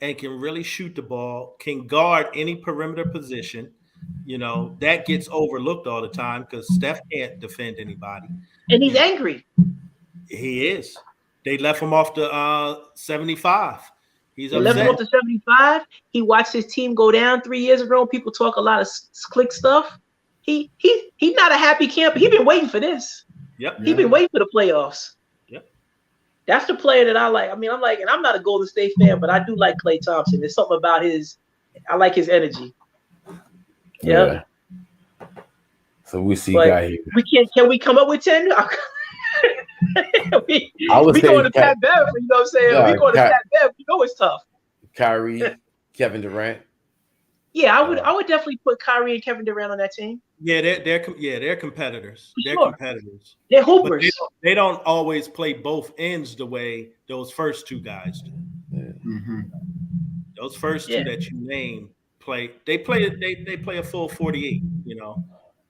and can really shoot the ball, can guard any perimeter position. You know, that gets overlooked all the time because Steph can't defend anybody. And he's angry. He is. They left him off the 75. He's upset. Left him off the 75. He watched his team go down 3 years ago. People talk a lot of slick stuff. He's not a happy camper. He's been waiting for this. Yep. He's been waiting for the playoffs. Yep. That's the player that I like. I mean, and I'm not a Golden State fan, but I do like Klay Thompson. There's something about I like his energy. Yeah. So we see guy here. Can we come up with 10? we going to Pat Bev, you know what I'm saying? We going to Pat Bev, you know it's tough. Kyrie, Kevin Durant. Yeah, I would definitely put Kyrie and Kevin Durant on that team. Yeah, they're competitors. For they're sure. competitors. They're hoopers. They don't always play both ends the way those first two guys do. Yeah. Those first two that you named They play a full 48. You know.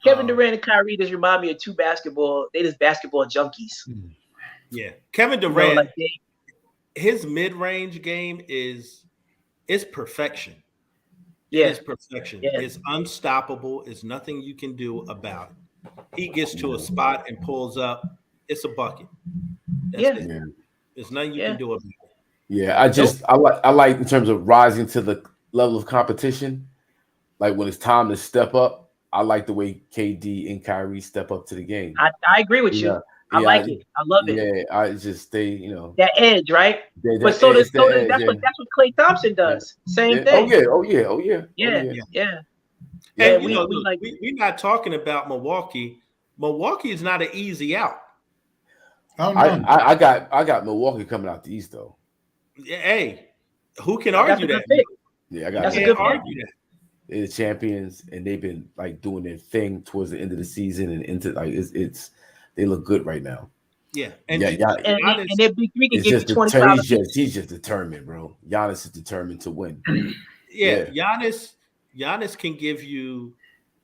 Kevin Durant and Kyrie just remind me of two basketball. They just basketball junkies. Yeah, Kevin Durant. His mid-range game is perfection. Yeah, it's perfection. Yeah. It's unstoppable. There's nothing you can do about it. He gets to a spot and pulls up. It's a bucket. That's it. There's nothing you can do about it. Yeah, I like in terms of rising to the level of competition. Like when it's time to step up. I like the way KD and Kyrie step up to the game. I agree with you. I like it. I love it. Yeah, I just that edge, right? But so that's what Klay Thompson does. Same thing. Oh yeah. And we're not talking about Milwaukee. Milwaukee is not an easy out. Oh, no. I got Milwaukee coming out the East though. Hey, who can argue that? Yeah, I got. That's a good argue that. They're the champions, and they've been like doing their thing towards the end of the season and into like it's they look good right now. Yeah, and their big three can give you 25. He's just determined, bro. Giannis is determined to win. Yeah. Giannis can give you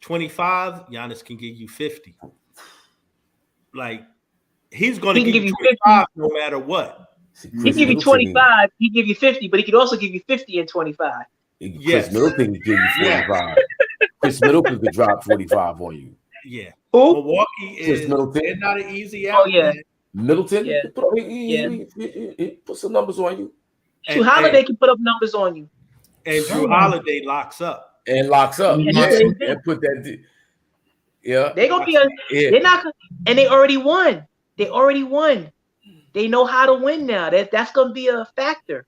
25. Giannis can give you 50. Like he's going to give you 25 no matter what. He give you 25. He give you 50, but he could also give you 50 and 25. Chris Middleton could give you 45. Chris Middleton could drop 45 on you. Yeah. Who? Milwaukee is they're not an easy out. Oh yeah. Man. Middleton? Yeah. He put some numbers on you. Drew Holiday can put up numbers on you. And Drew Holiday locks up. And locks up. And put that. Yeah. They're gonna be they're not and they already won. They know how to win now. That's gonna be a factor.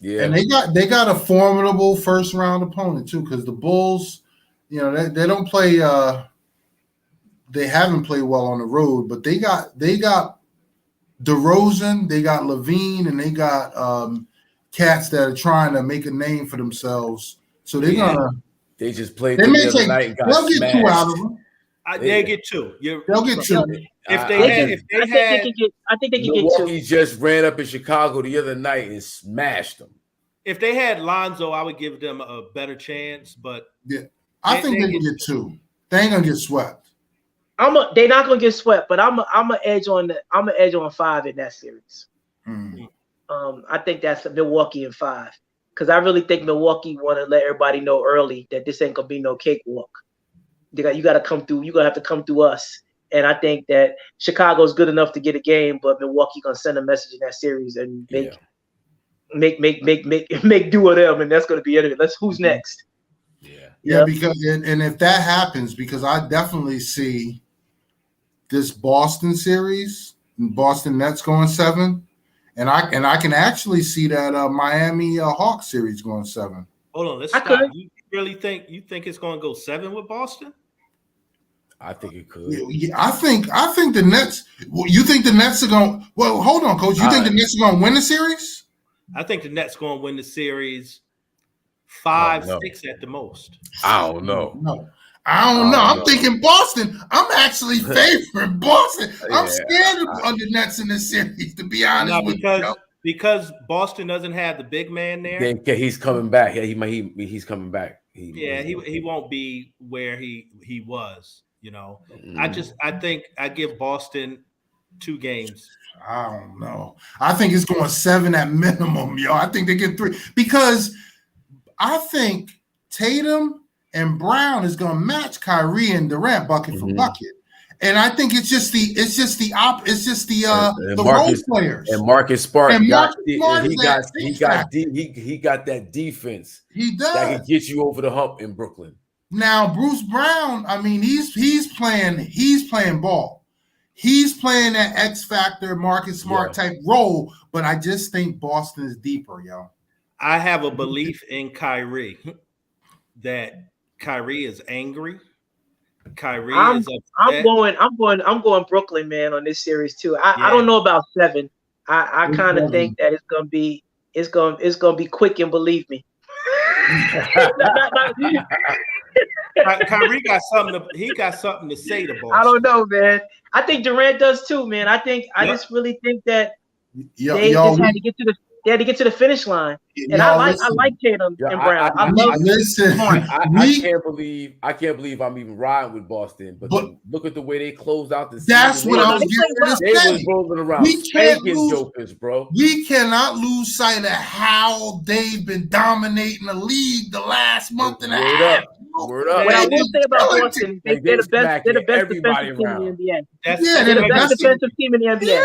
Yeah, and they got a formidable first round opponent too, because the Bulls, they don't play. They haven't played well on the road, but they got DeRozan, they got Levine, and they got cats that are trying to make a name for themselves So they're gonna. They just played They them may the other take. night and got They'll get smashed. 2 out of them. They get 2. They'll get 2. If they had, I think they can get Milwaukee 2. just ran up in Chicago the other night and smashed them. if they had Lonzo, I would give them a better chance. But Yeah, I think they can get 2. They ain't gonna get swept. They're not gonna get swept, but I'm a edge on 5 in that series. I think that's Milwaukee in 5 because I really think Milwaukee want to let everybody know early that this ain't gonna be no cakewalk. You got to come through. You're gonna have to come through us. And I think that Chicago's good enough to get a game, but Milwaukee gonna send a message in that series and make do with them, and that's gonna be it. Who's next? Yeah, because and if that happens, because I definitely see this Boston series, Boston Nets going 7, and I can actually see that Miami Hawks series going 7. Hold on, let's stop. You really think it's going to go 7 with Boston? I think it could. Yeah, I think the Nets. Well, you think the Nets are going? Well, hold on, Coach. You think the Nets are going to win the series? I think the Nets going to win the series 5-6 at the most. I don't know. No, I don't know. I'm thinking Boston. I'm actually favoring Boston. I'm scared of the Nets in this series, to be honest with you. Because Boston doesn't have the big man there. Yeah, he's coming back. Yeah, he's coming back. He won't be where he was. You know, I think I give Boston 2 games. I don't know. I think it's going 7 at minimum, yo. I think they get 3 because I think Tatum and Brown is going to match Kyrie and Durant bucket for bucket, and I think it's just the role players and Marcus Smart. And he got that defense. He does that can get you over the hump in Brooklyn. Now, Bruce Brown, I mean, he's playing ball. He's playing that X factor, Marcus Smart type role, but I just think Boston is deeper, yo. I have a belief in Kyrie that Kyrie is angry. Kyrie is upset. I'm going Brooklyn, man, on this series too. I don't know about 7. I kind of think that it's gonna be quick, and believe me. Kyrie got something to say to Boston. I don't know, man. I think Durant does too, man. I just really think that they had to get to the finish line. And I like Tatum and Brown. I can't believe I'm even riding with Boston. But look at the way they closed out the season. That's what I was getting to say. They was rolling around spanking jokers, bro. We cannot lose sight of how they've been dominating the league the last month and a half. Word up. What I will say about Boston, they're the best defensive team in the NBA. They're the best defensive team in the NBA. Yeah.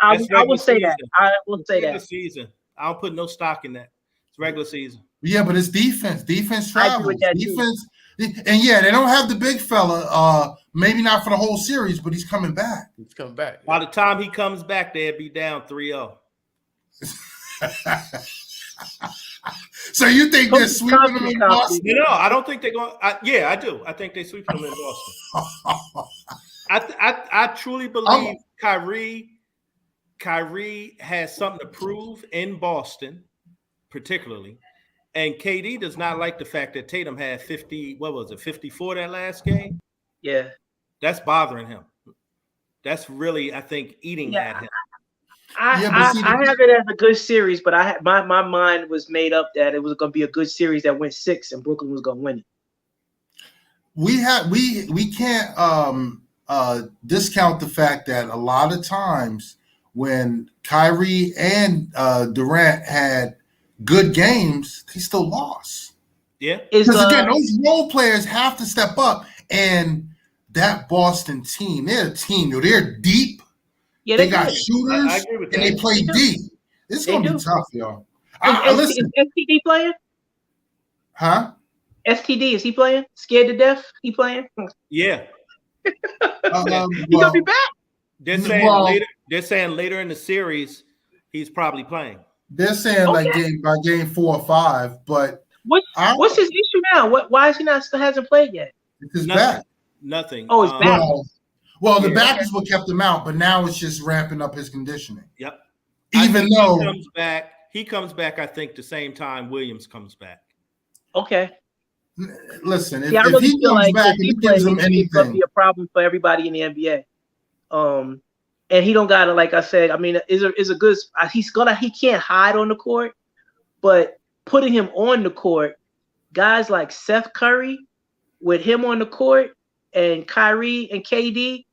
I will say that. I will say that. Season. I don't put no stock in that. It's regular season. Yeah, but it's defense. Defense travels. Defense, and they don't have the big fella. Maybe not for the whole series, but he's coming back. He's coming back. By the time he comes back, they'll be down 3-0. So you think they're sweeping them in Boston? No, I don't think they're going. I do. I think they sweep them in Boston. I truly believe Kyrie has something to prove in Boston, particularly, and KD does not like the fact that Tatum had 54 that last game. Yeah, that's bothering him. That's really, I think, eating at him. I have it as a good series, but my mind was made up that it was going to be a good series that went 6 and Brooklyn was going to win it. We can't discount the fact that a lot of times when Kyrie and Durant had good games, they still lost. Yeah, because again, those role players have to step up, and that Boston team, they're a team. They're deep. Yeah, they got shooters, I agree with that. And they play deep. It's going to be tough, y'all. Is STD playing? Huh? STD, is he playing? Scared to death? He playing? Yeah. He's going to be back. They're saying later in the series, he's probably playing. They're saying like by game 4 or 5, but what's his issue now? Why is he still hasn't played yet? It's his back. Nothing. Oh, his back. Well, the back is what kept him out, but now it's just ramping up his conditioning. Yep. Even though he comes back, I think the same time Williams comes back. Okay. Listen, if, Yeah, I if really he feel comes like back if and he he gives plays, them it's gonna be anything, a problem for everybody in the NBA. And he don't gotta, like I said, I mean, is a good. He can't hide on the court, but putting him on the court, guys like Seth Curry, with him on the court, and Kyrie and KD,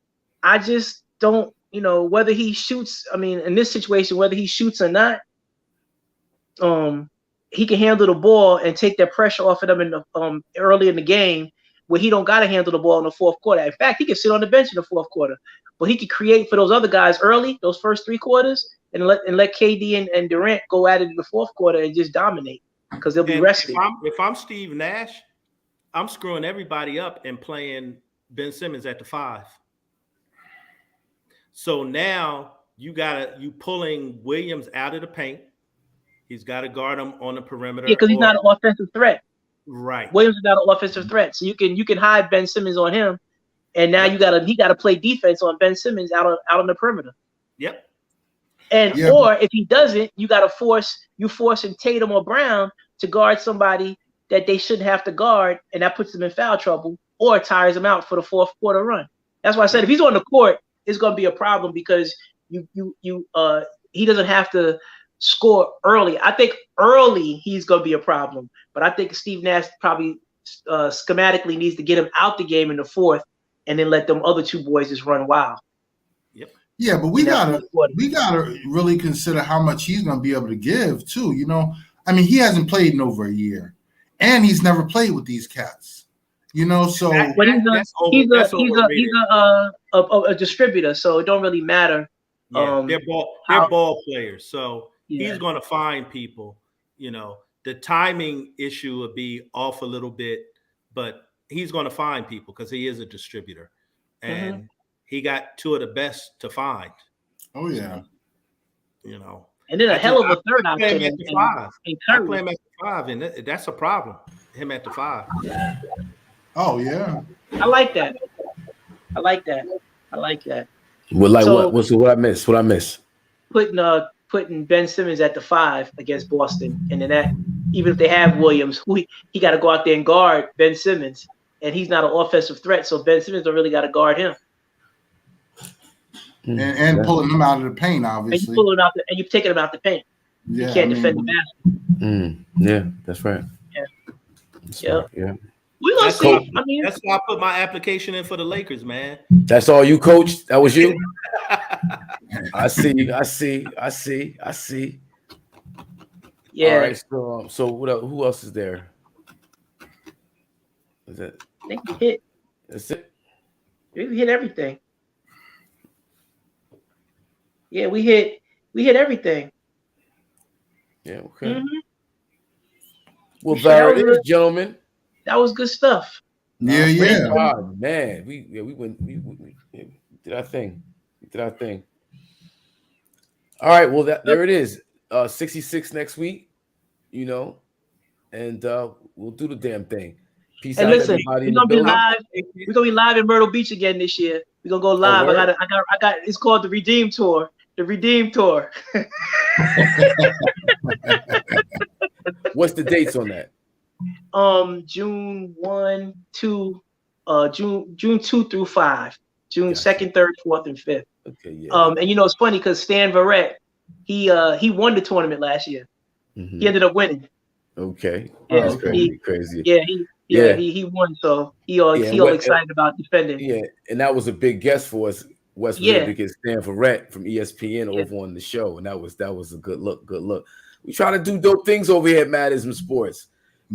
I just don't, whether he shoots. I mean, in this situation, whether he shoots or not, he can handle the ball and take that pressure off of them in the early in the game, where he don't gotta handle the ball in the fourth quarter. In fact, he can sit on the bench in the fourth quarter, but he can create for those other guys early, those first 3 quarters, and let KD and Durant go at it in the fourth quarter and just dominate because they'll be And rested. if I'm Steve Nash, I'm screwing everybody up and playing Ben Simmons at the 5. So now you pulling Williams out of the paint. He's got to guard him on the perimeter. Yeah, because he's not an offensive threat. Right. Williams is not an offensive threat, so you can hide Ben Simmons on him, and now he gotta play defense on Ben Simmons out on the perimeter. Yep. And or if he doesn't, you forcing Tatum or Brown to guard somebody that they shouldn't have to guard, and that puts them in foul trouble or tires them out for the fourth quarter run. That's why I said if he's on the court, it's gonna be a problem because he doesn't have to score early. I think early he's gonna be a problem, but I think Steve Nash probably schematically needs to get him out the game in the fourth, and then let them other 2 boys just run wild. Yep. Yeah, but we gotta really consider how much he's gonna be able to give too. I mean, he hasn't played in over a year, and he's never played with these cats. So but he's a distributor, so it don't really matter. Yeah, they're ball players, so he's going to find people. The timing issue would be off a little bit, but he's going to find people because he is a distributor, and he got 2 of the best to find. Oh yeah, and then a hell of a third option. I play him at the 5, and that's a problem. Him at the 5. Oh yeah, I like that. Well, what I miss? What I miss? Putting Ben Simmons at the 5 against Boston, and then that, even if they have Williams, he got to go out there and guard Ben Simmons, and he's not an offensive threat, so Ben Simmons don't really got to guard him. And pulling him out of the paint, obviously. And you're taking him out the paint. Yeah, you can't defend the basket. Yeah, that's right. Yeah. We're gonna see. That's why I put my application in for the Lakers, man. That's all you, coach? That was you? I see. Yeah. All right. So what else, who else is there? Is it? I think we hit. That's it. We hit everything. Yeah, we hit everything. Yeah. Okay. Mm-hmm. Well, there it is, gentlemen. That was good stuff. Yeah. God, man, we went. We did our thing. All right. Well, there it is. 66 next week. And we'll do the damn thing. Peace out, listen, everybody. We're gonna be live. We're gonna be live in Myrtle Beach again this year. We're gonna go live. I got. It's called the Redeem Tour. The Redeem Tour. What's the dates on that? June 1, 2, June 2 through 5. June 2nd, 3rd, 4th, and 5th. Okay, yeah. And it's funny because Stan Verrett, he won the tournament last year. Mm-hmm. He ended up winning. Okay. Yeah, that's crazy. Yeah, he won, so he all excited about defending. Yeah, and that was a big guest for us, West Virginia, to get Stan Verrett from ESPN over on the show, and that was a good look. We try to do dope things over here at IZM Sports.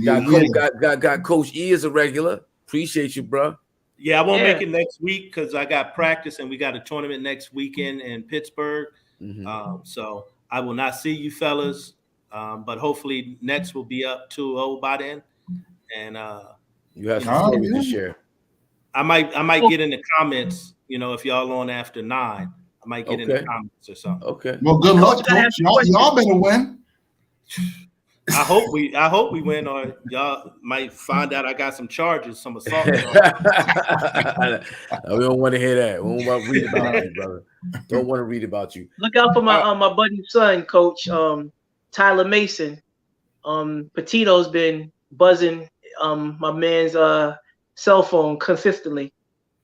Got Coach E as a regular. Appreciate you, bro. Yeah, I won't make it next week because I got practice and we got a tournament next weekend in Pittsburgh. Mm-hmm. So I will not see you fellas, but hopefully next will be up 2-0 by then. And you have some stories to share. I might get in the comments. If y'all on after 9, I might get in the comments or something. Okay. Well, good luck, Coach. Y'all better win. I hope we win, or y'all might find out I got some charges, some assault charges. We don't want to hear that. We don't want to read about you, brother. Don't want to read about you. Look out for my buddy's son, Coach Tyler Mason. Petito's been buzzing my man's cell phone consistently.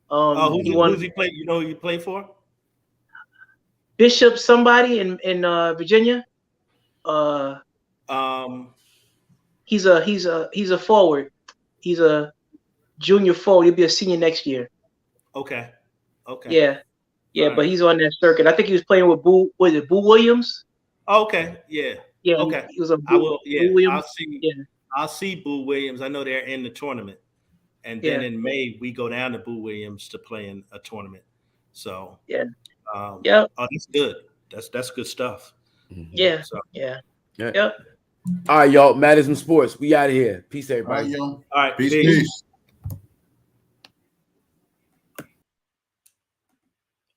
Who's he play? You know who you play for? Bishop somebody in Virginia. He's a forward. He's a junior forward. He'll be a senior next year. Okay. Yeah, All but right. he's on that circuit. I think he was playing with Boo Williams? Okay, yeah. Yeah, Okay. he was a I will. Yeah, Boo Williams. I'll see Boo Williams. I know they're in the tournament, and then in May we go down to Boo Williams to play in a tournament. So Oh, that's good. That's good stuff. Yeah. All right, y'all. IZM Sports. We out of here. Peace, everybody. All right, yo. All right. Peace.